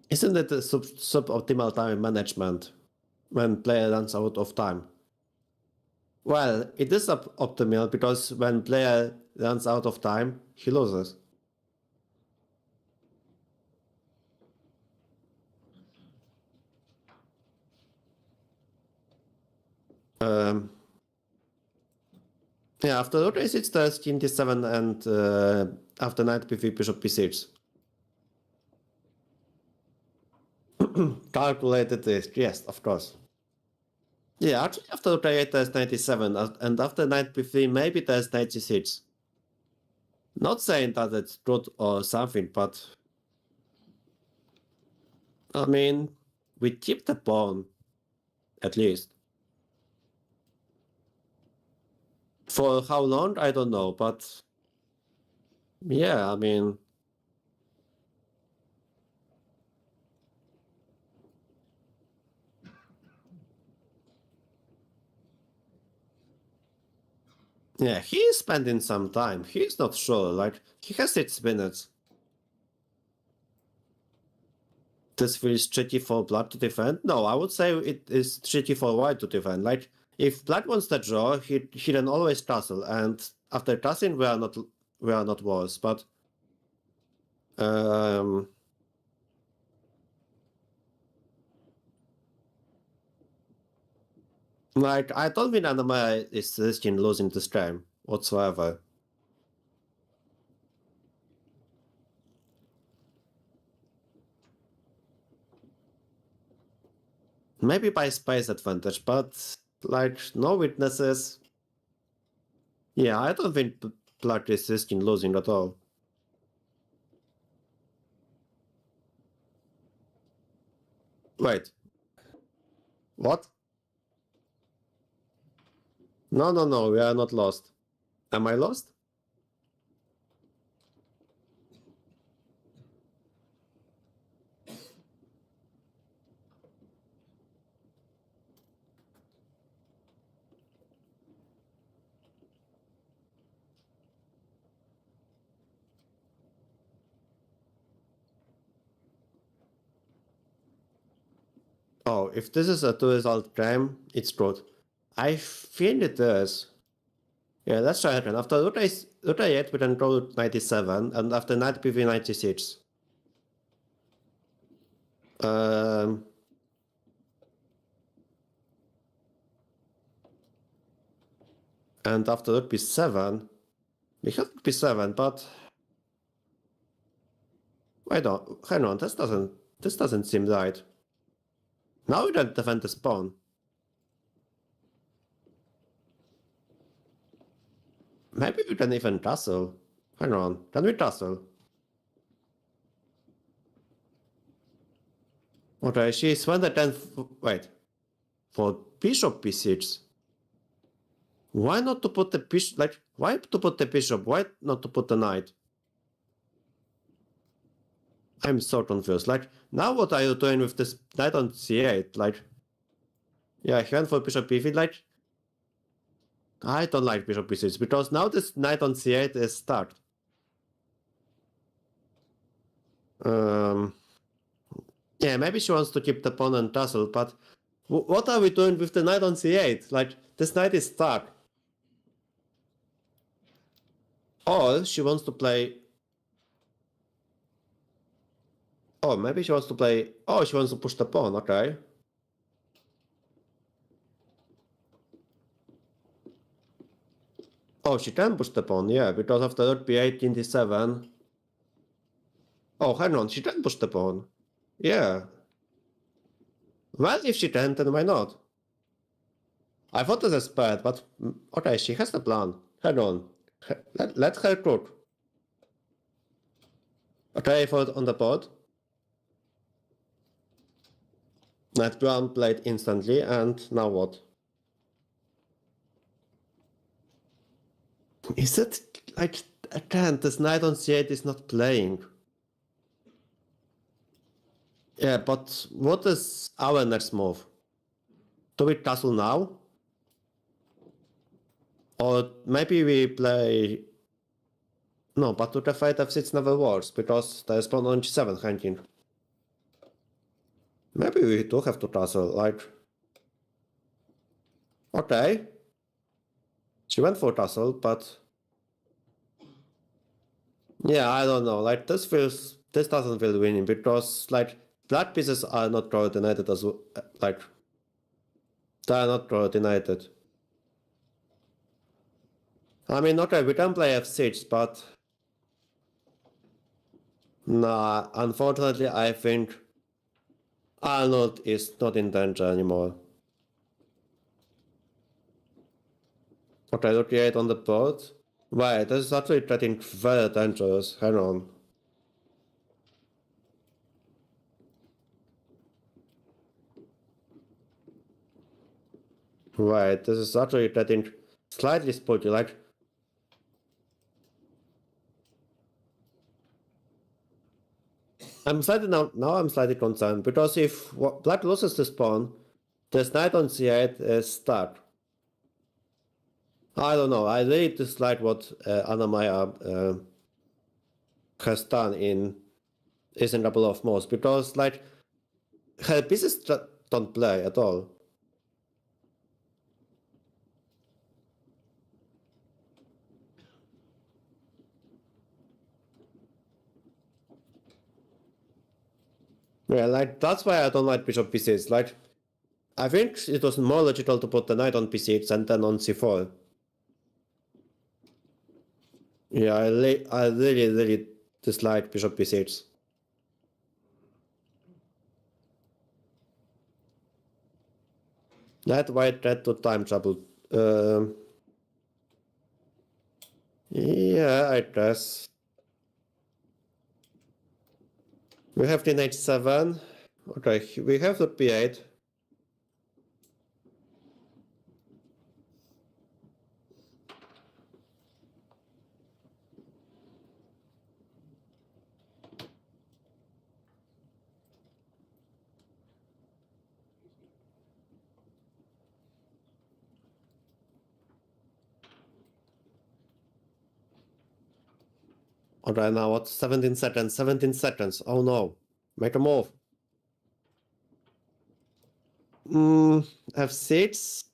Isn't it a suboptimal time management when player runs out of time? Well, it is optimal because when player runs out of time, he loses. Yeah, after rook a6 there's king d7 and after knight b3 bishop b6. Calculated risk, yes, of course. Yeah, actually after rook a8 there's 97 and after knight b3 maybe there's knight c6. Not saying that it's good or something, but I mean, we keep the pawn, at least. For how long, I don't know, but Yeah, I mean... Yeah, he's spending some time. He's not sure, like, he has 6 minutes. This feels tricky for Black to defend? No, I would say it is tricky for White to defend. Like, if Black wants to draw, he can always tussle, and after tussling, we are not worse, but... Like, I don't think Anna-Maja is risking losing this game whatsoever. Maybe by space advantage, but like no witnesses. Yeah, I don't think Black is risking losing at all. Wait. What? No, we are not lost. Am I lost? Oh, if this is a 2-result game, it's good. I think it is. Yeah, let's try again. After rook a8, we can go 97, and after knight pv 96. And after rook b7, we have rook b7, but wait on, hang on, this doesn't seem right. Now we don't defend this pawn. Maybe we can even tussle. Hang on, can we tussle? Okay, she's when the 10th. Wait. For bishop b6. Why not to put the bishop? Like, why to put the bishop? Why not to put the knight? I'm so confused. Like, now what are you doing with this knight on c8? Like, yeah, he went for bishop b3. Like, I don't like bishop b6 because now this knight on c8 is stuck. Yeah, maybe she wants to keep the pawn and tussle, but what are we doing with the knight on c8? Like, this knight is stuck. Or she wants to play... Oh, maybe she wants to play... Oh, she wants to push the pawn, okay. Oh, she can push the pawn, yeah, because after rook b8, king d7... Oh, hang on, she can push the pawn. Yeah. Well, if she can, then why not? I thought this is bad, but... Okay, she has the plan. Hang on. Let her cook. Okay, I thought on the board. Knight brown played instantly, and now what? Is it like again? This knight on c8 is not playing. Yeah, but what is our next move? Do we castle now? Or maybe we play... No, but rook f8 f6 never works, because there is pawn on g7 hanging. Maybe we do have to castle, like... Okay. She went for castle, but... Yeah, I don't know, like this doesn't feel winning, because like black pieces are not coordinated as well, like... They are not coordinated. I mean, okay, we can play f6, but... Nah, unfortunately, I think Arnold is not in danger anymore. Okay, rook e8 on the board. Wait, this is actually getting very dangerous. Hang on. Wait, this is actually getting slightly spooky, like... Now I'm slightly concerned because if black loses this pawn, this knight on c8 is stuck. I don't know. I really dislike what Anna-Maja has done in couple of moves because like her pieces don't play at all. Yeah, like that's why I don't like bishop b6. Like I think it was more logical to put the knight on b6 and then on c4. Yeah, I really dislike bishop b6. That white tried to time trouble. Yeah, I guess. We have the h7. Okay, we have the b8. Alright, now what? 17 seconds, 17 seconds. Oh no. Make a move. F6.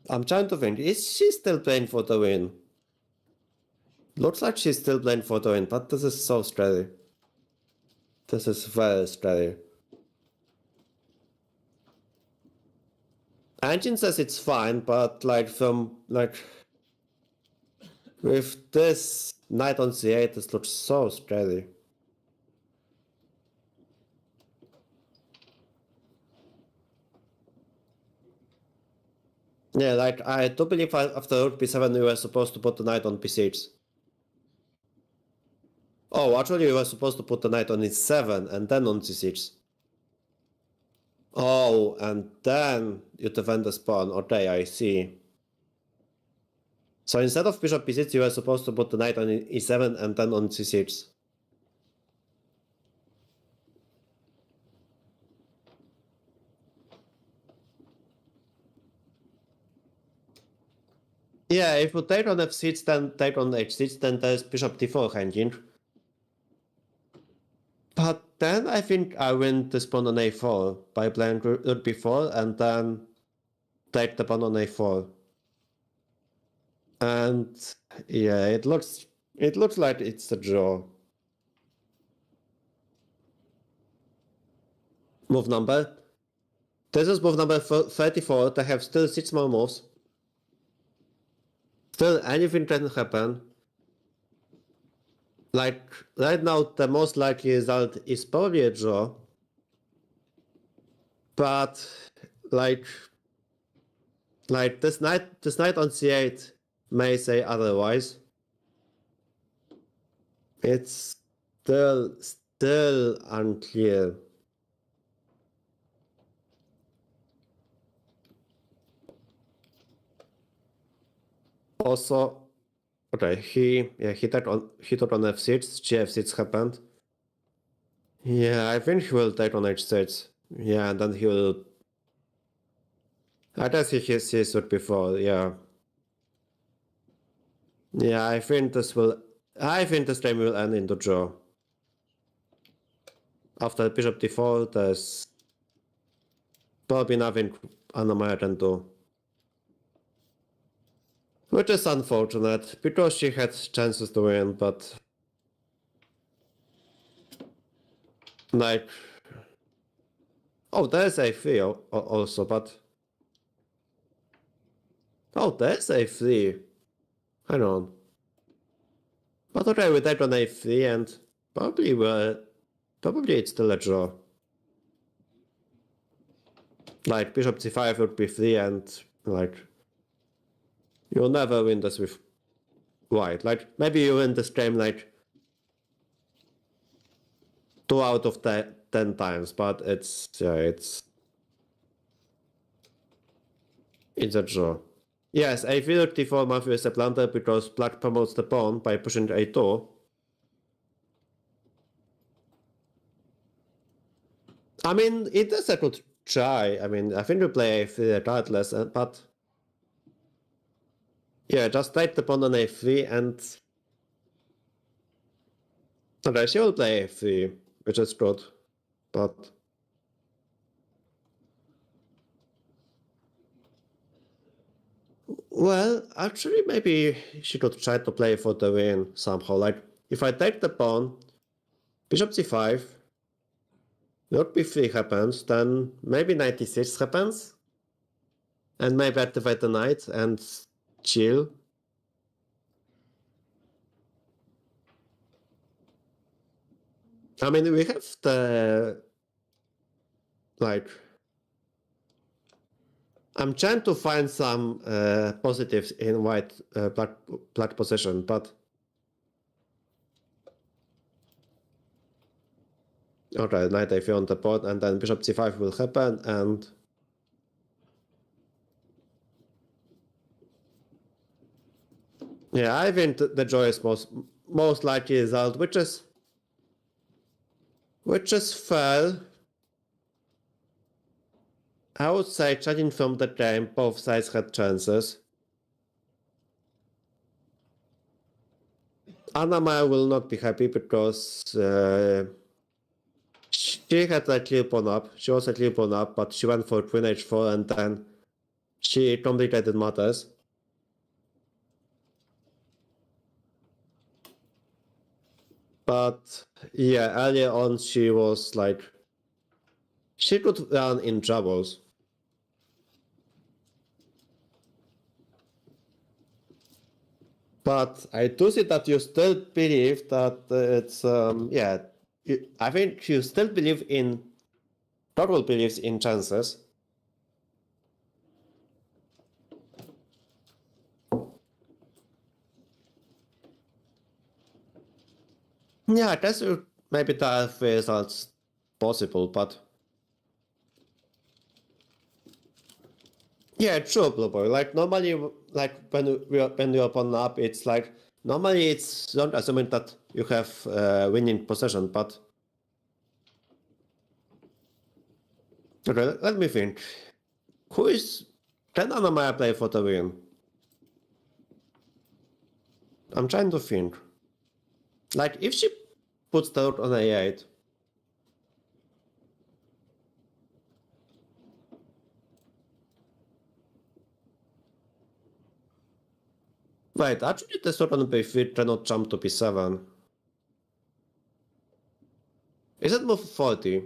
I'm trying to think. Is she still playing for the win? Looks like she's still playing for the win, but this is so scary. This is very scary. Engine says it's fine, but like with this knight on c8, this looks so scary. Yeah, like I do believe after rook b7 we were supposed to put the knight on b6. Oh, actually we were supposed to put the knight on e7 and then on c6. Oh, and then you defend the pawn. Okay, I see. So instead of bishop b6, you were supposed to put the knight on e7 and then on c6. Yeah, if you take on f6, then take on h6, then there's bishop d4 hanging. But then I think I win this pawn on a4 by playing rook b4 and then take the pawn on a4. And yeah, it looks like it's a draw. Move number. This is move number 34. They have still 6 more moves. Still, anything can happen. Like, right now, the most likely result is probably a draw. But, like this knight on c8 may say otherwise. It's still unclear. Also, okay, he took on f6, gf6 happened. Yeah, I think he will take on h6. Yeah, and then he will. I guess he sees it before. Yeah. Yeah, I think this game will end in the draw. After bishop d4, there's probably nothing Anna-Maja can do. Which is unfortunate, because she had chances to win, but like, oh, there's a3 also, but oh, there's a3. Hang on. But okay, we take on a3 and probably it's still a draw. Like bishop c5 would be 3 and like you'll never win this with white. Like maybe you win this game like 2 out of 10 times, but it's It's a draw. Yes, I feel d4 move is a blunder because black promotes the pawn by pushing a2. I mean, it is a good try. I mean, I think we play a3 regardless, but yeah, just take the pawn on a3 and okay, she will play a3, which is good, but well, actually, maybe she could try to play for the win somehow. Like, if I take the pawn, bishop c5, rook b3 happens, then maybe knight e6 happens, and maybe activate the knight and chill. I mean, we have the, like, I'm trying to find some positives in white black position, but okay, knight a3 on the board, and then bishop c5 will happen, and yeah, I think the draw is most likely result, which is fair. I would say, judging from the game, both sides had chances. Anna-Maja will not be happy because she had a clear pawn up. She was a clear pawn up, but she went for queen h4 and then she complicated matters. But yeah, earlier on she was like, she could run in troubles. But I do see that you still believe that it's, yeah, I think you still believe in, total believes in chances. Yeah, I guess maybe the results possible, but yeah, true, Blue Boy. Like normally, like when you open up, it's like normally it's not assuming that you have winning possession, but okay, let me think. Can Anna-Maja play for the win? I'm trying to think. Like if she puts the rook on a8. Wait, actually the rook on b3 cannot jump to b7. Is it move 40?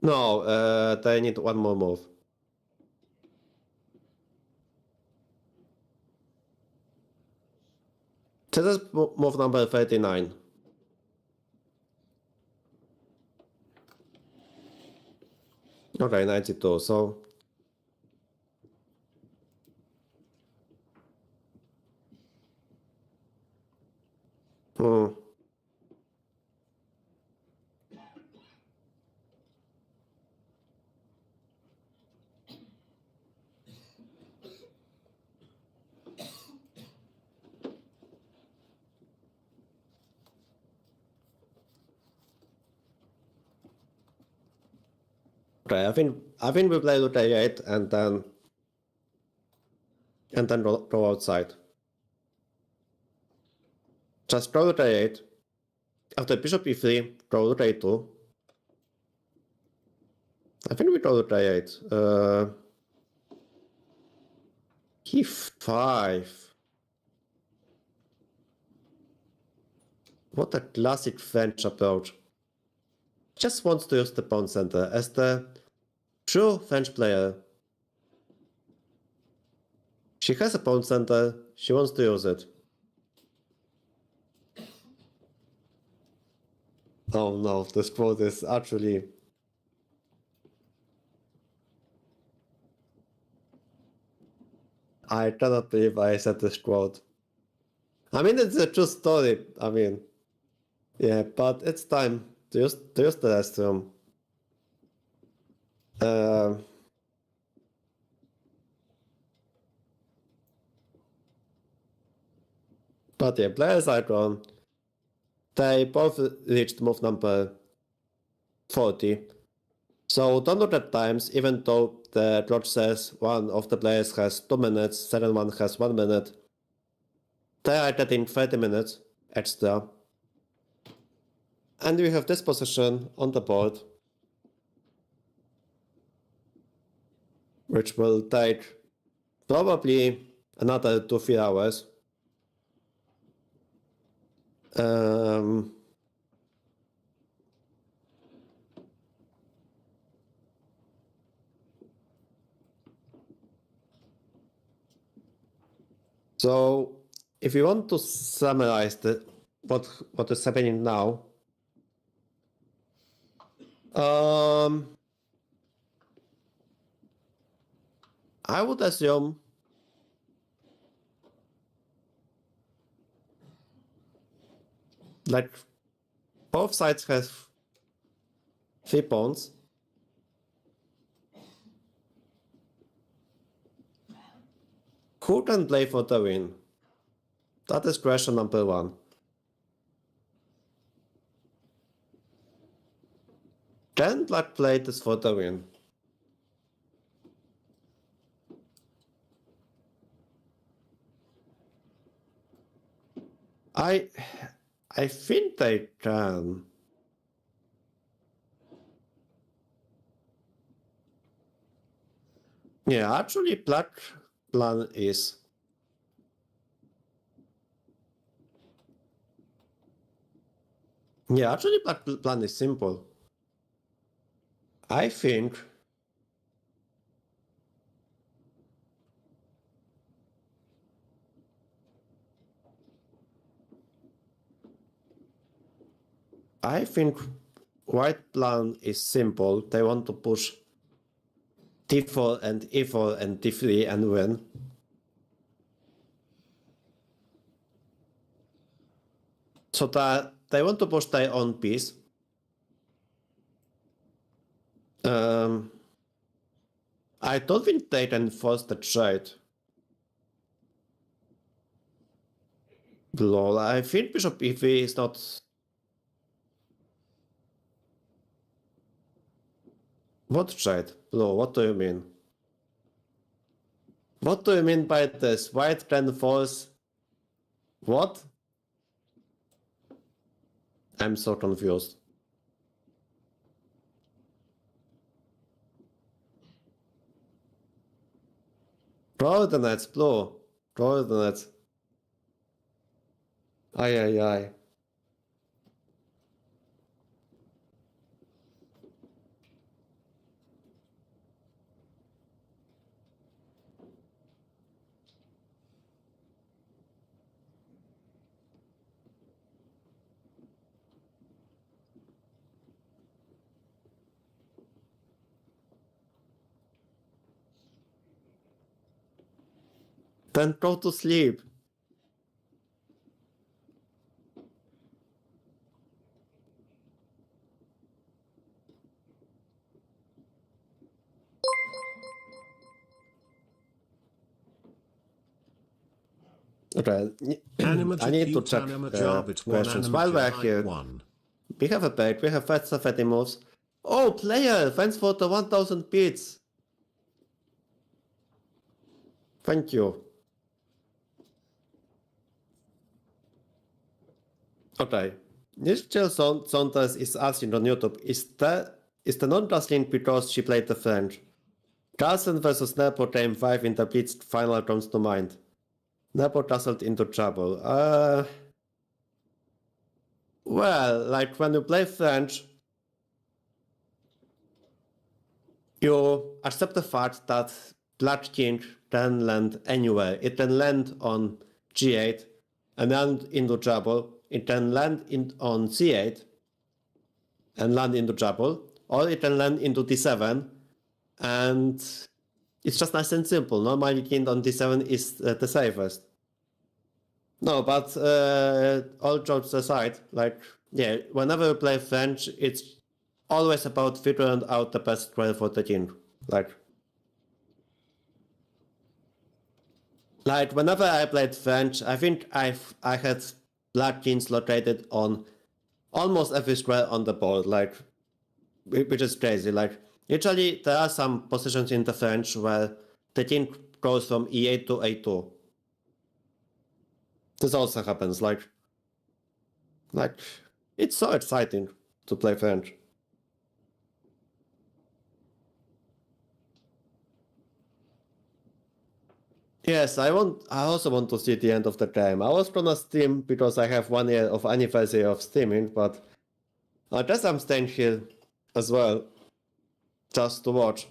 No, they need one more move. This is move number 39. Okay, 92, so... Okay, I think we play rook a8 and then go outside. Just go rook a8. After bishop e3, go rook a2. I think we go rook a8. E5. What a classic French approach. Just wants to use the pawn center as the true French player. She has a pawn center, she wants to use it. Oh no, this quote is actually... I cannot believe I said this quote. I mean, it's a true story, I mean... Yeah, but it's time to use the restroom. But yeah, players are drawn. They both reached move number 40. So don't look at times, even though the clock says one of the players has 2 minutes, second one has 1 minute. They are getting 30 minutes extra. And we have this position on the board, which will take probably another 2-3 hours. So if you want to summarize what is happening now, I would assume like both sides have 3 pawns. Who can play for the win? That is question number 1. Can Black play this for the win? I think they can. Yeah, actually Black plan is Black plan is simple. I think white plan is simple. They want to push d4 and e4 and d3 and win. So that they want to push their own piece. I don't think they can force the trade. Lol, I think bishop e3 is not... What trade? Lol, what do you mean? What do you mean by this? White can force... What? I'm so confused. Draw the nets, blue. Draw the nets. Ay. Then go to sleep. Okay, Anna-Maja I need to cute check Anna-Maja with one questions. While Anna-Maja we're like here, one. we have a break, we have lots of fatty moves. Oh, player, thanks for the 1000 bits. Thank you. Okay, Nichelle Saunders is asking on YouTube, is the non-class link because she played the French? Carlsen versus Nepo game 5 in the Blitz final comes to mind. Nepo tussled into trouble. Well, like when you play French, you accept the fact that Black King can land anywhere. It can land on g8 and land into trouble. It can land on c8 and land into trouble. Or it can land into d7 and it's just nice and simple. Normally king on d7 is the safest. No, but all jokes aside, like, yeah, whenever you play French, it's always about figuring out the best play for the king. Like, Like whenever I played French, I think I had black kings located on almost every square on the board, like, which is crazy. Like, usually there are some positions in the French where the king goes from e8 to a2. This also happens, like, it's so exciting to play French. Yes, I also want to see the end of the game. I was gonna stream because I have 1 year of anniversary of streaming, but I guess I'm staying here as well, just to watch.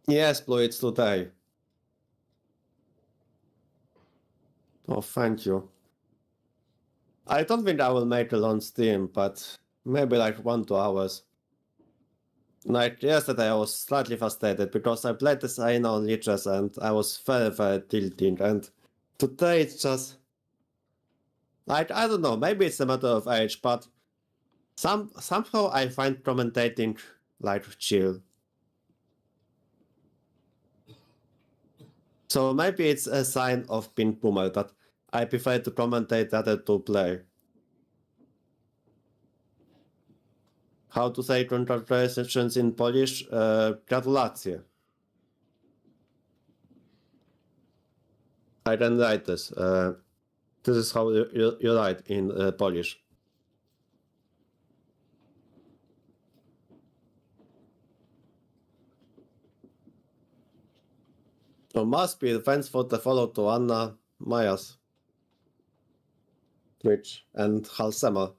Yes, Blue, it's today. Oh, thank you. I don't think I will make a long stream, but maybe like 1-2 hours. Like yesterday I was slightly frustrated because I played this arena on leeches and I was very tilting, and today it's just like, I don't know, maybe it's a matter of age, but somehow I find commentating like chill. So maybe it's a sign of being boomer that I prefer to commentate rather to play. How to say congratulations in Polish? Gratulacje. I can write this. This is how you write in Polish. So must be thanks for the follow to Anna-Maja's Twitch and Halsema.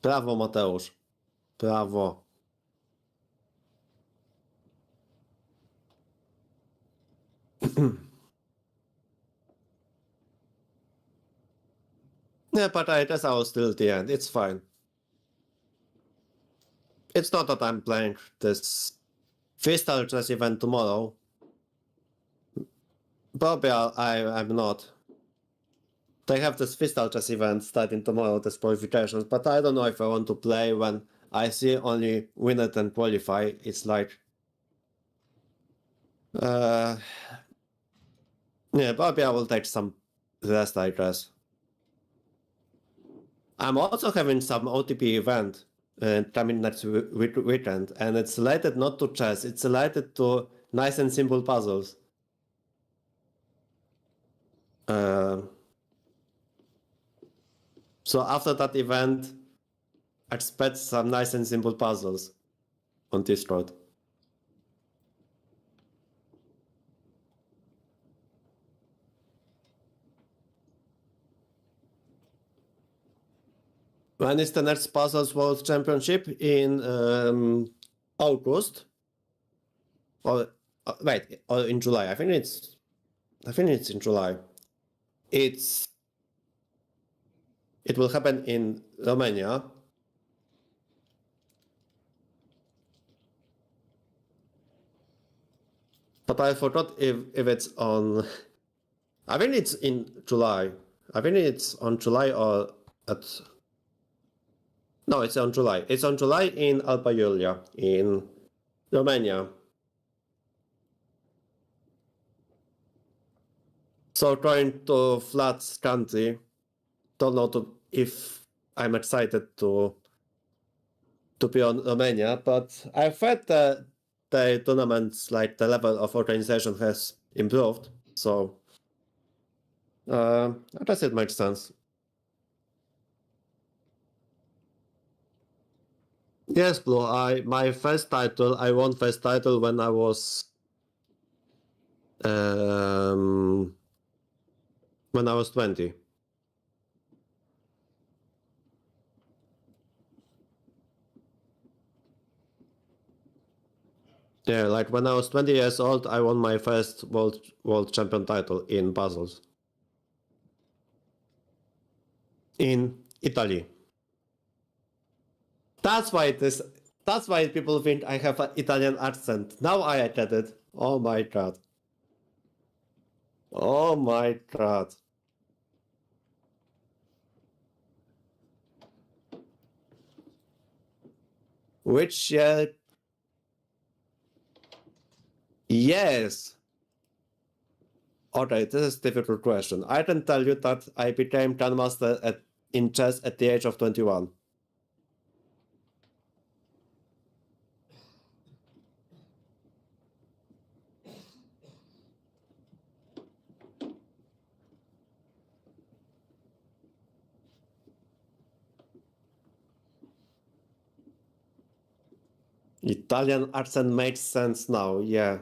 Brawo, Mateusz. Brawo. Yeah, but I guess I will still the end. It's fine. It's not that I'm playing this Crystal Chess event tomorrow. Probably I'm not. They have this Crystal Chess event starting tomorrow, this qualifications, but I don't know if I want to play when I see only winner and qualify. It's like... yeah, probably I will take some rest, I guess. I'm also having some OTP event coming next weekend, and it's related not to chess, it's related to nice and simple puzzles. So after that event, expect some nice and simple puzzles on Discord. When is the next Puzzles World Championship? In August? Or wait, or in July? I think it's in July. It will happen in Romania. But I forgot if it's on... I think it's in July. I think it's on July or at... No, it's on July. It's on July in Alba Iulia, in Romania. So going to flat country, don't know if I'm excited to be on Romania, but I've heard that the tournaments, like the level of organization has improved, so I guess it makes sense. Yes, Blue, I won first title when I was 20. Yeah, like when I was 20 years old, I won my first world champion title in puzzles. In Italy. That's why this. That's why people think I have an Italian accent. Now I get it. Oh my god. Oh my god. Which yes. Okay, this is a difficult question. I can tell you that I became grandmaster in chess at the age of 21. Italian accent makes sense now, yeah.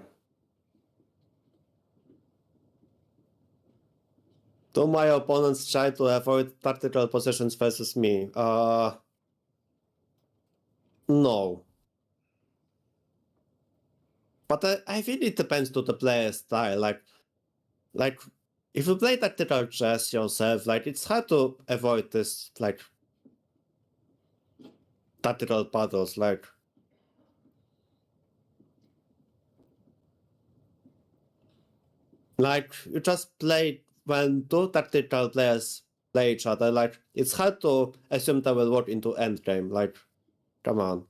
Do my opponents try to avoid tactical positions versus me? No. But I think it depends to the player's style. Like if you play tactical chess yourself, like it's hard to avoid this like tactical battles. Like you just play when two tactical players play each other. Like it's hard to assume they will work into endgame. Like, come on.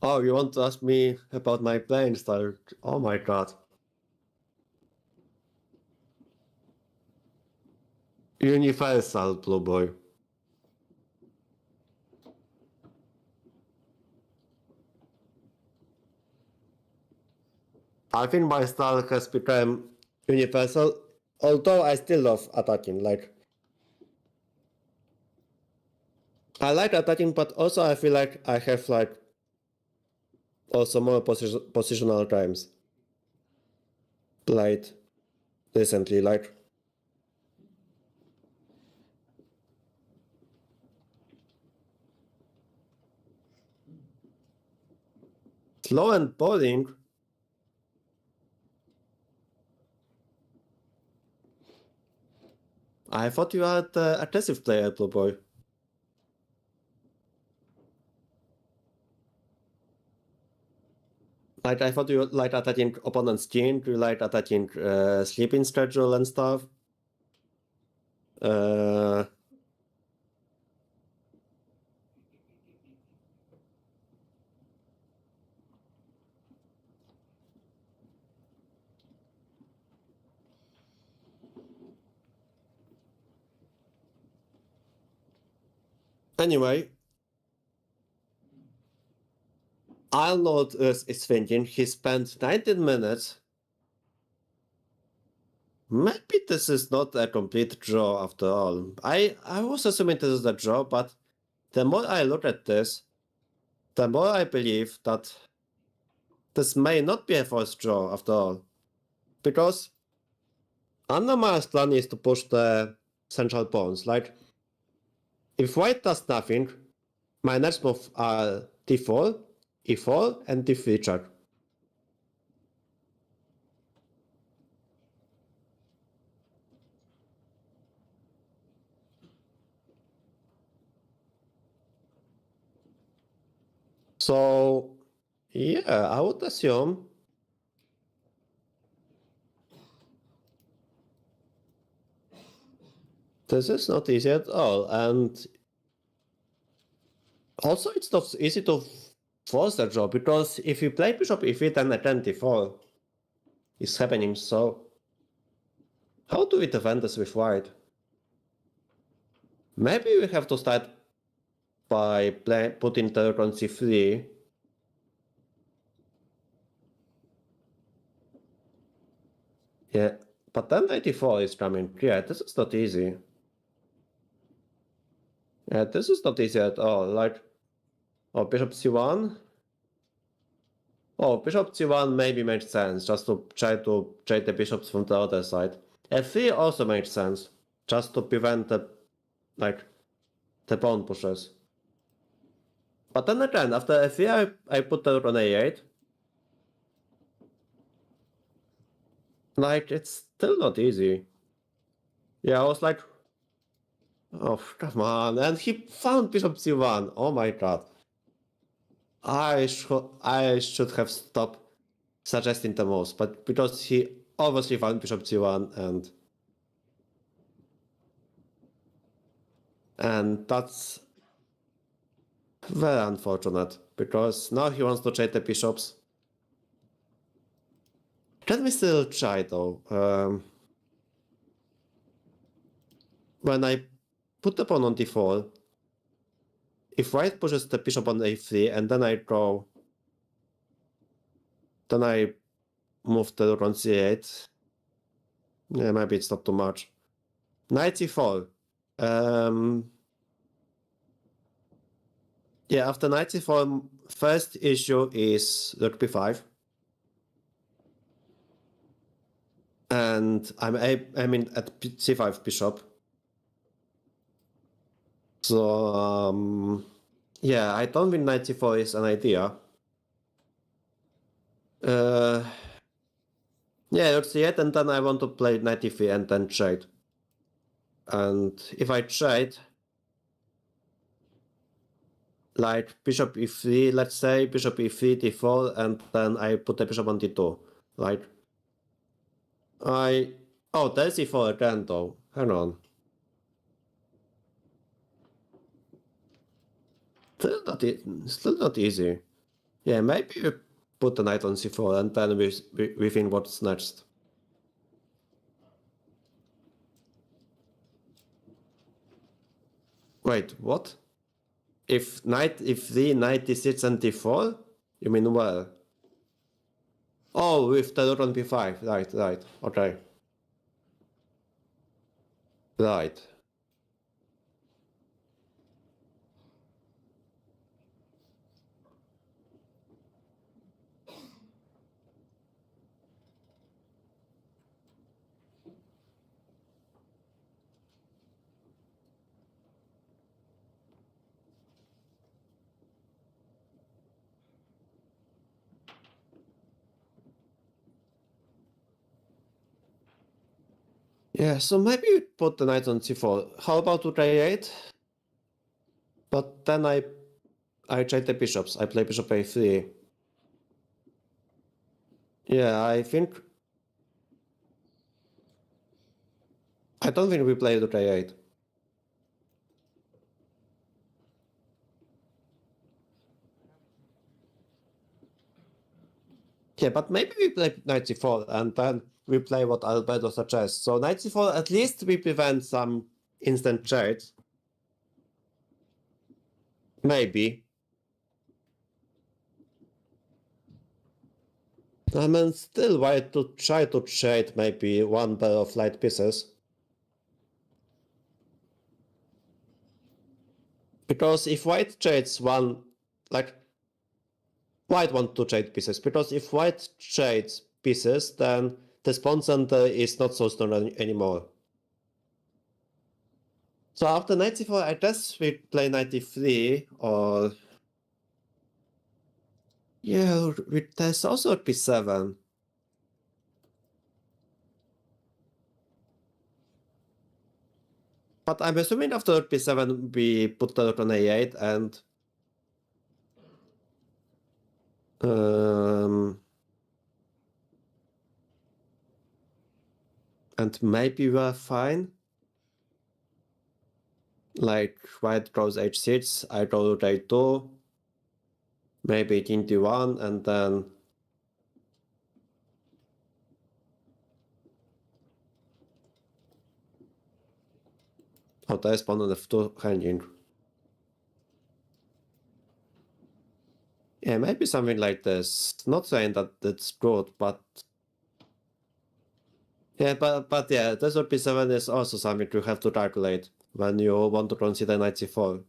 Oh, you want to ask me about my playing style? Oh my god. Universal, blue boy. I think my style has become universal, although I still love attacking. Like, I like attacking, but also I feel like I have like also more positional times played recently. Like, slow and bowling. I thought you are the aggressive player, blue boy. Like, I thought you like attacking opponent's king, you like attacking sleeping schedule and stuff. Anyway, Arnold is thinking he spent 19 minutes. Maybe this is not a complete draw after all. I was assuming this is a draw, but the more I look at this, the more I believe that this may not be a forced draw after all. Because Anna-Maja's plan is to push the central pawns. Like, if white does nothing, my next move are d4, e4, and d3 check. So, yeah, I would assume this is not easy at all, and also it's not easy to force the draw, because if you play bishop e3, then again d4 is happening, so how do we defend this with white? Maybe we have to start by putting turret on c3. Yeah, but then 94 is coming. Yeah, this is not easy. Yeah, this is not easy at all. Like, oh, bishop c1. Oh, bishop c1 maybe makes sense, just to try to trade the bishops from the other side. f3 also makes sense, just to prevent the pawn pushes. But then again, after f3 I put turret on a8. Like, it's still not easy. Yeah, I was like, oh, come on. And he found bishop c1. Oh my god. I should have stopped suggesting the most, but because he obviously found bishop c1 and that's very unfortunate, because now he wants to trade the bishops. Let me still try though. When I put the pawn on d4, if white pushes the bishop on a3 and then I draw, then I move the rook on c8. Yeah, maybe it's not too much. Knight c4. Yeah, after knight c4, first issue is rook b5. And I'm aiming at c5 bishop. So, yeah, I don't think knight c4 is an idea. Yeah, rook c8, and then I want to play knight e3 and then trade. And if I trade, like bishop e3, let's say, bishop e3, d4, and then I put the bishop on d2, right? Oh, there's e4 again though, hang on. Still not easy. Yeah, maybe we put the knight on c4 and then we think what's next. Wait, what? If knight e3, knight d6 and d4? You mean where? Oh, with the rook on b5, right, okay. Right. Yeah, so maybe we put the knight on c4. How about rook a8? But then I trade the bishops. I play bishop a3. Yeah, I don't think we play rook a8. Yeah, but maybe we play knight c4 and then we play what Alberto suggests. So knight c4, at least we prevent some instant trades. Maybe. I mean, still white to try to trade maybe one pair of light pieces. Because if white trades one, like, white want to trade pieces, because if white trades pieces, then the pawn center is not so strong anymore. So after knight c4, I guess we play knight e3, or... Yeah, there's also b7. But I'm assuming after b7 we put the rook on a8 and... and maybe we're fine. Like, white draws h6, I draw rook a2, maybe king d1, and then... Oh, there's pawn on f2 hanging. Yeah, maybe something like this. Not saying that it's good, but... Yeah, but yeah, this rook b7 is also something you have to calculate when you want to consider knight c4.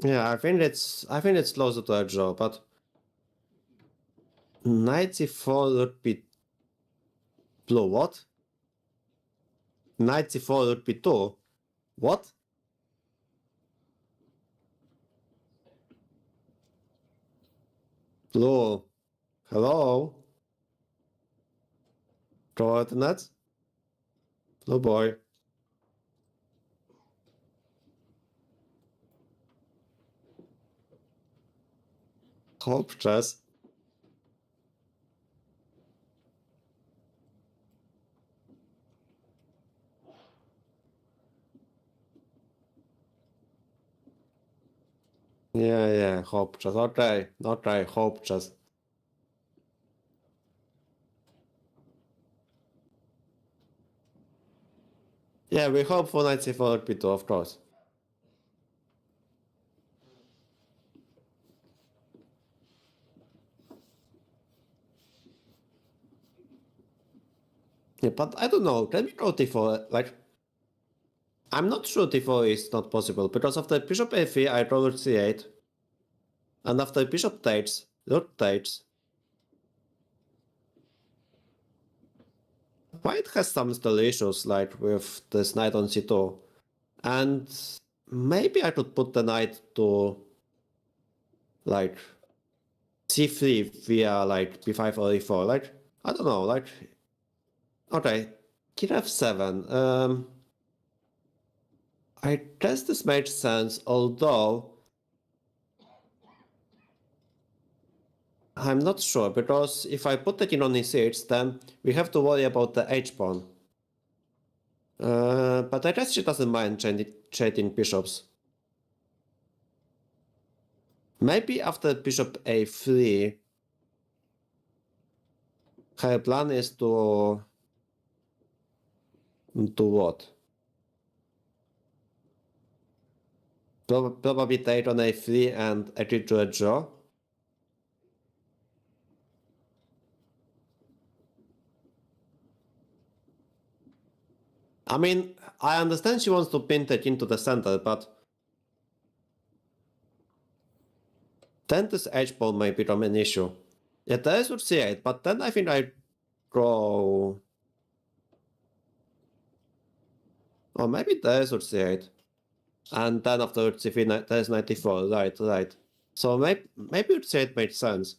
Yeah, I think it's closer to a draw, but knight c4 would be blue. What? Knight c4 would be 2. What? Blue. Hello? Coordinates? Blue boy. Hope chess. Yeah, hope chess. Okay, hope chess. Yeah, we hope for knight c4 b2, of course. Yeah, but I don't know, can we go t4, like... I'm not sure t4 is not possible, because after bishop a3 I draw rook c8. And after bishop takes, rook takes. White has some still issues, like with this knight on c2. And maybe I could put the knight to, like, c3 via, like, b5 or e4, like, I don't know, like... Okay, king f7, I guess this makes sense, although... I'm not sure, because if I put the king on e6, then we have to worry about the h-pawn. But I guess she doesn't mind trading bishops. Maybe after bishop a3, her plan is to... Do what? Probably take on a3 and agree to a draw. I mean, I understand she wants to pin the king to the center, but then this h-pawn may become an issue. Yeah, there is rook c8, but then I think I go... Or maybe there is rook c8. And then after rook c3, there is 94, right. So maybe rook c8 makes sense.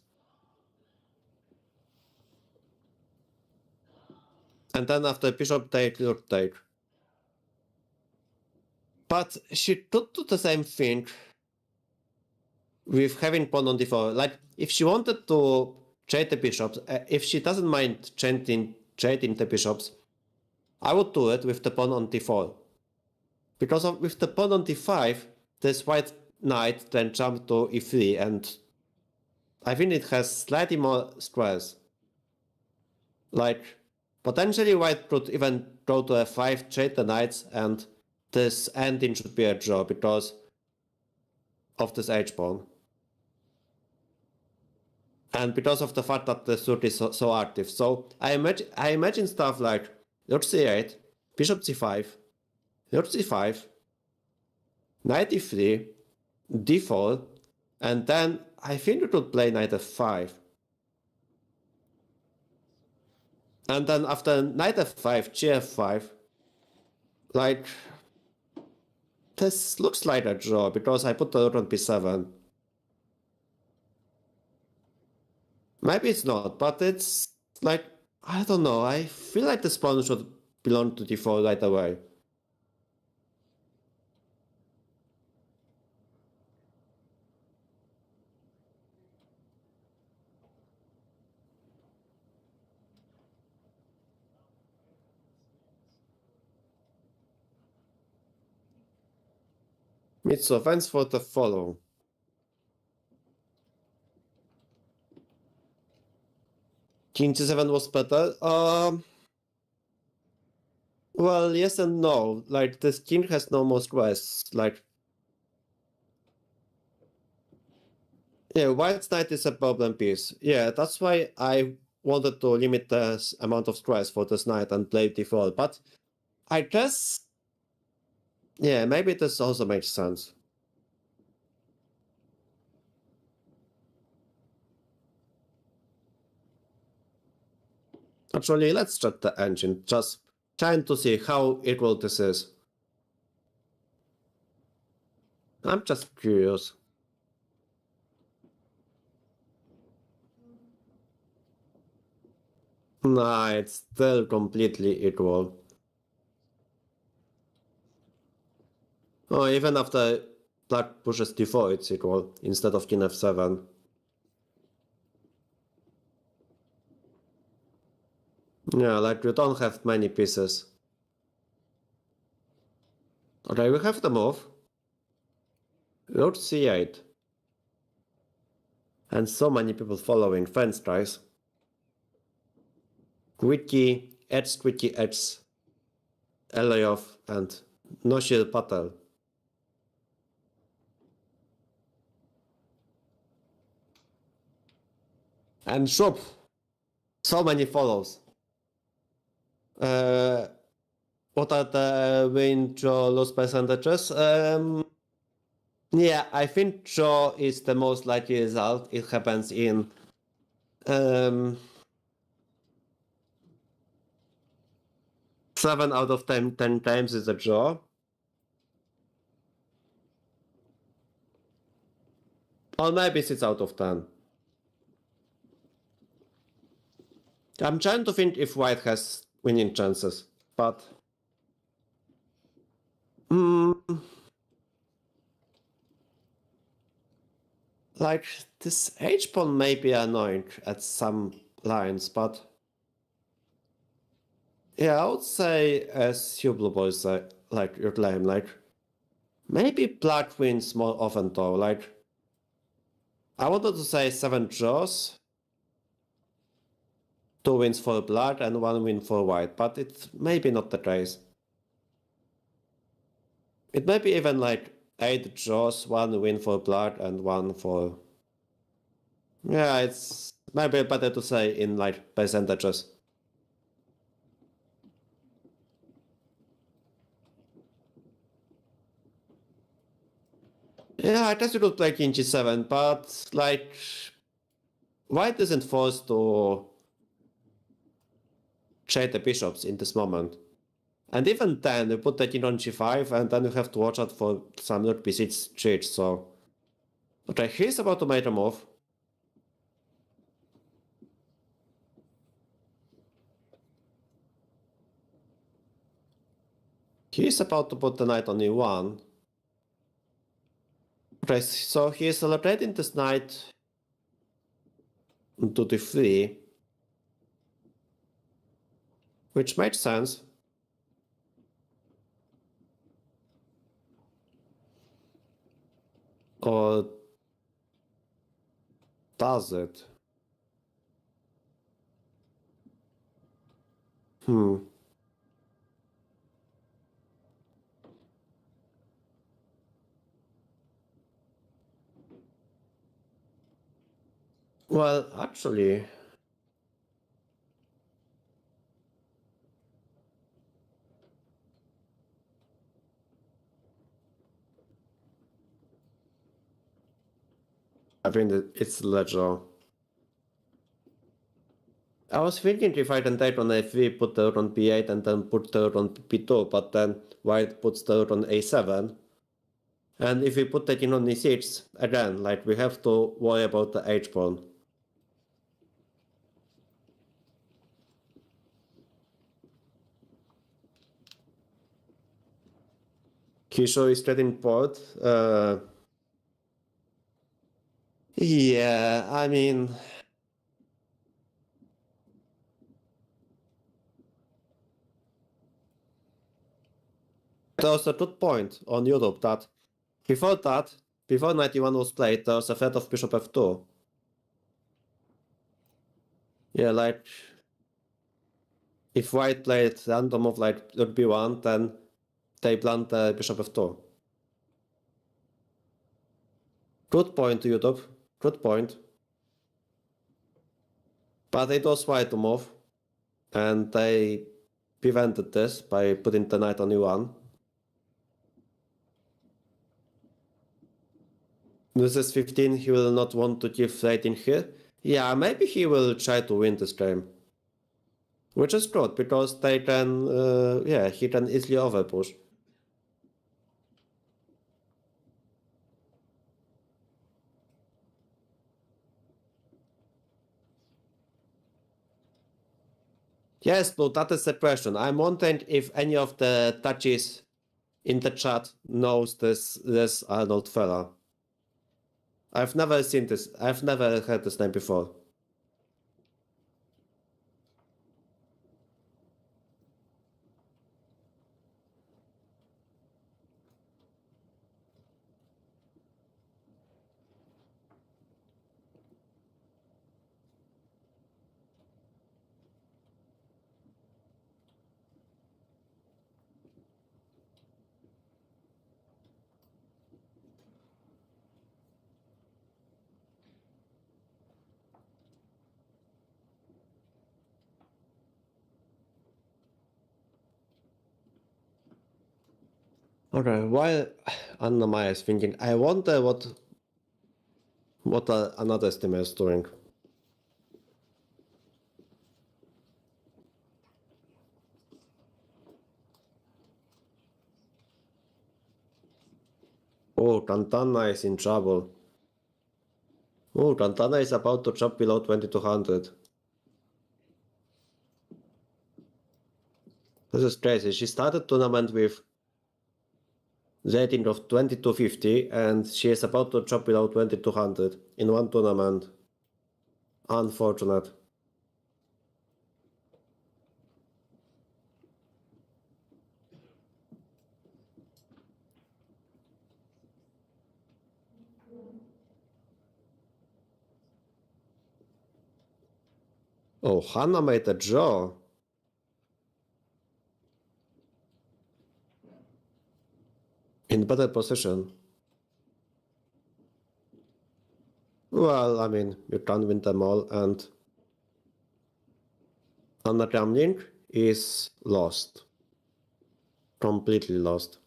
And then after bishop take, rook take. But she could do the same thing with having pawn on d4. Like, if she wanted to trade the bishops, if she doesn't mind trading the bishops, I would do it with the pawn on d4. Because with the pawn on d5, this white knight then jump to e3, and I think it has slightly more squares. Like, potentially white could even go to f5, trade the knights, and this ending should be a draw because of this h-pawn. And because of the fact that the suit is so active. So I imagine stuff like rook c8, bishop c5, rook c5, knight e3, d4, and then I think we could play knight f5. And then after knight f5, gf5, like, this looks like a draw because I put the rook on b7. Maybe it's not, but it's like, I don't know, I feel like this pawn should belong to d4 right away. Mitsu, thanks for the follow. King g7 was better. Well, yes and no. Like, this king has no more squares. Like, yeah, white knight is a problem piece. Yeah, that's why I wanted to limit the amount of squares for this knight and play d4. But I guess, yeah, maybe this also makes sense. Actually, let's check the engine, just trying to see how equal this is. I'm just curious. Nah, it's still completely equal. Oh, even after black pushes d4, it's equal, instead of king f7. Yeah, like you don't have many pieces. Okay, we have the move. Rook c8. And so many people following fence tries. Quickie, edge, Elyov, and Noshil Patel. And Shop. So many follows. What are the win, draw, lose percentages? Yeah, I think draw is the most likely result. It happens in 7 out of 10 times is a draw. Or maybe 6 out of 10. I'm trying to think if white has winning chances, but like this H pawn may be annoying at some lines, but yeah, I would say as you blue boys like you claim, like maybe black wins more often though. Like I wanted to say 7 draws, 2 wins for black and 1 win for white, but it's maybe not the case. It may be even like 8 draws, 1 win for black and 1 for... Yeah, it's maybe better to say in like percentages. Yeah, I guess you could play king g7, but like white isn't forced to trade the bishops in this moment. And even then, you put the king on g5, and then you have to watch out for some rook b6 cheats, so... Okay, he's about to make a move. He's about to put the knight on e1. Okay, so he's rotating this knight into d3, which makes sense. Or does it? Well, actually... I think that it's ledger. I was thinking if I can take on a3, put the rook on b8 and then put the rook on b2, but then white puts the rook on a7. And if we put the king on e6, again, like we have to worry about the h pawn. Kisho is trading port. Yeah, I mean... There was a good point on Europe that before knight e1 was played, there was a threat of bishop f2. Yeah, like... If white played random of like rook b1, then they blunt the bishop f2. Good point, YouTube. Good point. But it was white to move. And they prevented this by putting the knight on e1. This is 15, he will not want to give rating here. Yeah, maybe he will try to win this game. Which is good, because they can, yeah, he can easily overpush. Yes, no, that is the question. I'm wondering if any of the touches in the chat knows this Arnold fella. I've never seen this. I've never heard this name before. Okay, while Anna-Maja is thinking, I wonder what another streamer is doing. Oh, Tantana is in trouble. Oh, Tantana is about to drop below 2200. This is crazy. She started tournament with rating of 2250 and she is about to drop below 2200 in one tournament. Unfortunate. Oh, Hannah made a draw. In better position. Well, I mean, you can't win them all, and Anna Gramling is lost. Completely lost.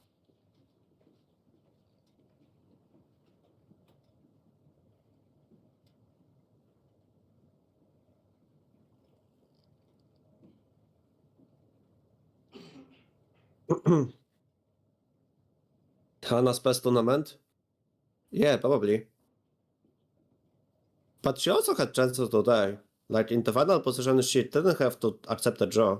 Hannah's best tournament? Yeah, probably. But she also had chances to die. Like in the final position, she didn't have to accept a draw.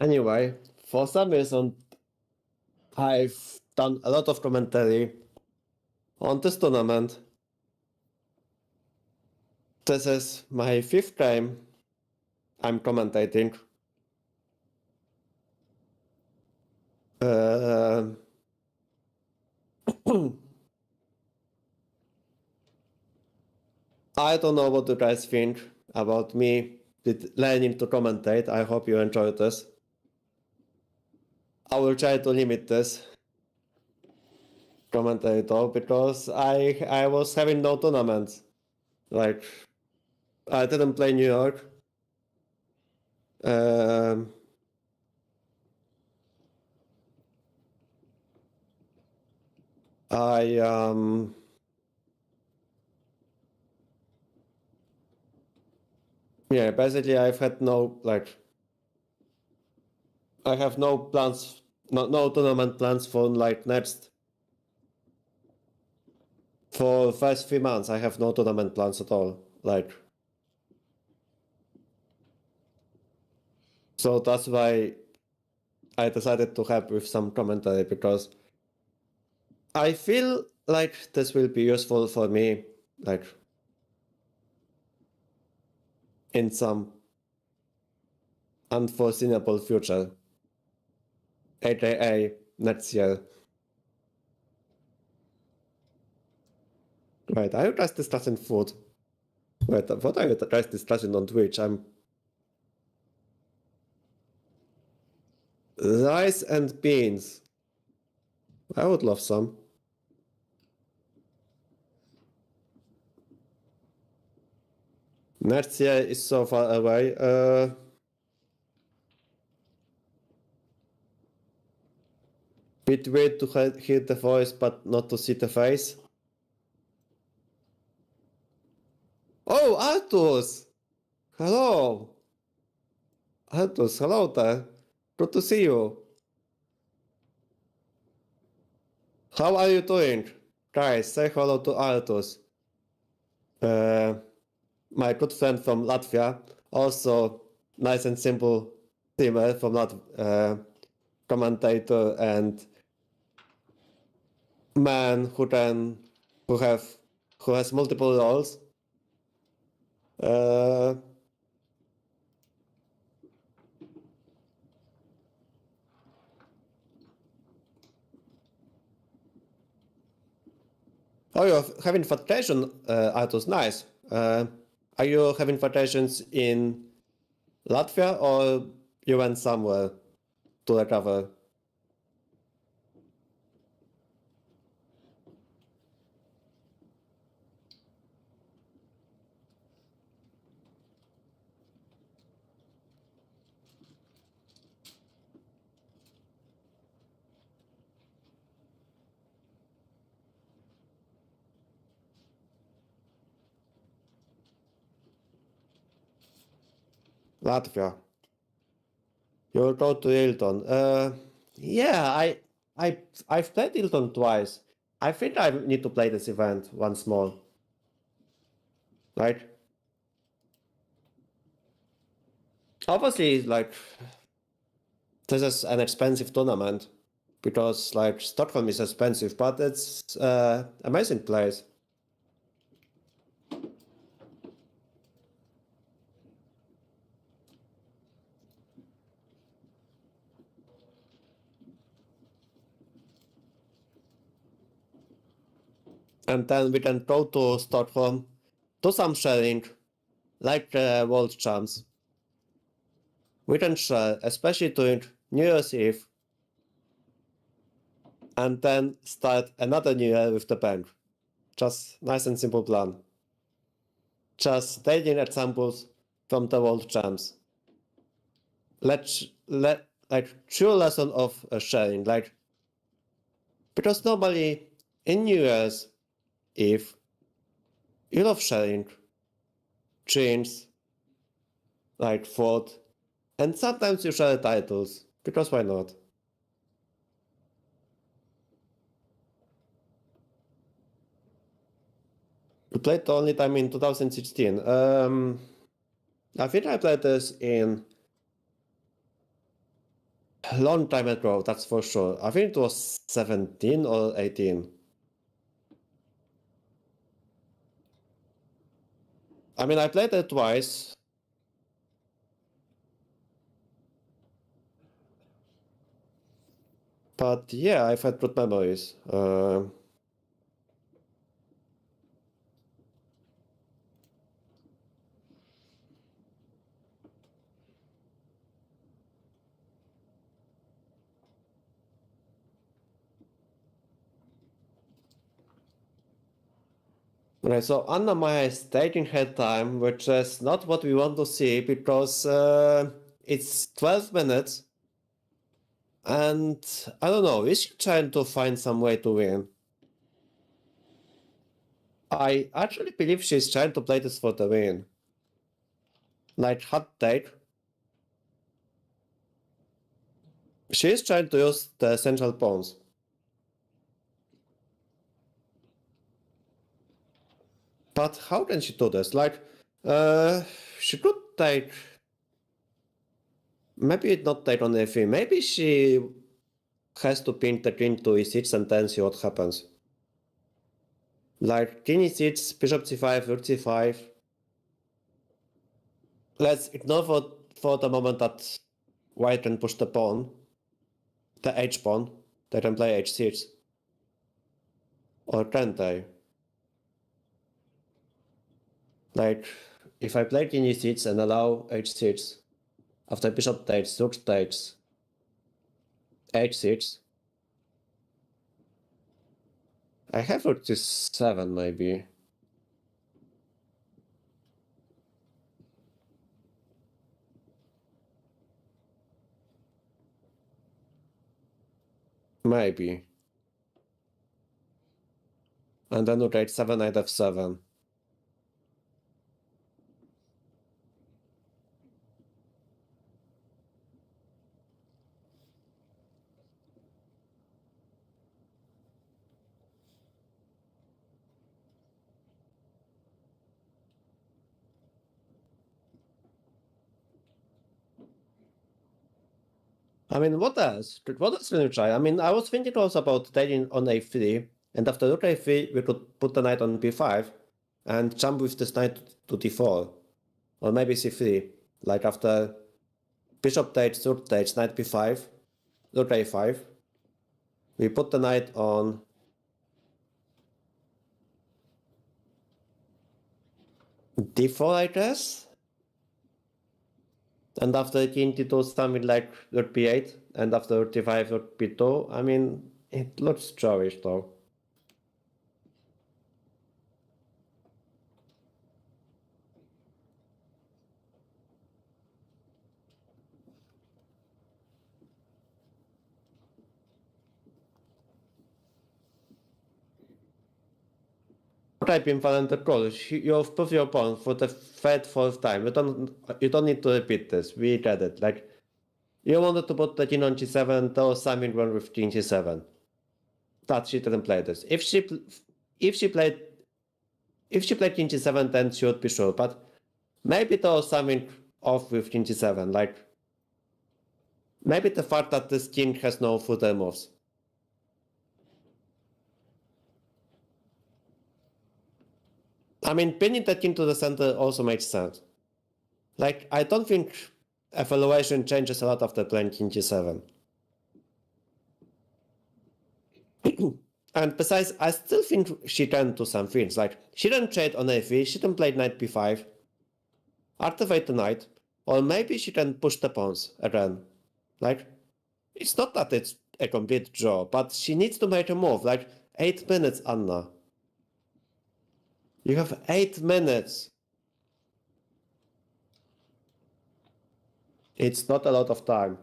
Anyway, for some reason, I've done a lot of commentary on this tournament. This is my 5th time I'm commentating. I don't know what you guys think about me with learning to commentate. I hope you enjoyed this. I will try to limit this commentary though, because I was having no tournaments. Like, I didn't play New York. Yeah, basically I've had no, like, I have no plans, no tournament plans for like next, for first 3 months I have no tournament plans at all, like. So that's why I decided to help with some commentary, because I feel like this will be useful for me, like, in some unforeseeable future, aka next year. Right, are you guys discussing food? Wait, what are you guys discussing on Twitch? Rice and beans. I would love some. Mercia is so far away. Bit weird to hear the voice but not to see the face. Oh, Artus! Hello! Artus, hello there. Good to see you. How are you doing? Guys, say hello to Artus. My good friend from Latvia. Also, nice and simple streamer from commentator and man who has multiple roles. Oh, you're having vacation, Artus, nice. Are you having vacations in Latvia or you went somewhere to recover? Latvia. You'll go to Rilton. Yeah, I've played Rilton twice. I think I need to play this event once more. Right? Obviously, like, this is an expensive tournament because, like, Stockholm is expensive, but it's amazing place. And then we can go to Stockholm, do some sharing, like the World Champs. We can share, especially during New Year's Eve, and then start another New Year with the bank. Just nice and simple plan. Just taking examples from the World Champs. Like true lesson of sharing, like, because normally in New Year's Eve, you love sharing, dreams, like thought, and sometimes you share titles, because why not? We played the only time in 2016. I think I played this in a long time ago, that's for sure. I think it was 17 or 18. I mean, I played it twice. But yeah, I've had good memories. Okay, so Anna-Maja is taking her time, which is not what we want to see because it's 12 minutes. And I don't know, is she trying to find some way to win? I actually believe she's trying to play this for the win. Like, hot take. She's trying to use the central pawns. But how can she do this? Like, she could take... Maybe not take on f3. Maybe she has to pin the king to e6 and then see what happens. Like, king e6, bishop c5, rook c5. Let's ignore for the moment that white can push the pawn. The h pawn. They can play h6. Or can they? Like, if I play king e6 and allow h6, after bishop takes, rook takes, h6, I have rook to 7 maybe. Maybe. And then rotate 7, knight f7. I mean, what else? What else can you try? I mean, I was thinking also about taking on a3, and after rook a3, we could put the knight on b5 and jump with this knight to d4, or maybe c3. Like after bishop takes, rook takes, knight b5, rook a5. We put the knight on d4, I guess. And after king d2, something like rook b8, and after rook d5, rook b2. I mean, it looks drawish though. Type in the call. You've proved your pawn for the third, fourth time. You don't need to repeat this. We get it. Like, you wanted to put the king on g7, there was something wrong with king g7. That she didn't play this. If she played king g7, then she would be sure. But maybe there was something off with king g7. Like, maybe the fact that this king has no further moves. I mean, pinning that king to the center also makes sense. Like, I don't think evaluation changes a lot after playing king g7. And besides, I still think she can do some things. Like, she didn't trade on a3, she didn't play knight b5, activate the knight, or maybe she can push the pawns again. Like, it's not that it's a complete draw, but she needs to make a move. Like, 8 minutes, Anna. You have 8 minutes. It's not a lot of time.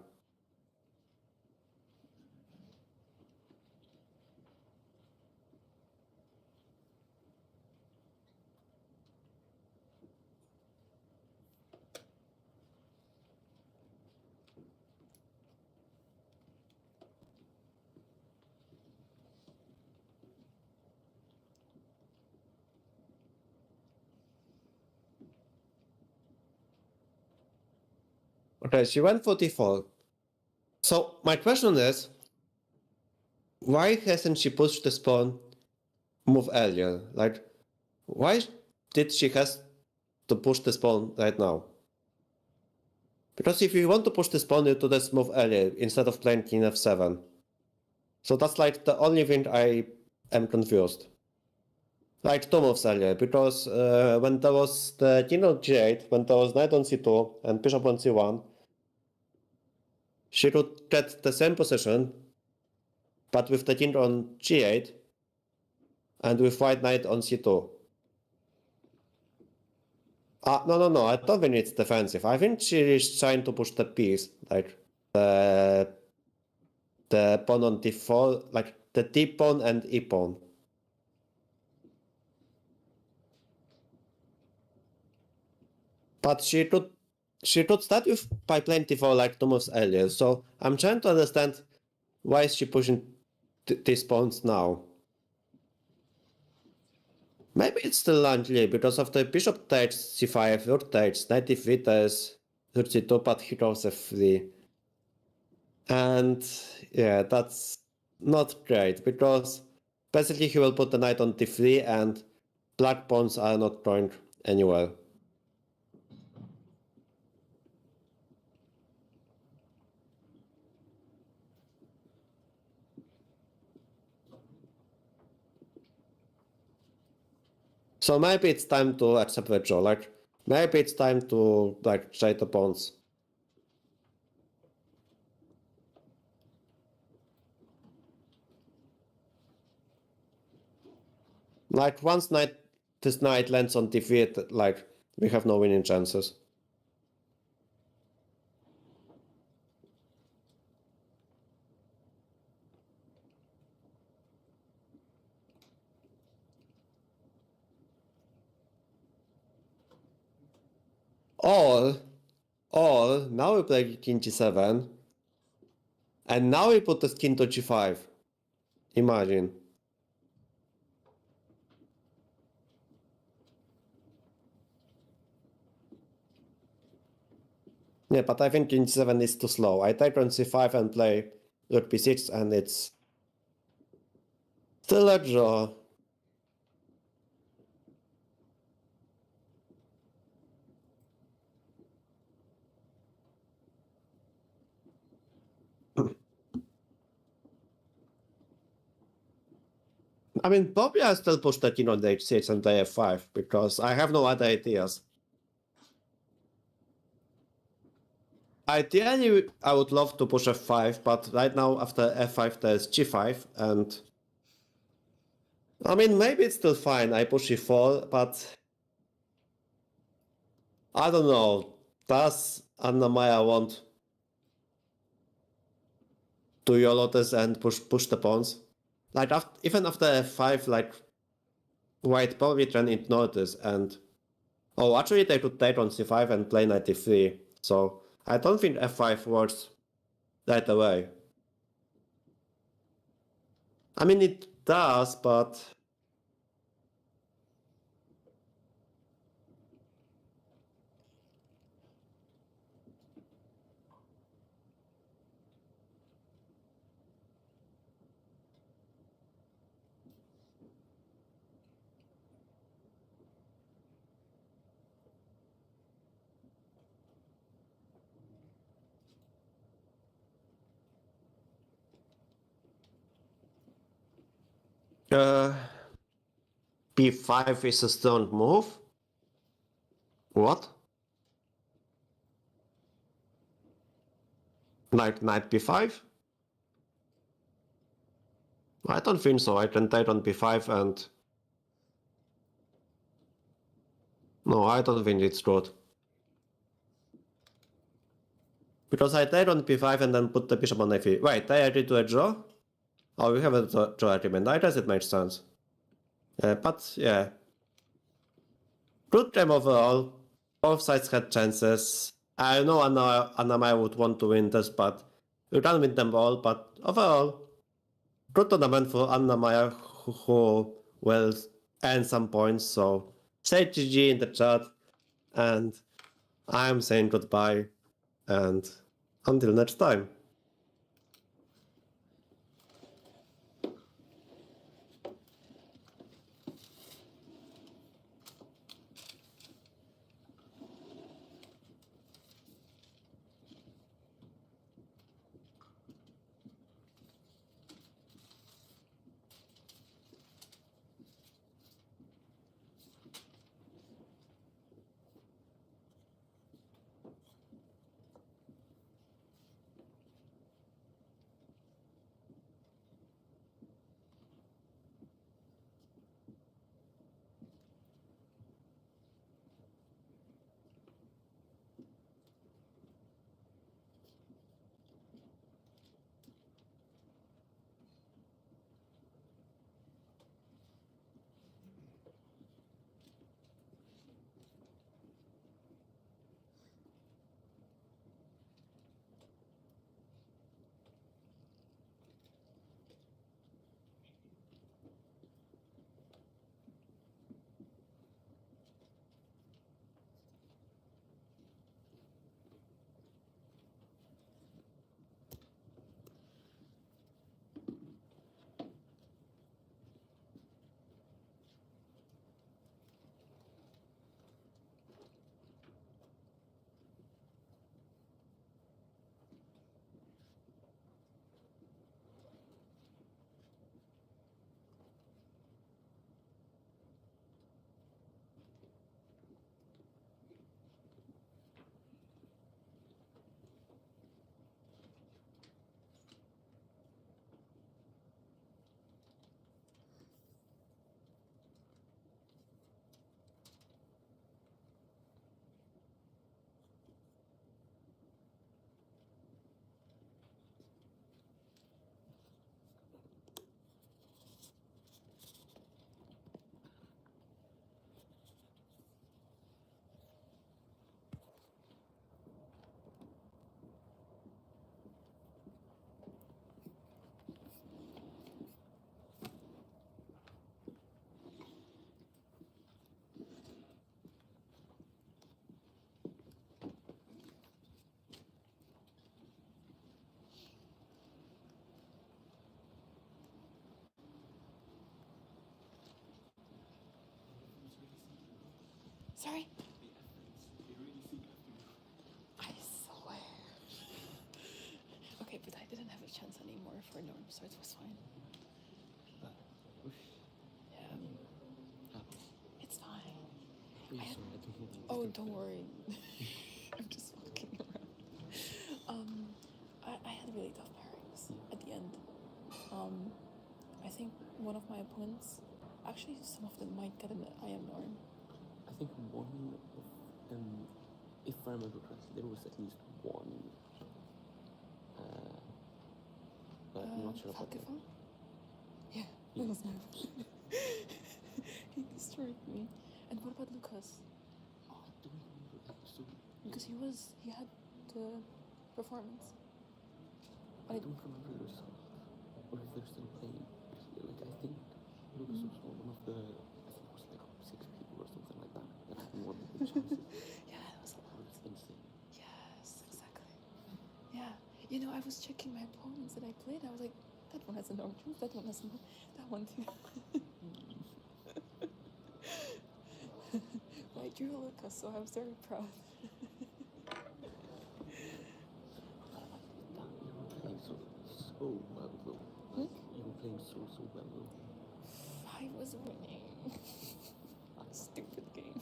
Okay, she went for d4. So my question is, why hasn't she pushed this pawn move earlier? Like, why did she has to push this pawn right now? Because if you want to push this pawn, you do this move earlier instead of playing king f7. So that's like the only thing I am confused. Like 2 moves earlier, because when there was the king on g8, when there was knight on c2 and bishop on c1, she could get the same position, but with the king on g8 and with white knight on c2. No, I don't think it's defensive. I think she is trying to push the piece, like the pawn on d4, like the d pawn and e pawn. But she could start with by playing d4 like 2 moves earlier. So I'm trying to understand why is she pushing these pawns now. Maybe it's still unclear because of the bishop takes c5, rook takes, knight d3 takes, rook c2, but he goes f3. And yeah, that's not great because basically he will put the knight on d3 and black pawns are not going anywhere. So maybe it's time to accept the draw. Like, maybe it's time to like trade the pawns. Like once this knight lands on d3, like we have no winning chances. Or now we play king g7, and now we put the king to g5. Imagine. Yeah, but I think king g7 is too slow. I take on c5 and play rook b6, and it's still a draw. I mean, probably I still push the king on the h6 and play f5, because I have no other ideas. Ideally, I would love to push f5, but right now after f5 there's g5, and I mean, maybe it's still fine. I push e4, but I don't know. Does Anna-Maja want to YOLO this and push the pawns? Like, even after f5, like, white probably can ignore this and... Oh, actually they could take on c5 and play knight e3, so I don't think f5 works right away. I mean, it does, but... b5 is a strong move? What? Like knight b5? I don't think so. I can take on b5 and... No, I don't think it's good. Because I take on b5 and then put the bishop on f3. Wait, I agree to a draw? Oh, we have a draw agreement. I guess it makes sense. But yeah. Good game overall. Both sides had chances. I know Anna-Maja would want to win this, but you can win them all. But overall, good tournament for Anna-Maja, who will earn some points. So say GG in the chat, and I'm saying goodbye, and until next time. Sorry? I swear. Okay, but I didn't have a chance anymore for Norm, so it was fine. Yeah. It's fine. Oh, don't worry. I'm just fucking around. I had really tough pairings at the end. I think one of my opponents, actually some of them might get an IM Norm. I think one of them, if I remember correctly, there was at least one. But I'm not sure about that. Falcifon? Yeah, that was my opponent. He destroyed me. And what about Lucas? Oh, I don't remember that. So, Because he had the performance. I don't remember the result, or if they're still playing. Like, I think Lucas was one of the, I think it was like 6 people or something like that had won the chances. Yeah, it was a lot. It was insane. Yes, exactly. Yeah, you know, I was checking my opponents that I played. I was like, that one has a no truth, that one has no, that one too. But I drew Lucas, so I was very proud. You were playing so well, though. Like, you were playing so well, though. I was winning. Stupid game.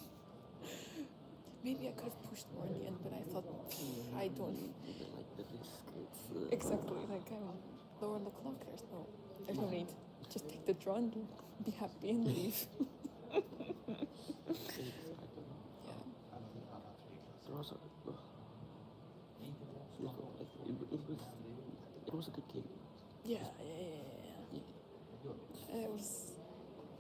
Maybe I could have pushed more in the end, but I thought, I don't. Like the risk, Exactly, like I'm lower on the clock. There's no need. Just take the draw and be happy and leave. Exactly. Yeah. There was it was a good game. Yeah. It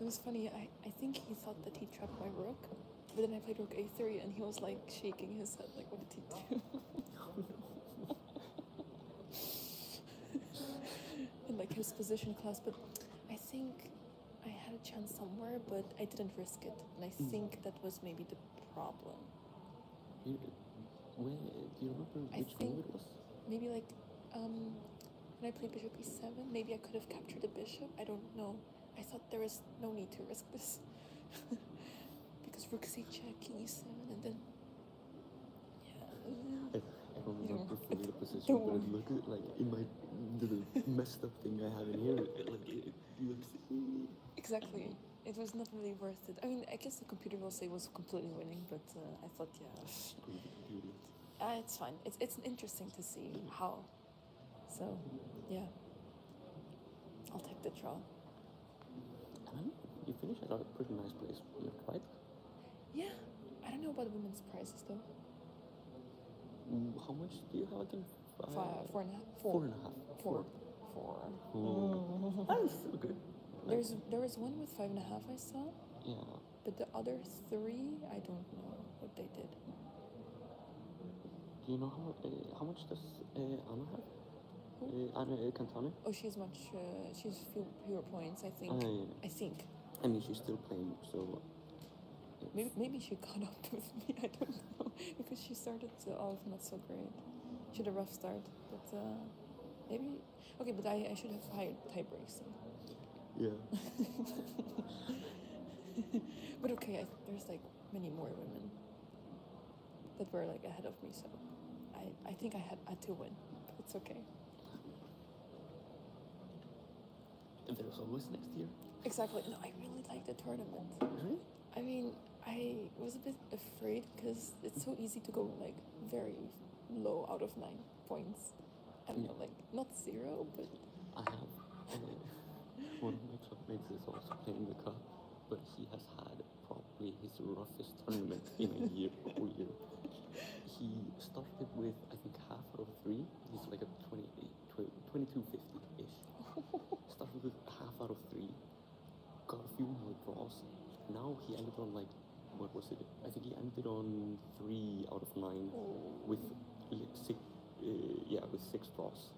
was funny. I think he thought that he trapped my rook, but then I played rook a3 and he was like shaking his head like, what did he do? In like his position class, but I think I had a chance somewhere, but I didn't risk it, and I think that was maybe the problem. Do you remember which move it was? Maybe like when I played bishop e7, maybe I could have captured the bishop. I don't know. I thought there was no need to risk this. Because rook c check, king e7, and then I don't remember fully the position, but it looked like in my the messed up thing I have in here, it looks exactly. It was not really worth it. I mean, I guess the computer will say it was completely winning, but I thought, it's fine. It's interesting to see how. So, yeah. I'll take the draw. And you finished at a pretty nice place, right? Yeah. I don't know about women's prizes though. How much do you have again? 4.5. 4.5. 4. That's so good. There was one with 5.5 I saw. Yeah. But the other 3, I don't know what they did. Do you know how much does Anna have? Anna Cantone? Oh, she's fewer points, I think. Yeah. I think. I mean, she's still playing, so. Maybe she caught up with me. I don't know, because she started off not so great. She had a rough start, but maybe. Okay, but I should have higher tie breaks. So. Yeah. But okay, there's like many more women that were like ahead of me, so I think I had to win. But it's okay. And there's always next year. Exactly. No, I really like the tournament. Really? I mean, I was a bit afraid because it's so easy to go like very low out of 9 points. I don't know, like not 0, but I have. One of my clubmates is also playing the cup, but he has had probably his roughest tournament in a year, whole year. He started with, I think, half out of 3. He's like a 2250-ish. Started with half out of 3. Got a few more draws. Now he ended on like, what was it? I think he ended on 3 out of 9 with 6 draws.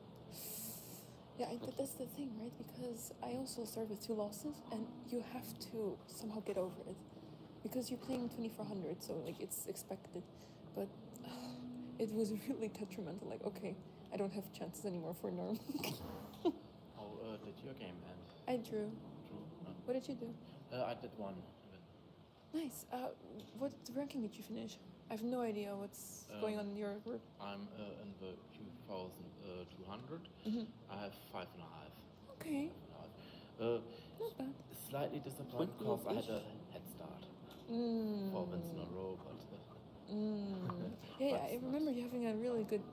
yeah, that's the thing, right? Because I also started with 2 losses, and you have to somehow get over it. Because you're playing 2400, so like it's expected. But it was really detrimental. Like, okay, I don't have chances anymore for Norm. How did your game end? I drew. Drew? No. What did you do? I did one. Nice. What ranking did you finish? I have no idea what's going on in your group. I'm in the 2200. Mhm. I have 5.5. Okay, 5.5. not bad. Slightly disappointed because I had a head start. 4 wins in a row, but Yeah, but I it's remember you having a really good.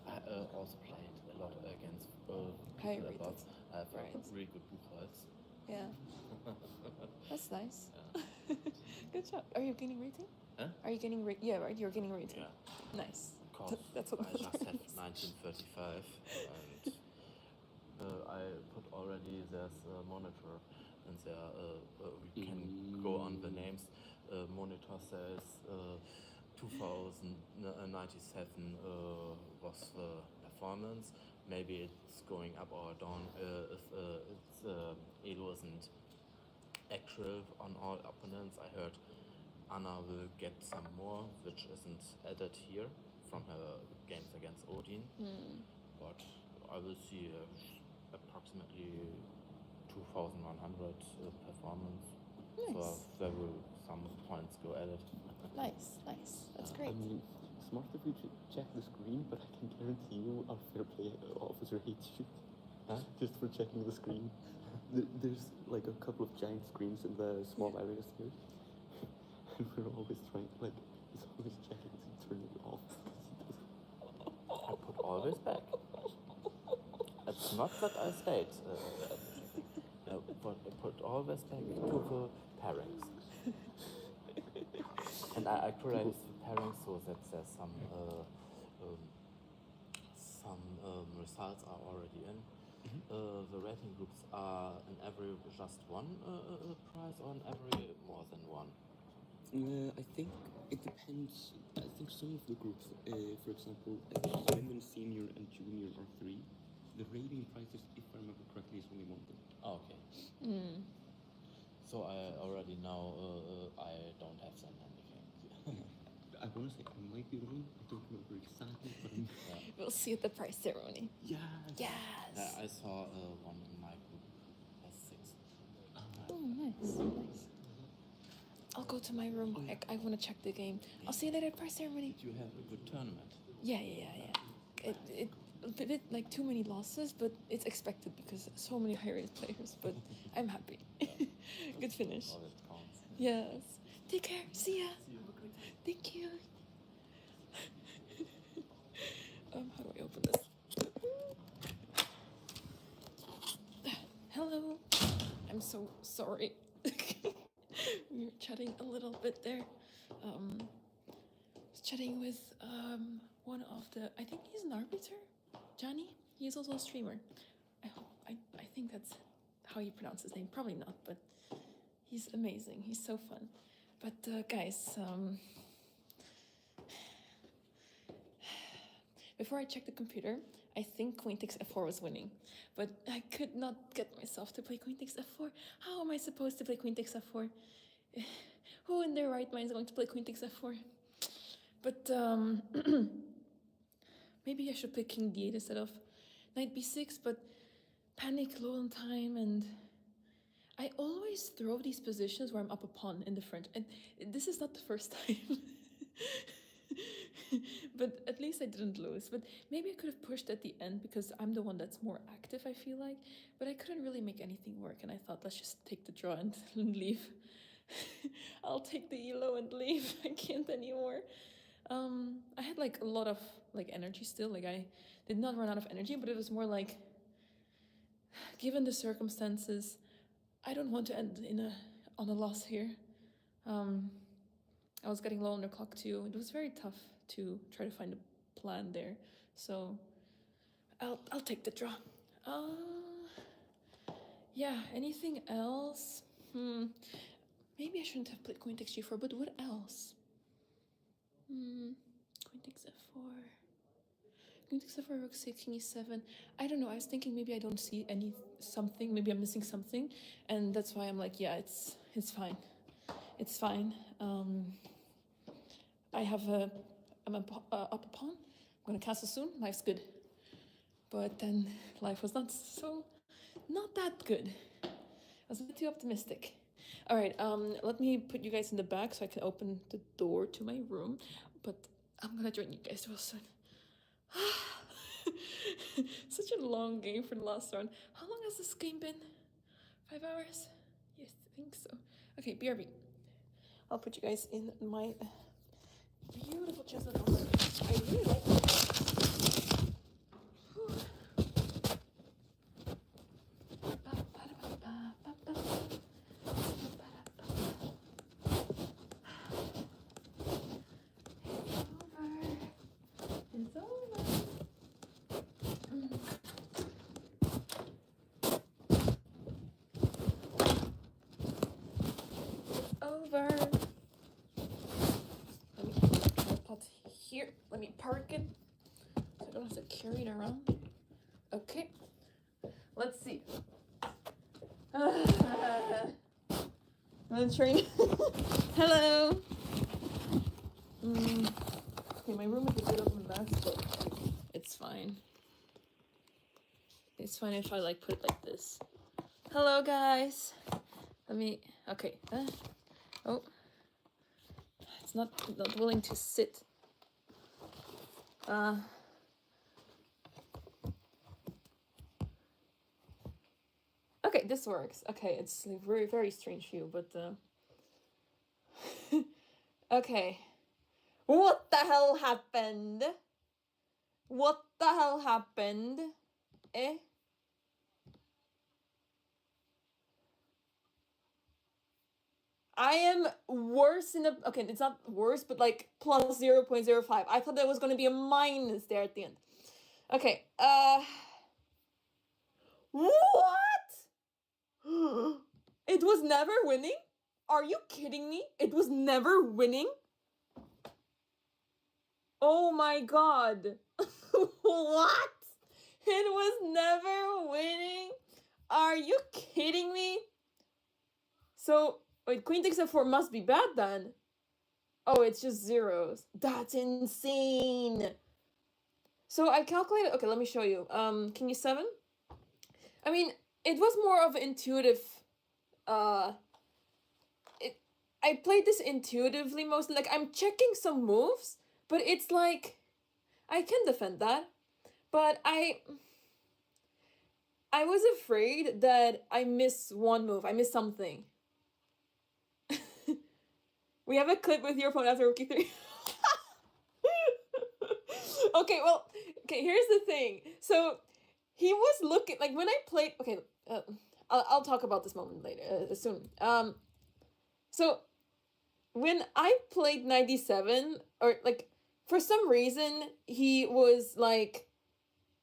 I also played a lot against High people rated. above. I have Right. really good Buchholz. Yeah, that's nice. Good job. Are you gaining rating? Huh? Are you gaining rating? Yeah, right. You're gaining rating. Yeah. Nice. Because That's what I just have matters. 1935 and I put already there's a monitor and there we can go on the names. Monitor says 2097 was the performance. Maybe it's going up or down if it wasn't actual on all opponents. I heard Anna will get some more, which isn't added here from her games against Odin. But I will see approximately 2100 performance. So Nice. there will some points go added. Nice. That's great. I mean, smart if you check the screen, but I can guarantee you our fair play officer hates you. Huh? Just for checking the screen. There's like a couple of giant screens in the small areas here. And we're always trying, like, he's always checking to turn it off. I put always back. It's not that I stayed. But I put always back to the pairings. And I actualized the pairings so that there's some results are already in. The rating groups are in every just one prize or in every more than one? I think it depends. I think some of the groups, for example, women, senior, and junior are 3. The rating prices, if I remember correctly, is only 1 thing. Oh, okay. So I already know I don't have them anything. I want to say I might be wrong. I don't remember exactly, but We'll see at the prize ceremony. yes. Yes. I saw one in my group as 6. Oh, nice. I'll go to my room. I want to check the game. I'll see you later at prize ceremony. Did you have a good tournament? Yeah. It a bit like too many losses, but it's expected because so many high-rated players. But I'm happy. Good finish. All that counts. Yes. Take care. See ya. Thank you. How do I open this? Hello. I'm so sorry. We were chatting a little bit there. Was chatting with one of the, I think he's an arbiter, Johnny. He's also a streamer. I think that's how you pronounce his name. Probably not, but he's amazing. He's so fun. But guys, before I checked the computer, I think queen takes f4 was winning, but I could not get myself to play queen takes f4. How am I supposed to play queen takes f4? Who in their right mind is going to play queen takes f4? But maybe I should play king d8 instead of knight b6, but panic low on time, and I always throw these positions where I'm up a pawn in the front, and this is not the first time. But at least I didn't lose. But maybe I could have pushed at the end because I'm the one that's more active, I feel like. But I couldn't really make anything work, and I thought, let's just take the draw and leave. I'll take the elo and leave. I can't anymore. I had like a lot of like energy still. Like I did not run out of energy, but it was more like, given the circumstances, I don't want to end on a loss here. I was getting low on the clock too. It was very tough to try to find a plan there. So I'll take the draw. Yeah, anything else? Maybe I shouldn't have played queen takes g4, but what else? Queen takes f4. Queen takes f4, rook 6, king e7. I don't know, I was thinking maybe I don't see something, maybe I'm missing something, and that's why I'm like, yeah, it's fine. It's fine. I'm up a pawn. I'm gonna castle soon. Life's good. But then life was not that good. I was a bit too optimistic. All right, let me put you guys in the back so I can open the door to my room. But I'm gonna join you guys real soon. Such a long game for the last round. How long has this game been? 5 hours? Yes, I think so. Okay, BRB. I'll put you guys in my beautiful chestnut armor. I really like it. It's over. Over. Let me put my pot here. Let me park it so I don't have to carry it around. Okay. Let's see. I'm gonna train. Hello. Okay, my room is a bit of a mess, but it's fine. It's fine if I like put it like this. Hello, guys. Let me. Okay. Oh. It's not willing to sit. Okay, this works. Okay, it's a very, very strange view, but okay. What the hell happened? What the hell happened? Eh? I am worse in the... Okay, it's not worse, but like plus 0.05. I thought there was going to be a minus there at the end. Okay, what? It was never winning? Are you kidding me? It was never winning? Oh my god. What? It was never winning? Are you kidding me? So, wait, queen takes f4 must be bad then. Oh, it's just zeros. That's insane. So I calculated, okay, let me show you. King e7. I mean, it was more of intuitive, I played this intuitively mostly. Like, I'm checking some moves, but it's like, I can defend that. But I was afraid that I miss one move. I miss something. We have a clip with your phone after rookie 3. Okay, well, okay, here's the thing. So, he was looking, like, when I played, okay, I'll talk about this moment later, soon. So, when I played 97, or, like, for some reason, he was, like,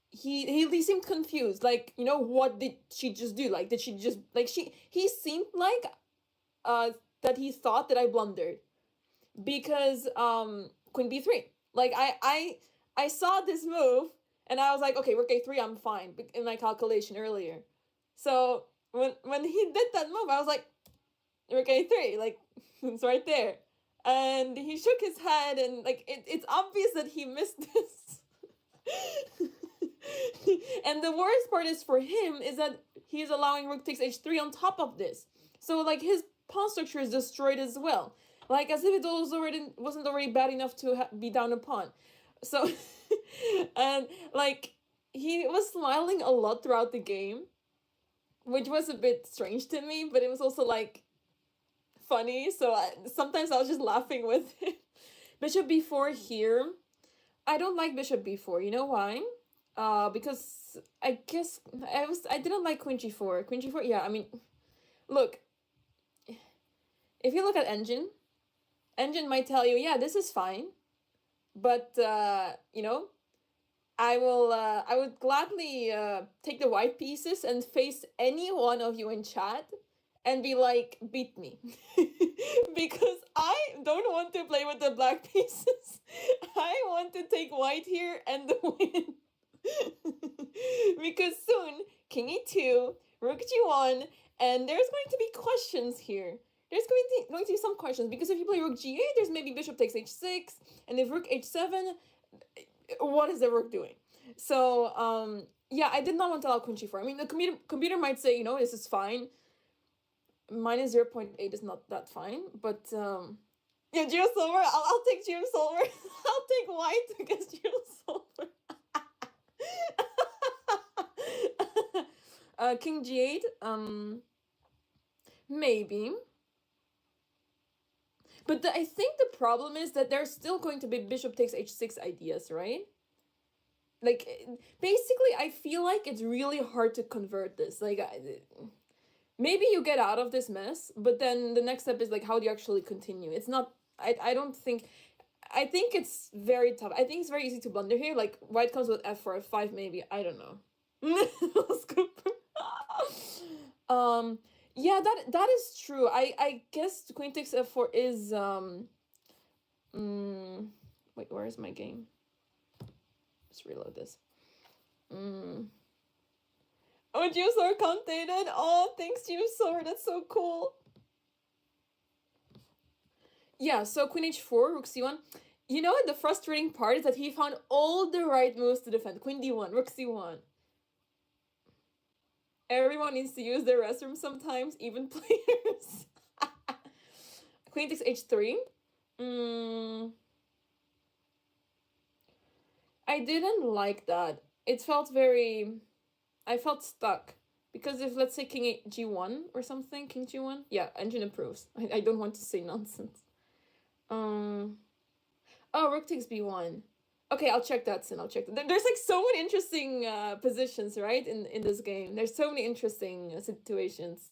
he seemed confused. Like, you know, what did she just do? Like, did she just, like, he seemed like, that he thought that I blundered. Because, queen b3. Like, I saw this move, and I was like, okay, rook a3, I'm fine, in my calculation earlier. So, when he did that move, I was like, rook a3, like, it's right there. And he shook his head, and, like, it's obvious that he missed this. And the worst part is for him is that he's allowing rook takes h3 on top of this. So, like, his pawn structure is destroyed as well. Like, as if it wasn't already bad enough to be down a pawn. So, and, like, he was smiling a lot throughout the game, which was a bit strange to me, but it was also, like, funny. So, sometimes I was just laughing with him. Bishop b4 here. I don't like bishop b4. You know why? Because I guess I didn't like queen g4. Queen g4, yeah, I mean, look, if you look at Engine might tell you, yeah, this is fine, but, you know, I would gladly take the white pieces and face any one of you in chat and be like, beat me. Because I don't want to play with the black pieces. I want to take white here and win. Because soon, king e2, rook g1, and there's going to be questions here. There's going to be some questions, because if you play rook g8, there's maybe bishop takes h6, and if rook h7, what is the rook doing? So, yeah, I did not want to allow queen g4. I mean, the computer might say, you know, this is fine. minus 0.8 is not that fine, but yeah, Geo Silver. I'll take Geo Silver. I'll take white against Geo Silver. King G8. Maybe. But I think the problem is that there's still going to be bishop takes h6 ideas, right? Like, basically, I feel like it's really hard to convert this. Like, maybe you get out of this mess, but then the next step is, like, how do you actually continue? It's not... I don't think... I think it's very tough. I think it's very easy to blunder here. Like, white comes with f4, f5, maybe. I don't know. Yeah, that is true. I guess queen takes f4 is wait, where is my game? Let's reload this. Oh, Geosaur commentated. Oh, thanks, Geosaur. That's so cool. Yeah, so queen h4, rook c1. You know what the frustrating part is? That he found all the right moves to defend. Queen d1, rook c1. Everyone needs to use their restroom sometimes, even players. Queen takes h3. I didn't like that. It felt very... I felt stuck. Because if, let's say, king g1 or something, king g1, yeah, engine approves. I don't want to say nonsense. Oh, rook takes b1. Okay, I'll check that soon. I'll check that. There's like so many interesting positions, right? In this game. There's so many interesting situations.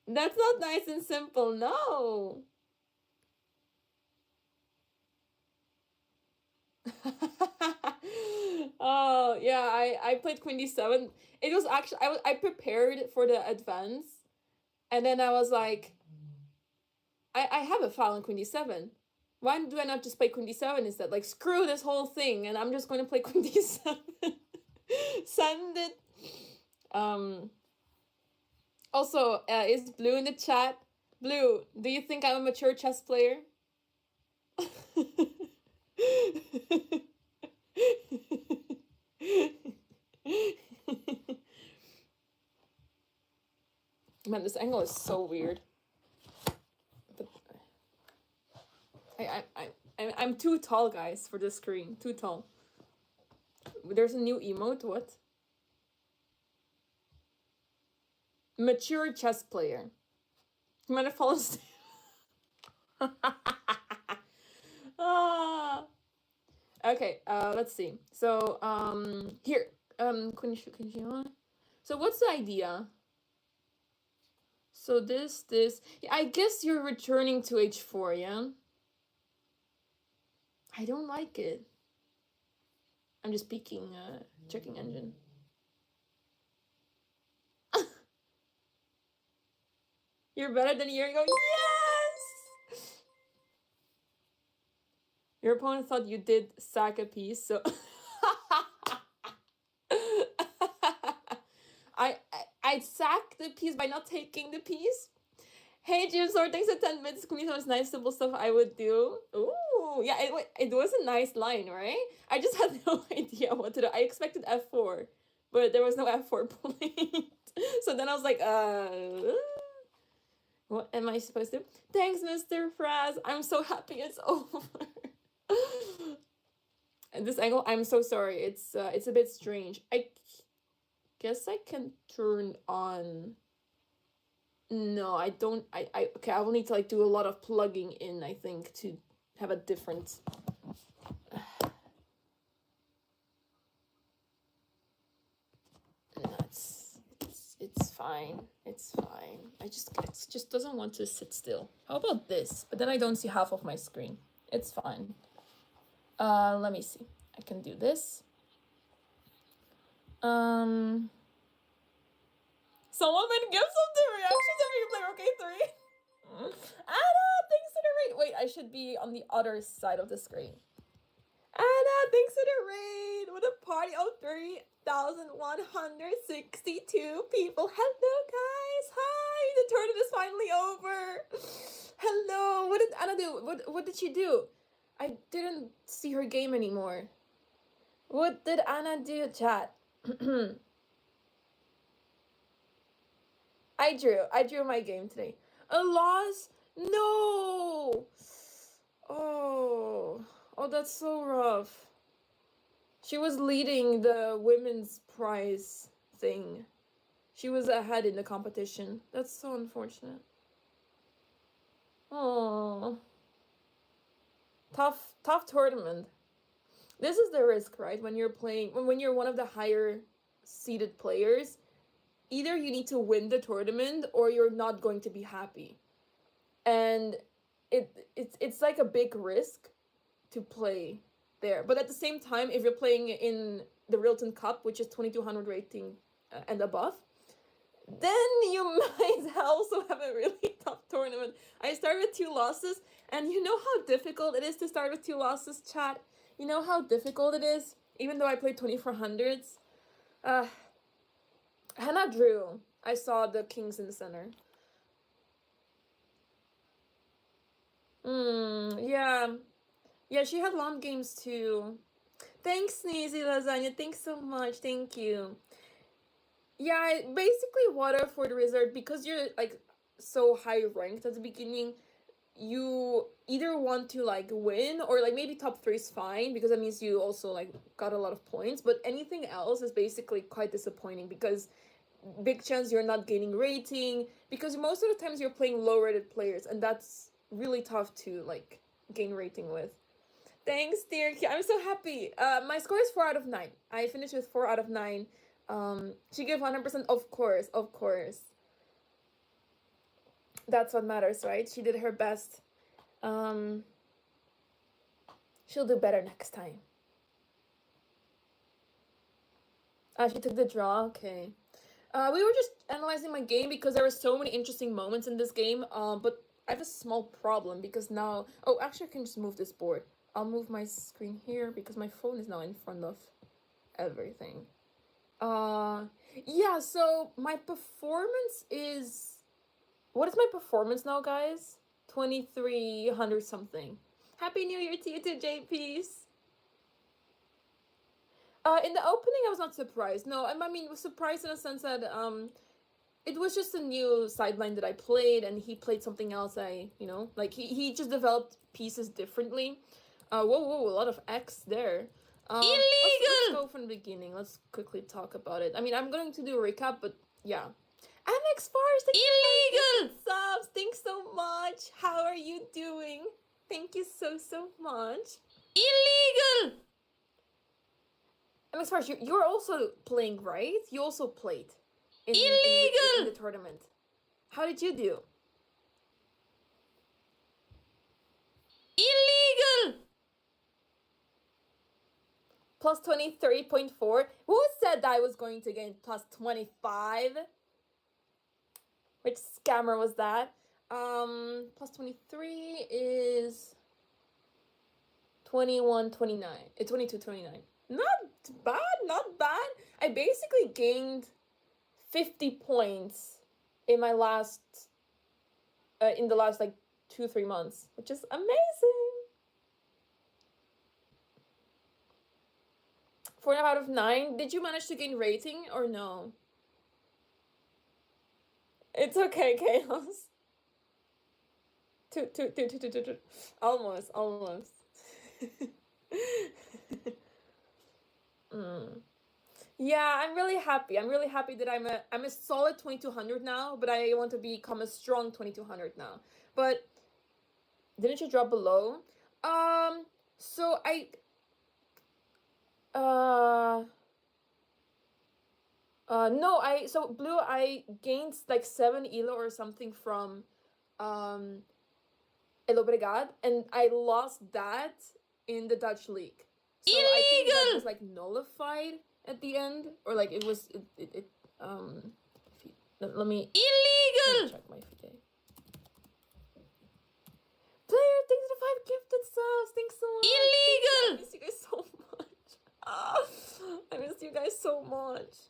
That's not nice and simple, no. Oh, yeah, I played queen d7. It was actually, I prepared for the advance. And then I was like, I have a file on queen d7. Why do I not just play queen d7 instead? Like, screw this whole thing, and I'm just going to play queen d7. Send it. Also, is Blue in the chat? Blue, do you think I'm a mature chess player? Man, this angle is so weird. But I'm too tall, guys, for this screen. Too tall. There's a new emote. What? Mature chess player. I'm gonna fall asleep. Ah. Okay, let's see. So, here. Queen. So what's the idea? So this. Yeah, I guess you're returning to h4, yeah? I don't like it. I'm just peeking, checking engine. You're better than a year ago? Yes! Your opponent thought you did sack a piece, so... I'd sack the piece by not taking the piece. Hey, Jimsor, thanks for 10 minutes. Queen was nice, simple stuff I would do. Ooh, yeah, it was a nice line, right? I just had no idea what to do. I expected f4, but there was no f4 point. So then I was like, what am I supposed to do? Thanks, Mr. Fraz. I'm so happy it's over. And this angle, I'm so sorry. It's a bit strange. I guess I can turn on... No, I don't. Okay, I will need to like do a lot of plugging in, I think, to have a different... No, it's fine. It's fine. It just doesn't want to sit still. How about this? But then I don't see half of my screen. It's fine. Let me see. I can do this. Someone been give some the reactions after you play Rook A3. Anna, thanks for the raid. Wait, I should be on the other side of the screen. Anna, thanks for the raid. With a party of 3,162 people. Hello, guys. Hi. The tournament is finally over. Hello. What did Anna do? What did she do? I didn't see her game anymore. What did Anna do, chat? I drew my game today. A loss? No! Oh, that's so rough. She was leading the women's prize thing. She was ahead in the competition. That's so unfortunate. Oh, tough tournament. This is the risk, right? When you're playing, when you're one of the higher seeded players, either you need to win the tournament or you're not going to be happy. And it's like a big risk to play there. But at the same time, if you're playing in the Rilton Cup, which is 2200 rating and above, then you might also have a really tough tournament. I started with 2 losses, and you know how difficult it is to start with 2 losses, chat? You know how difficult it is? Even though I played 2400s. Hannah drew. I saw the kings in the center. Yeah. Yeah, she had long games too. Thanks, Sneezy Lasagna. Thanks so much. Thank you. Yeah, basically water for the wizard, because you're like so high ranked at the beginning. You either want to like win, or like maybe top 3 is fine because that means you also like got a lot of points, but anything else is basically quite disappointing because big chance you're not gaining rating, because most of the times you're playing low rated players, and that's really tough to like gain rating with. Thanks, dear. I'm so happy. My score is 4 out of 9. I finished with 4 out of 9. She gave 100%. Of course. That's what matters, right? She did her best. She'll do better next time. She took the draw. Okay. We were just analyzing my game because there were so many interesting moments in this game. But I have a small problem because now... Oh, actually, I can just move this board. I'll move my screen here because my phone is now in front of everything. Yeah, so my performance is... What is my performance now, guys? 2300 something. Happy New Year to you too, JPs. In the opening, I was not surprised. No, I mean, was surprised in a sense that it was just a new sideline that I played, and he played something else. Like he just developed pieces differently. Whoa, a lot of X there. Illegal! Let's go from the beginning. Let's quickly talk about it. I mean, I'm going to do a recap, but yeah. MX Fars, illegal! Subs, thanks so much. How are you doing? Thank you so much. Illegal! MX Fars, you're also playing, right? You also played in the tournament. How did you do? Illegal! Plus 23.4. Who said I was going to gain plus 25? Which scammer was that? Plus 23 is 21.29. It's 22.29. Not bad. I basically gained 50 points in my last in the last like 2-3 months, which is amazing. 4 out of 9. Did you manage to gain rating or no? It's okay, Chaos. Two. Almost. Yeah, I'm really happy. I'm really happy that I'm a solid 2200 now, but I want to become a strong 2200 now. But didn't you drop below? So no, so blue, I gained like 7 elo or something from Elo Brigade, and I lost that in the Dutch league. So illegal! I think that was like nullified at the end, or like it was let me check my FK. Player, thanks for 5 gifted subs. Thanks so much. Illegal! I miss you guys so much. I miss you guys so much.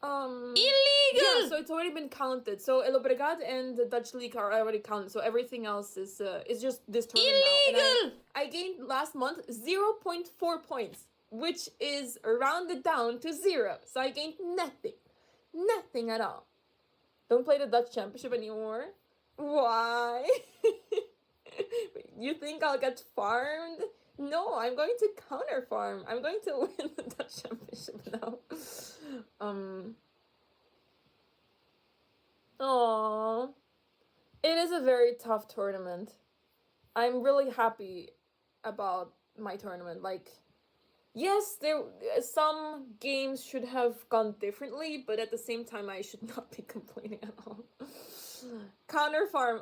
Illegal! Yeah, so it's already been counted. So Elo Brigade and the Dutch League are already counted. So everything else is just this tournament now. And I gained last month 0.4 points, which is rounded down to 0. So I gained nothing at all. Don't play the Dutch Championship anymore. Why? You think I'll get farmed? No, I'm going to counter farm. I'm going to win the Dutch Championship now. Aww. It is a very tough tournament. I'm really happy about my tournament. Like, yes, some games should have gone differently, but at the same time, I should not be complaining at all. Counter farm,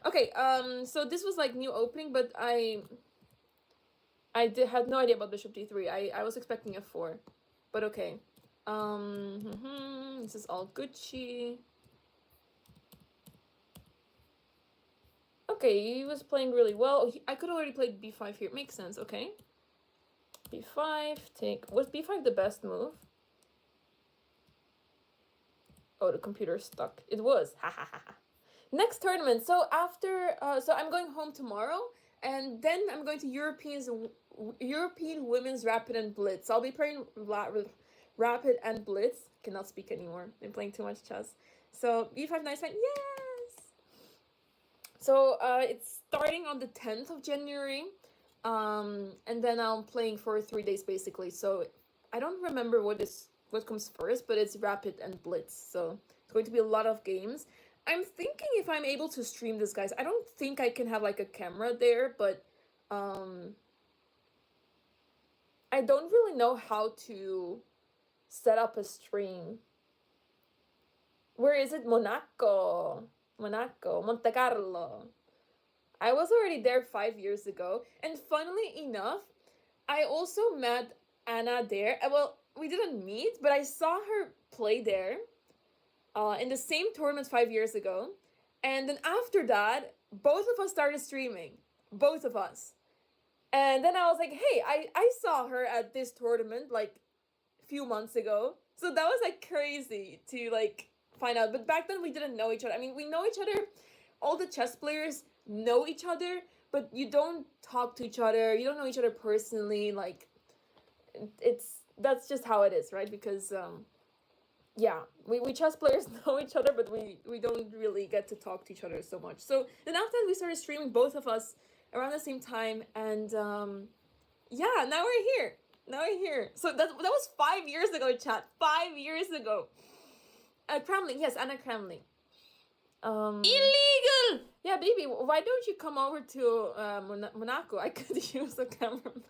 okay, so this was like new opening, but I had no idea about bishop d3. I was expecting f4, but okay. This is all Gucci. Okay, he was playing really well. I could already play b5 here. Makes sense, okay. b5, was b5 the best move? Oh, the computer's stuck. It was. Next tournament. So after, so I'm going home tomorrow, and then I'm going to European Women's Rapid and Blitz. I'll be playing Rapid and Blitz. Cannot speak anymore. I'm playing too much chess. So b5 nice fine. Yes. So it's starting on the 10th of January, and then I'm playing for 3 days basically. So I don't remember what comes first, but it's Rapid and Blitz. So it's going to be a lot of games. I'm thinking if I'm able to stream this, guys. I don't think I can have like a camera there, but I don't really know how to set up a stream. Where is it? Monaco, Monte Carlo. I was already there 5 years ago, and funnily enough, I also met Anna there. Well, we didn't meet, but I saw her play there in the same tournament 5 years ago. And then after that, both of us started streaming. Both of us. And then I was like, hey, I saw her at this tournament like a few months ago. So that was like crazy to like find out. But back then we didn't know each other. I mean, we know each other. All the chess players know each other, but you don't talk to each other. You don't know each other personally. Like, that's just how it is, right? Because yeah, we chess players know each other, but we don't really get to talk to each other so much. So then after that, we started streaming, both of us, around the same time, and yeah, now we're here. So that was 5 years ago, chat. 5 years ago. Kremlin, yes, Anna Kremlin. Illegal! Yeah, baby, why don't you come over to Monaco? I could use a cameraman.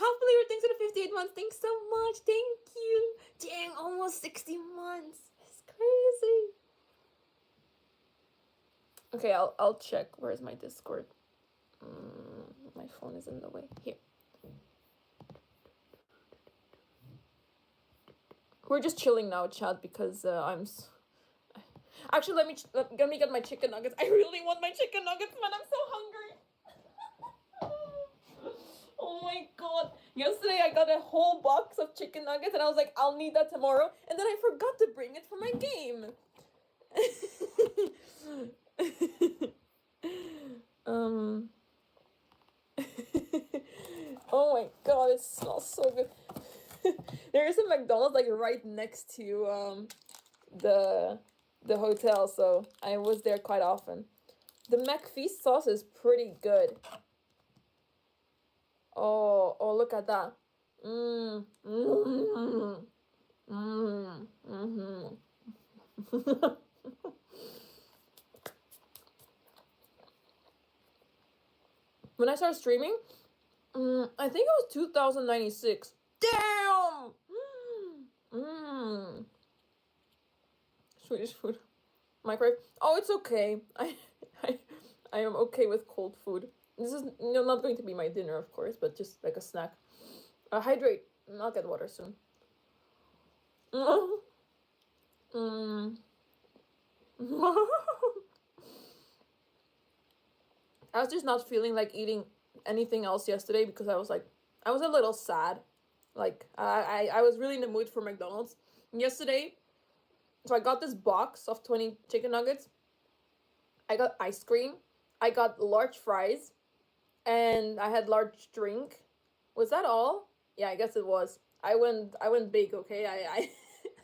Hopefully we're thanks for the 58 months. Thanks so much. Thank you. Dang, almost 60 months. It's crazy. Okay, I'll check. Where's my Discord? My phone is in the way. Here. We're just chilling now, chat, because actually, let me get my chicken nuggets. I really want my chicken nuggets, man. I'm so hungry. Oh my god. Yesterday I got a whole box of chicken nuggets and I was like, I'll need that tomorrow. And then I forgot to bring it for my game. Oh my god, it smells so good. There is a McDonald's like right next to the hotel, so I was there quite often. The McFeast sauce is pretty good. Oh, look at that. When I started streaming, I think it was 2096. Damn! Swedish food. Microwave. Oh, it's okay. I am okay with cold food. This is not going to be my dinner, of course, but just like a snack. Hydrate. I'll get water soon. I was just not feeling like eating anything else yesterday because I was a little sad. Like, I was really in the mood for McDonald's yesterday. So I got this box of 20 chicken nuggets. I got ice cream. I got large fries. And I had large drink. Was that all? Yeah, I guess it was. I went big, okay?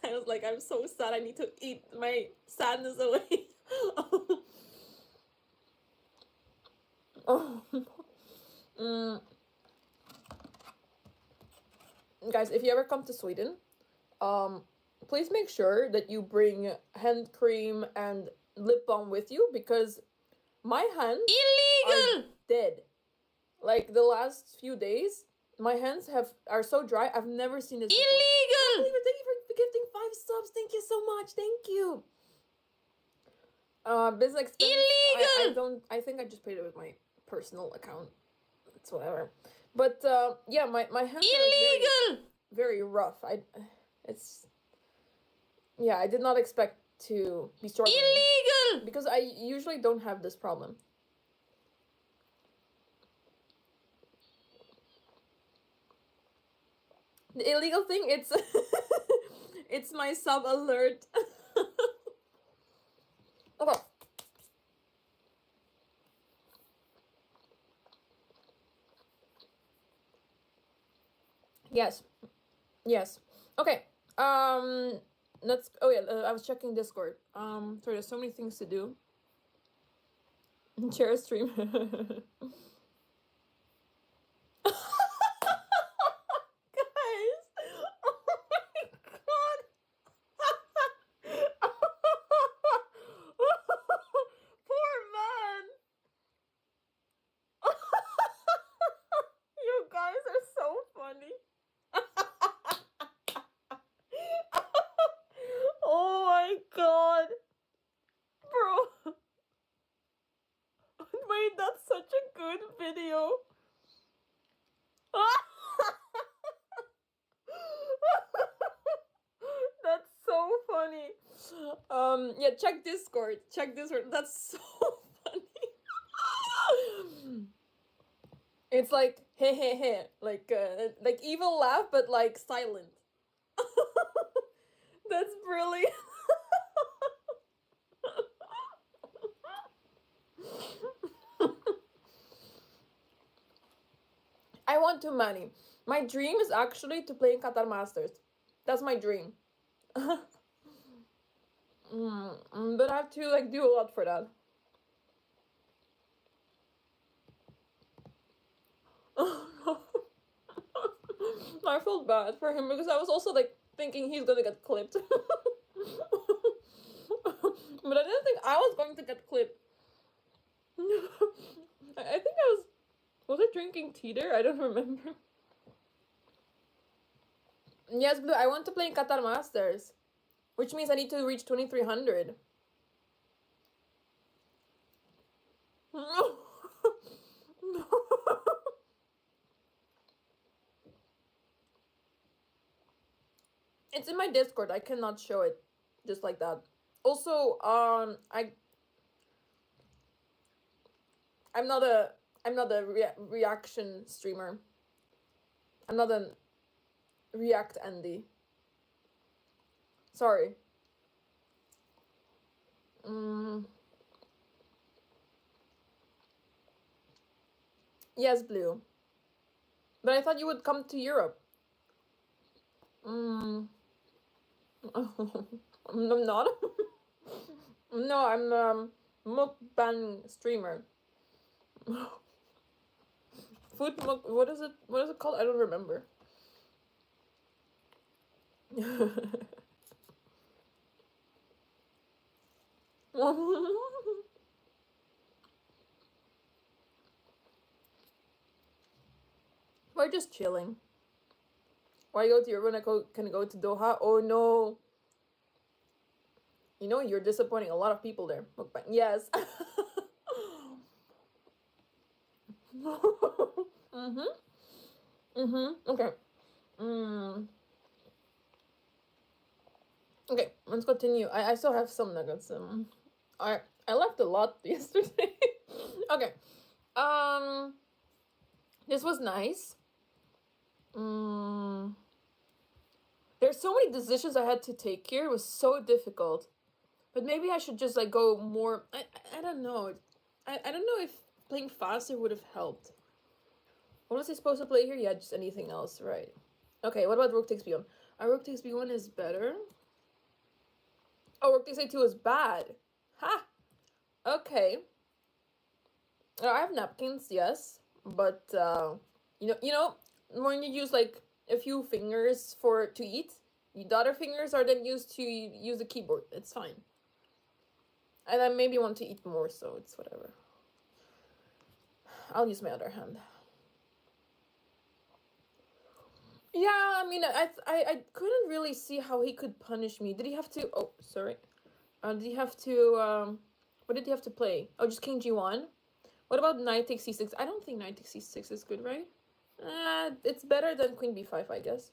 I was like, I'm so sad. I need to eat my sadness away. Oh. Guys, if you ever come to Sweden, please make sure that you bring hand cream and lip balm with you, because my hands are dead. Like the last few days, my hands are so dry. I've never seen this before. Illegal. Thank you for gifting 5 subs. Thank you so much. Thank you. Business expense. Illegal. I think I just paid it with my personal account. It's whatever. But yeah, my hands are very, very rough. I did not expect to be struggling. Illegal. Because I usually don't have this problem. The illegal thing, it's it's my sub alert. Okay. Yes. Yes. Okay. Let's. Oh yeah. I was checking Discord. Sorry. There's so many things to do. Share a stream. Guys. Oh my god. Poor man. You guys are so funny. Oh my god. Bro. Wait, that's such a good video. That's so funny. Yeah, check Discord. Check Discord. That's so funny. It's like hey hey hey, like evil laugh, but like silent. That's brilliant. I want to money. My dream is actually to play in Qatar Masters. That's my dream. But I have to like do a lot for that. I felt bad for him because I was also like thinking he's gonna get clipped. But I didn't think I was going to get clipped. I think I was I drinking tea there? I don't remember. Yes, Blue, I want to play in Qatar Masters, which means I need to reach 2300. No. No. It's in my Discord. I cannot show it just like that. Also, I'm not a reaction streamer. I'm not a React Andy. Sorry. Yes, Blue. But I thought you would come to Europe. I'm not. No, I'm mukbang streamer. Food muk. What is it? What is it called? I don't remember. We're just chilling. Why go to Europe when I can go to Doha? Oh no. You know you're disappointing a lot of people there. Mukbang. Yes. Okay. Okay, let's continue. I still have some nuggets. I left a lot yesterday. Okay. This was nice. There's so many decisions I had to take here. It was so difficult. But maybe I should just like go more. I don't know. I don't know if playing faster would have helped. What was I supposed to play here? Yeah, just anything else, right? Okay, what about Rook takes B1? Rook takes B1 is better. Oh, rook takes a2 is bad. Ha! Okay. I have napkins, yes, but you know, when you use like a few fingers to eat, the other fingers are then used to use the keyboard. It's fine. And I maybe want to eat more, so it's whatever. I'll use my other hand. Yeah, I mean, I couldn't really see how he could punish me. Did he have to? Oh, sorry. Did he have to? What did he have to play? Oh, just King G1. What about Knight takes C6? I don't think Knight takes C6 is good, right? It's better than Queen B5, I guess.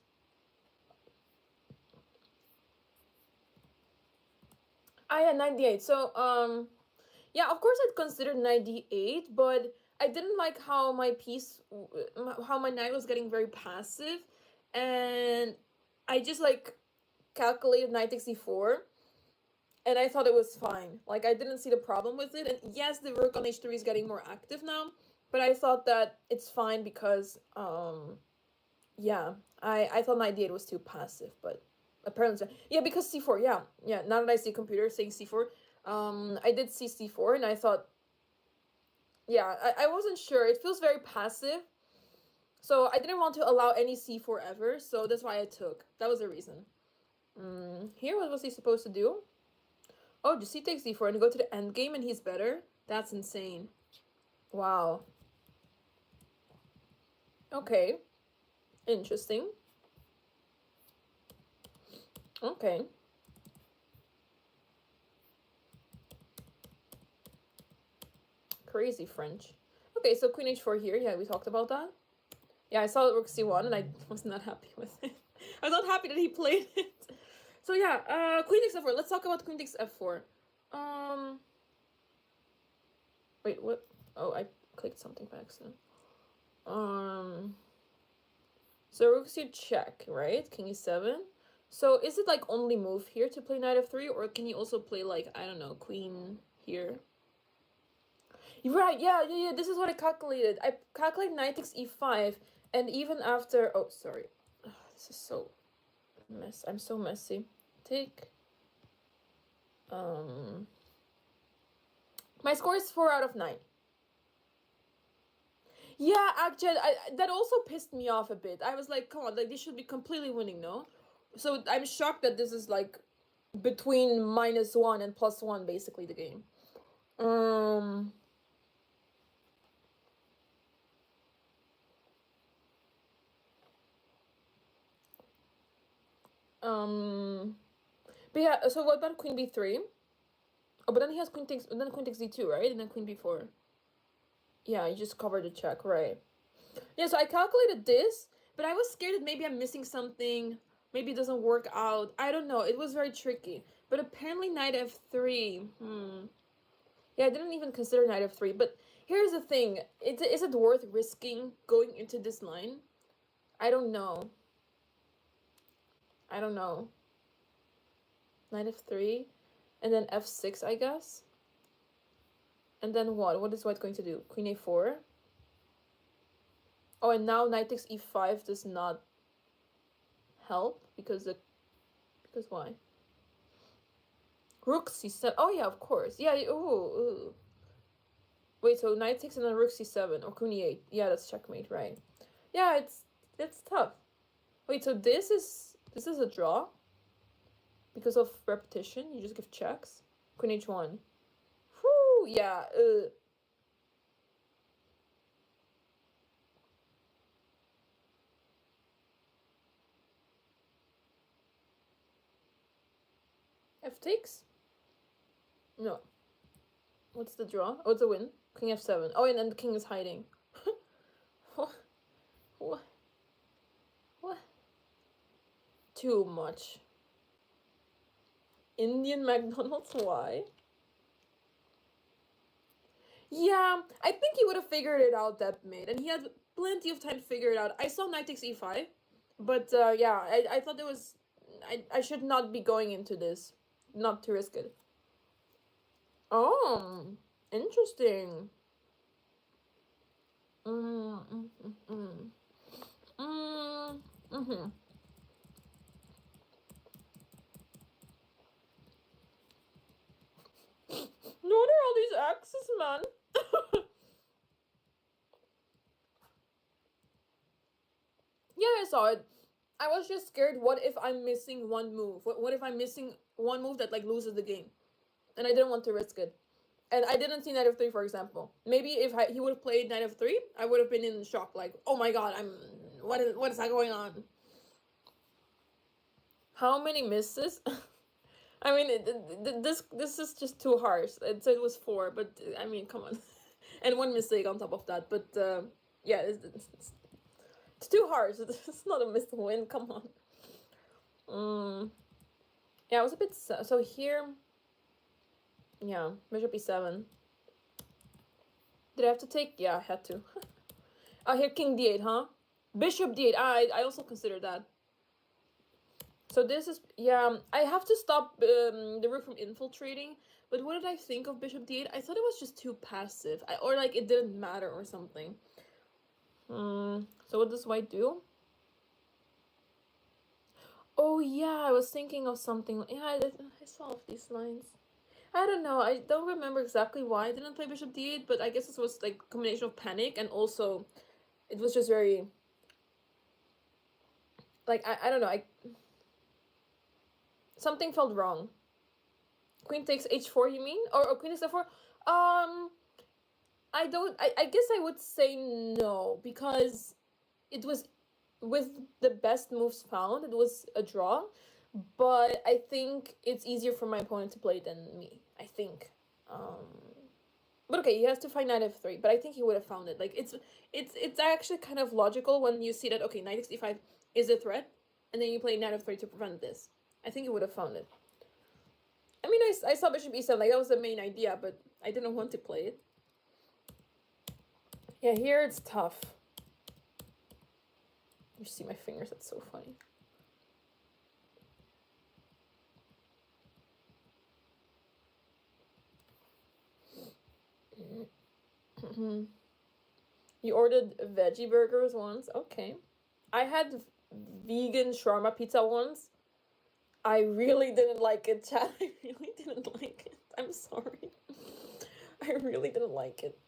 Yeah, 98. So, yeah, of course I'd consider 98, but I didn't like how my how my knight was getting very passive, and I just like calculated knight takes c4, and I thought it was fine. Like, I didn't see the problem with it, and yes, the rook on h3 is getting more active now, but I thought that it's fine because, yeah, I thought knight d8 was too passive, but apparently, yeah, because c4, yeah, now that I see a computer saying c4, I did see c4, and I thought, yeah, I wasn't sure. It feels very passive, so I didn't want to allow any c4 ever, so that's why I took. That was the reason. Here, what was he supposed to do? Oh, just c takes d4 and go to the endgame and he's better? That's insane. Wow. Okay. Interesting. Okay. Crazy French. Okay, so queen h4 here. Yeah, we talked about that. Yeah, I saw rook c1 and I was not happy with it. I was not happy that he played it. So yeah, queen takes f4. Let's talk about queen takes f4. Wait, what? Oh, I clicked something by accident. So rook c check, right? King e7. So is it like only move here to play knight f3, or can you also play like, I don't know, queen here? Right, yeah, this is what I calculated. I calculated knight takes e5, and even after, oh, sorry. This is so I'm so messy. Take, my score is 4 out of 9. Yeah, actually, that also pissed me off a bit. I was like, come on, like, they should be completely winning, no? So I'm shocked that this is like between -1 and +1, basically, the game. But yeah, so what about queen b3? Oh, but then he has queen takes d2, right? And then queen b4. Yeah, you just covered the check, right? Yeah, so I calculated this, but I was scared that maybe I'm missing something. Maybe it doesn't work out. I don't know. It was very tricky. But apparently knight f3. Yeah, I didn't even consider knight f3. But here's the thing. Is it worth risking going into this line? I don't know. I don't know. Knight f3. And then f6, I guess. And then what? What is white going to do? Queen a4. Oh, and now knight takes e5 does not help because why? Rook c7. Oh yeah, of course. Yeah. Ooh. Wait, so knight takes and then rook c7 or queen e8. Yeah, that's checkmate, right? Yeah, it's tough. Wait, so this is a draw because of repetition. You just give checks. Queen h1. Whoo, yeah. F takes? No. What's the draw? Oh, it's a win. King f7. Oh, and then the king is hiding. What? Too much. Indian McDonald's, why? Yeah, I think he would have figured it out, that mate, and he had plenty of time to figure it out. I saw knight takes e5, but yeah, I thought it was, I should not be going into this, not to risk it. Oh, interesting. Yeah, I saw it. I was just scared. What if I'm missing one move? What if I'm missing one move that like loses the game? And I didn't want to risk it. And I didn't see Knight of 3, for example. Maybe if he would have played Knight of 3, I would have been in shock. Like, oh my god, what is that going on? How many misses? I mean, this is just too harsh. It said it was 4, but I mean, come on. And one mistake on top of that. But yeah, it's too harsh. It's not a missed win. Come on. Yeah, I was a bit so here. Yeah, bishop e7. Did I have to take? Yeah, I had to. Oh, here king d8, huh? Bishop d8. I also consider that. So this is, yeah, I have to stop the rook from infiltrating. But what did I think of bishop d8? I thought it was just too passive. Or like it didn't matter or something. So what does white do? Oh yeah, I was thinking of something. Yeah, I saw of these lines. I don't know. I don't remember exactly why I didn't play bishop d8, but I guess it was like a combination of panic and also it was just very like I don't know. Something felt wrong. Queen takes h4, you mean? Or queen is f4? I guess I would say no, because it was with the best moves found, it was a draw. But I think it's easier for my opponent to play than me. I think. But okay, he has to find knight f3. But I think he would have found it. Like it's actually kind of logical when you see that okay, knight x5 is a threat, and then you play knight f3 to prevent this. I think he would have found it. I mean, I saw bishop e7, like that was the main idea, but I didn't want to play it. Yeah, here it's tough. You see my fingers, that's so funny. You ordered veggie burgers once? Okay. I had vegan shawarma pizza once. I really didn't like it, chat. I really didn't like it. I'm sorry. I really didn't like it.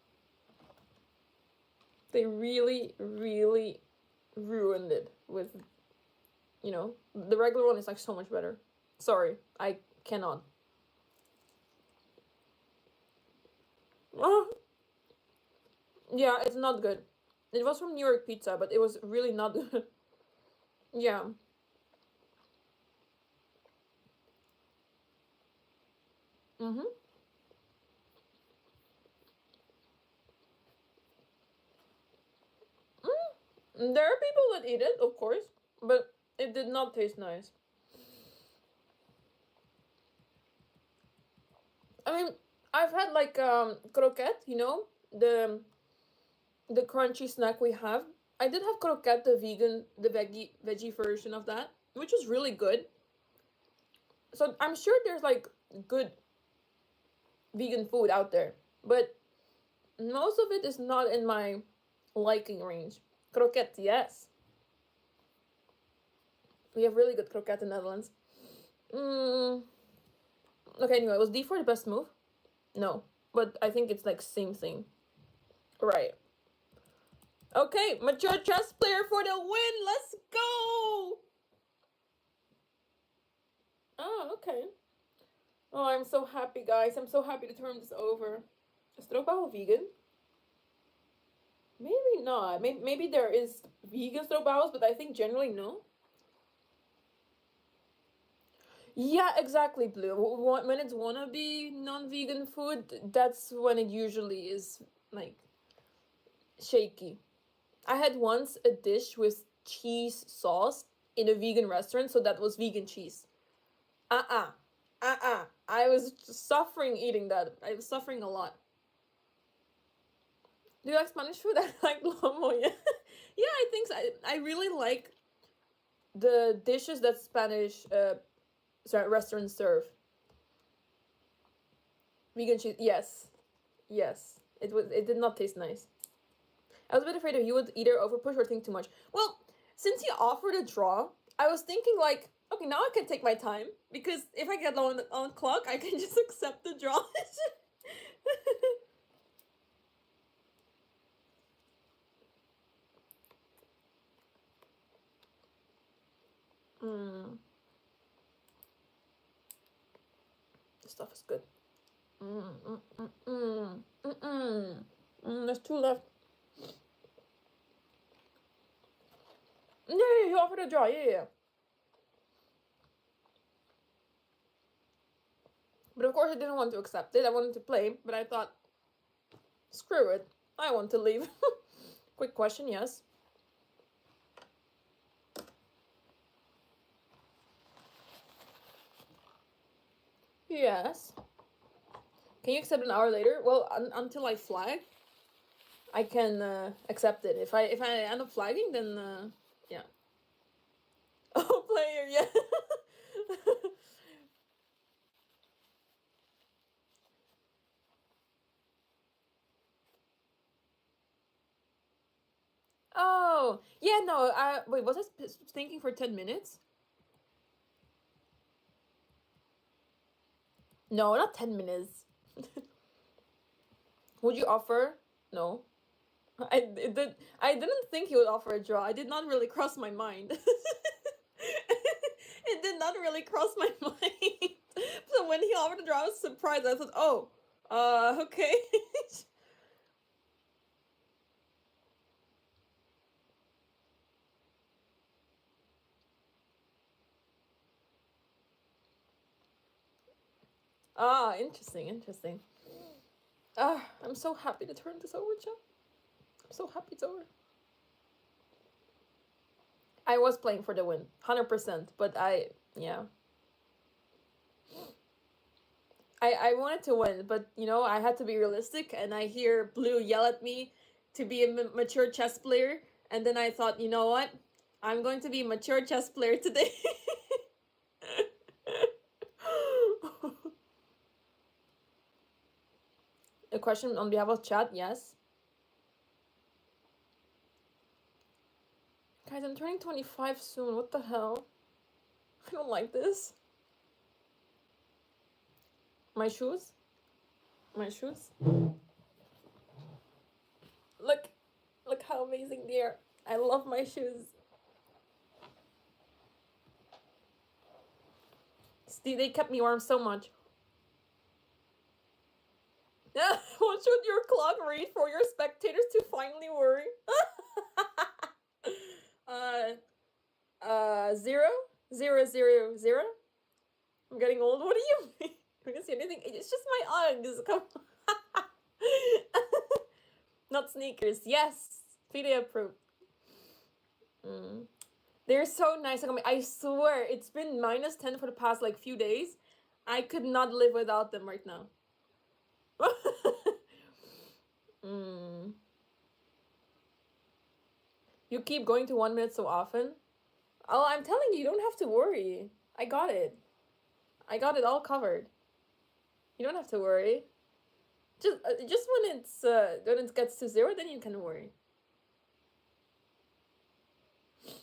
They really, really ruined it with, you know, the regular one is like so much better. Sorry, I cannot. Yeah, it's not good. It was from New York Pizza, but it was really not good. Yeah. There are people that eat it, of course, but it did not taste nice. I mean, I've had like croquette, you know, the crunchy snack we have. I did have croquette, the veggie version of that, which was really good. So I'm sure there's like good vegan food out there, but most of it is not in my liking range. Croquette, yes. We have really good croquette in the Netherlands. Okay, anyway, was d4 the best move? No, but I think it's like same thing. Right. Okay, mature chess player for the win. Let's go. Oh, okay. Oh, I'm so happy, guys. I'm so happy to turn this over. Is stroopwafel vegan? Maybe not. Maybe there is vegan stroopwafels, but I think generally no. Yeah, exactly, Blue. When it's wannabe non-vegan food, that's when it usually is like shaky. I had once a dish with cheese sauce in a vegan restaurant, so that was vegan cheese. I was suffering eating that. I was suffering a lot. Do you like Spanish food? I like lomo, yeah. Yeah, I think so. I really like the dishes that Spanish restaurants serve. Vegan cheese, yes. Yes. It did not taste nice. I was a bit afraid of you would either overpush or think too much. Well, since he offered a draw, I was thinking like, okay, now I can take my time, because if I get low on the clock, I can just accept the draw. stuff is good. There's 2 left. Yeah, he offered a draw. Yeah. But of course I didn't want to accept it. I wanted to play, but I thought, screw it. I want to leave. Quick question, yes. Yes. Can you accept an hour later? Well, until I flag, I can accept it. If I end up flagging, then yeah. Oh, player, yeah. Oh, yeah, no, wait, was I thinking for 10 minutes? No, not 10 minutes. Would you offer? No. I didn't think he would offer a draw. I did not really cross my mind. It did not really cross my mind. So when he offered a draw, I was surprised. I thought, oh, okay. Ah, interesting. I'm so happy to turn this over, chat. I'm so happy it's over. I was playing for the win, 100%, but yeah. I wanted to win, but, you know, I had to be realistic, and I hear Blue yell at me to be a mature chess player, and then I thought, you know what? I'm going to be a mature chess player today. A question on behalf of chat, yes. Guys, I'm turning 25 soon. What the hell? I don't like this. My shoes? My shoes? Look how amazing they are. I love my shoes. They kept me warm so much. What should your clock read for your spectators to finally worry? 0, 0, 0, 0. I'm getting old. What do you mean? I didn't see anything. It's just my Uggs. Come on. Not sneakers. Yes. Fide approved. They're so nice. I swear, it's been -10 for the past like few days. I could not live without them right now. You keep going to 1 minute so often. Oh, I'm telling you, you don't have to worry. I got it. I got it all covered. You don't have to worry. Just when it gets to 0, then you can worry.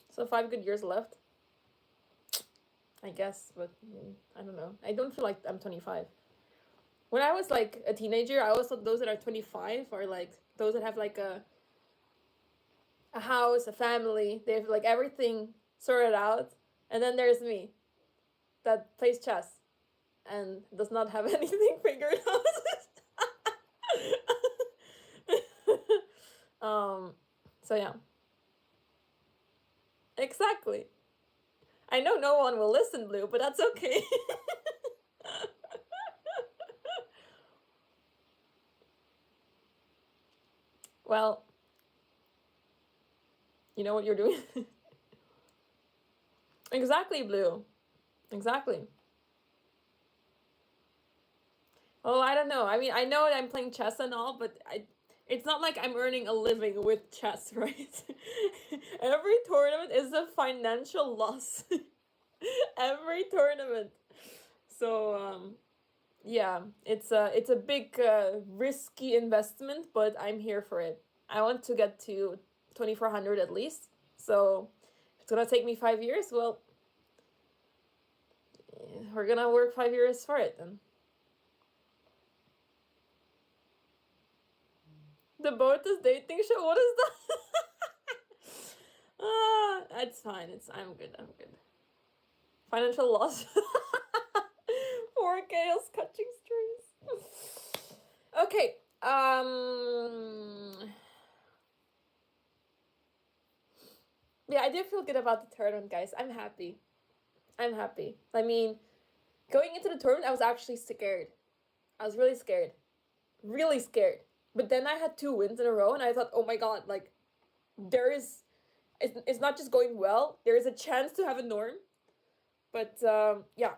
So 5 good years left. I guess, but I don't know. I don't feel like I'm 25. When I was like a teenager, I always thought those that are 25 are like those that have like a house, a family. They have like everything sorted out. And then there's me that plays chess and does not have anything figured out. So yeah. Exactly. I know no one will listen, Blue, but that's okay. Well, you know what you're doing? Exactly, Blue. Exactly. Oh, I don't know. I mean, I know I'm playing chess and all, but it's not like I'm earning a living with chess, right? Every tournament is a financial loss. Every tournament. So, yeah, it's a big risky investment, but I'm here for it. I want to get to 2400 at least. So if it's gonna take me 5 years, well, we're gonna work 5 years for it then. The Botus dating show. What is that? It's fine. I'm good. Financial loss. Poor Chaos catching streams. Okay. Yeah, I do feel good about the tournament, guys. I'm happy. I'm happy. I mean, going into the tournament, I was actually scared. I was really scared. Really scared. But then I had 2 wins in a row, and I thought, oh my god, like, there is... It's not just going well. There is a chance to have a norm. But, yeah.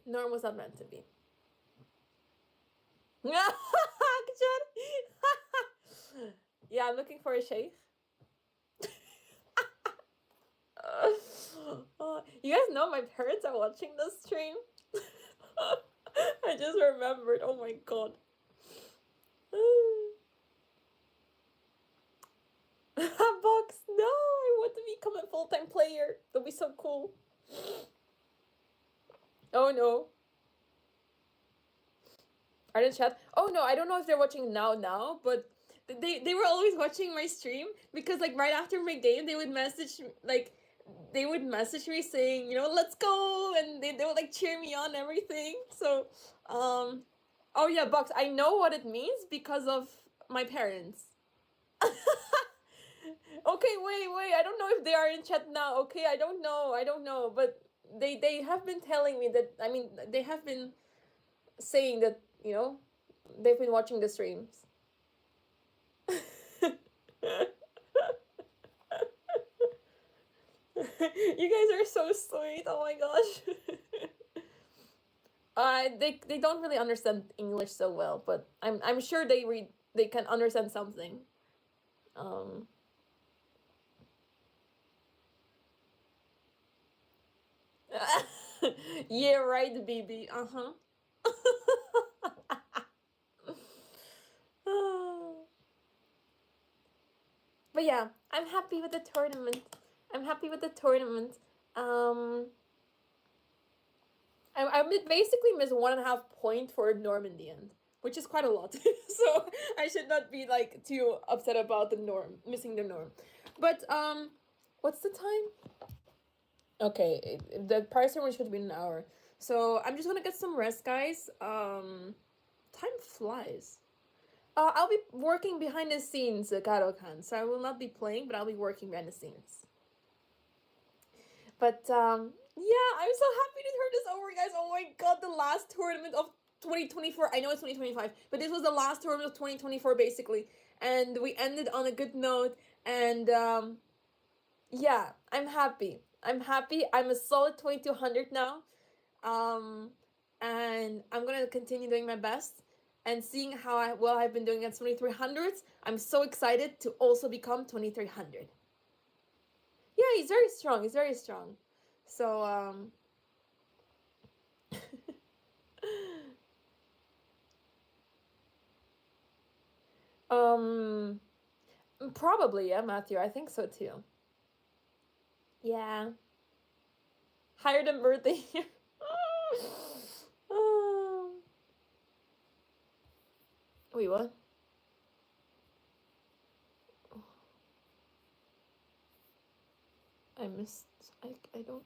Norm was not meant to be. Yeah, I'm looking for a sheikh. You guys know my parents are watching this stream. I just remembered. Oh my god. Box, no! I want to become a full-time player. That'll be so cool. Oh no. Are they in chat? Oh no, I don't know if they're watching now, but they were always watching my stream because like right after my game they would message me saying, you know, let's go, and they would like cheer me on and everything. So oh yeah, Box, I know what it means because of my parents. Okay, wait, I don't know if they are in chat now. Okay, I don't know, but they have been telling me that, I mean, they have been saying that, you know, they've been watching the streams. You guys are so sweet. Oh my gosh. They don't really understand English so well, but I'm sure they can understand something. Yeah, right, BB. Uh-huh. But yeah, I'm happy with the tournament. I basically missed 1.5 point for Norm in the end, which is quite a lot. So I should not be like too upset about the norm, missing the norm. But what's the time? Okay, the price ceremony should be an hour. So I'm just gonna get some rest, guys. Time flies. I'll be working behind the scenes, Karo-kan. So I will not be playing, but I'll be working behind the scenes. But yeah, I'm so happy to turn this over, guys. Oh my god, the last tournament of 2024. I know it's 2025, but this was the last tournament of 2024, basically. And we ended on a good note. And yeah, I'm happy. I'm a solid 2200 now. And I'm gonna continue doing my best and seeing how well I've been doing at 2300s. I'm so excited to also become 2300. Yeah, he's very strong. So probably, yeah, Matthew. I think so too. Yeah. Higher than birthday. Wait, what? I missed. I don't.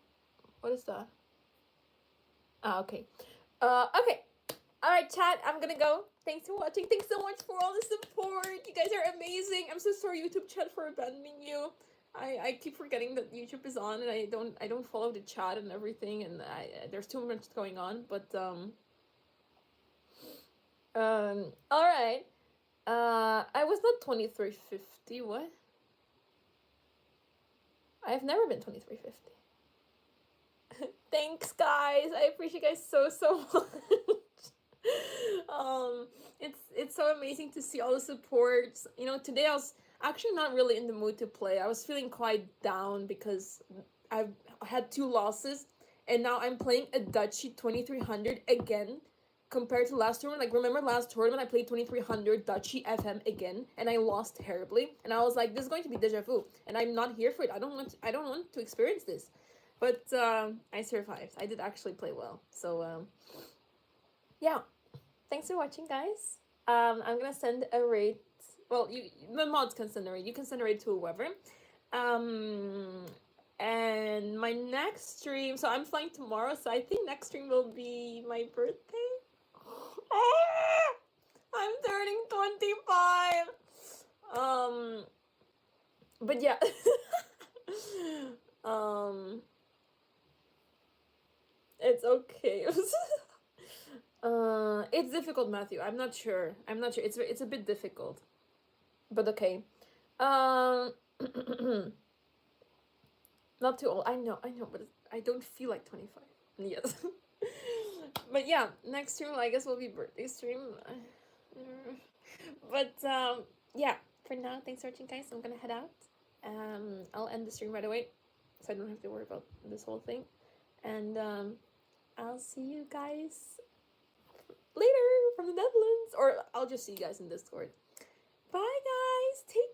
What is that? Ah, okay. Okay. Alright, chat. I'm gonna go. Thanks for watching. Thanks so much for all the support. You guys are amazing. I'm so sorry, YouTube chat, for abandoning you. I keep forgetting that YouTube is on, and I don't follow the chat and everything, and there's too much going on. But all right. I was not 2350. What? I've never been 2350. Thanks, guys. I appreciate you guys so much. It's so amazing to see all the support. You know, today I was actually not really in the mood to play. I was feeling quite down because I've had 2 losses, and now I'm playing a Dutchie 2300 again compared to last tournament. Like, remember last tournament I played 2300 Dutchie FM again, and I lost terribly, and I was like, this is going to be deja vu, and I'm not here for it. I don't want to experience this. But I survived. I did actually play well. So yeah. Thanks for watching, guys. I'm gonna send a rate. Well, the mods can send a rate. You can send a rate to whoever. And my next stream, so I'm flying tomorrow, so I think next stream will be my birthday. I'm turning 25. But yeah. It's okay. It's difficult, Matthew. I'm not sure. It's a bit difficult. But okay. Not too old. I know, but I don't feel like 25. Yes. But yeah, next stream I guess will be birthday stream. But yeah, for now, thanks for watching, guys. I'm gonna head out. I'll end the stream right away, so I don't have to worry about this whole thing. And I'll see you guys later from the Netherlands, or I'll just see you guys in Discord. Bye, guys. Take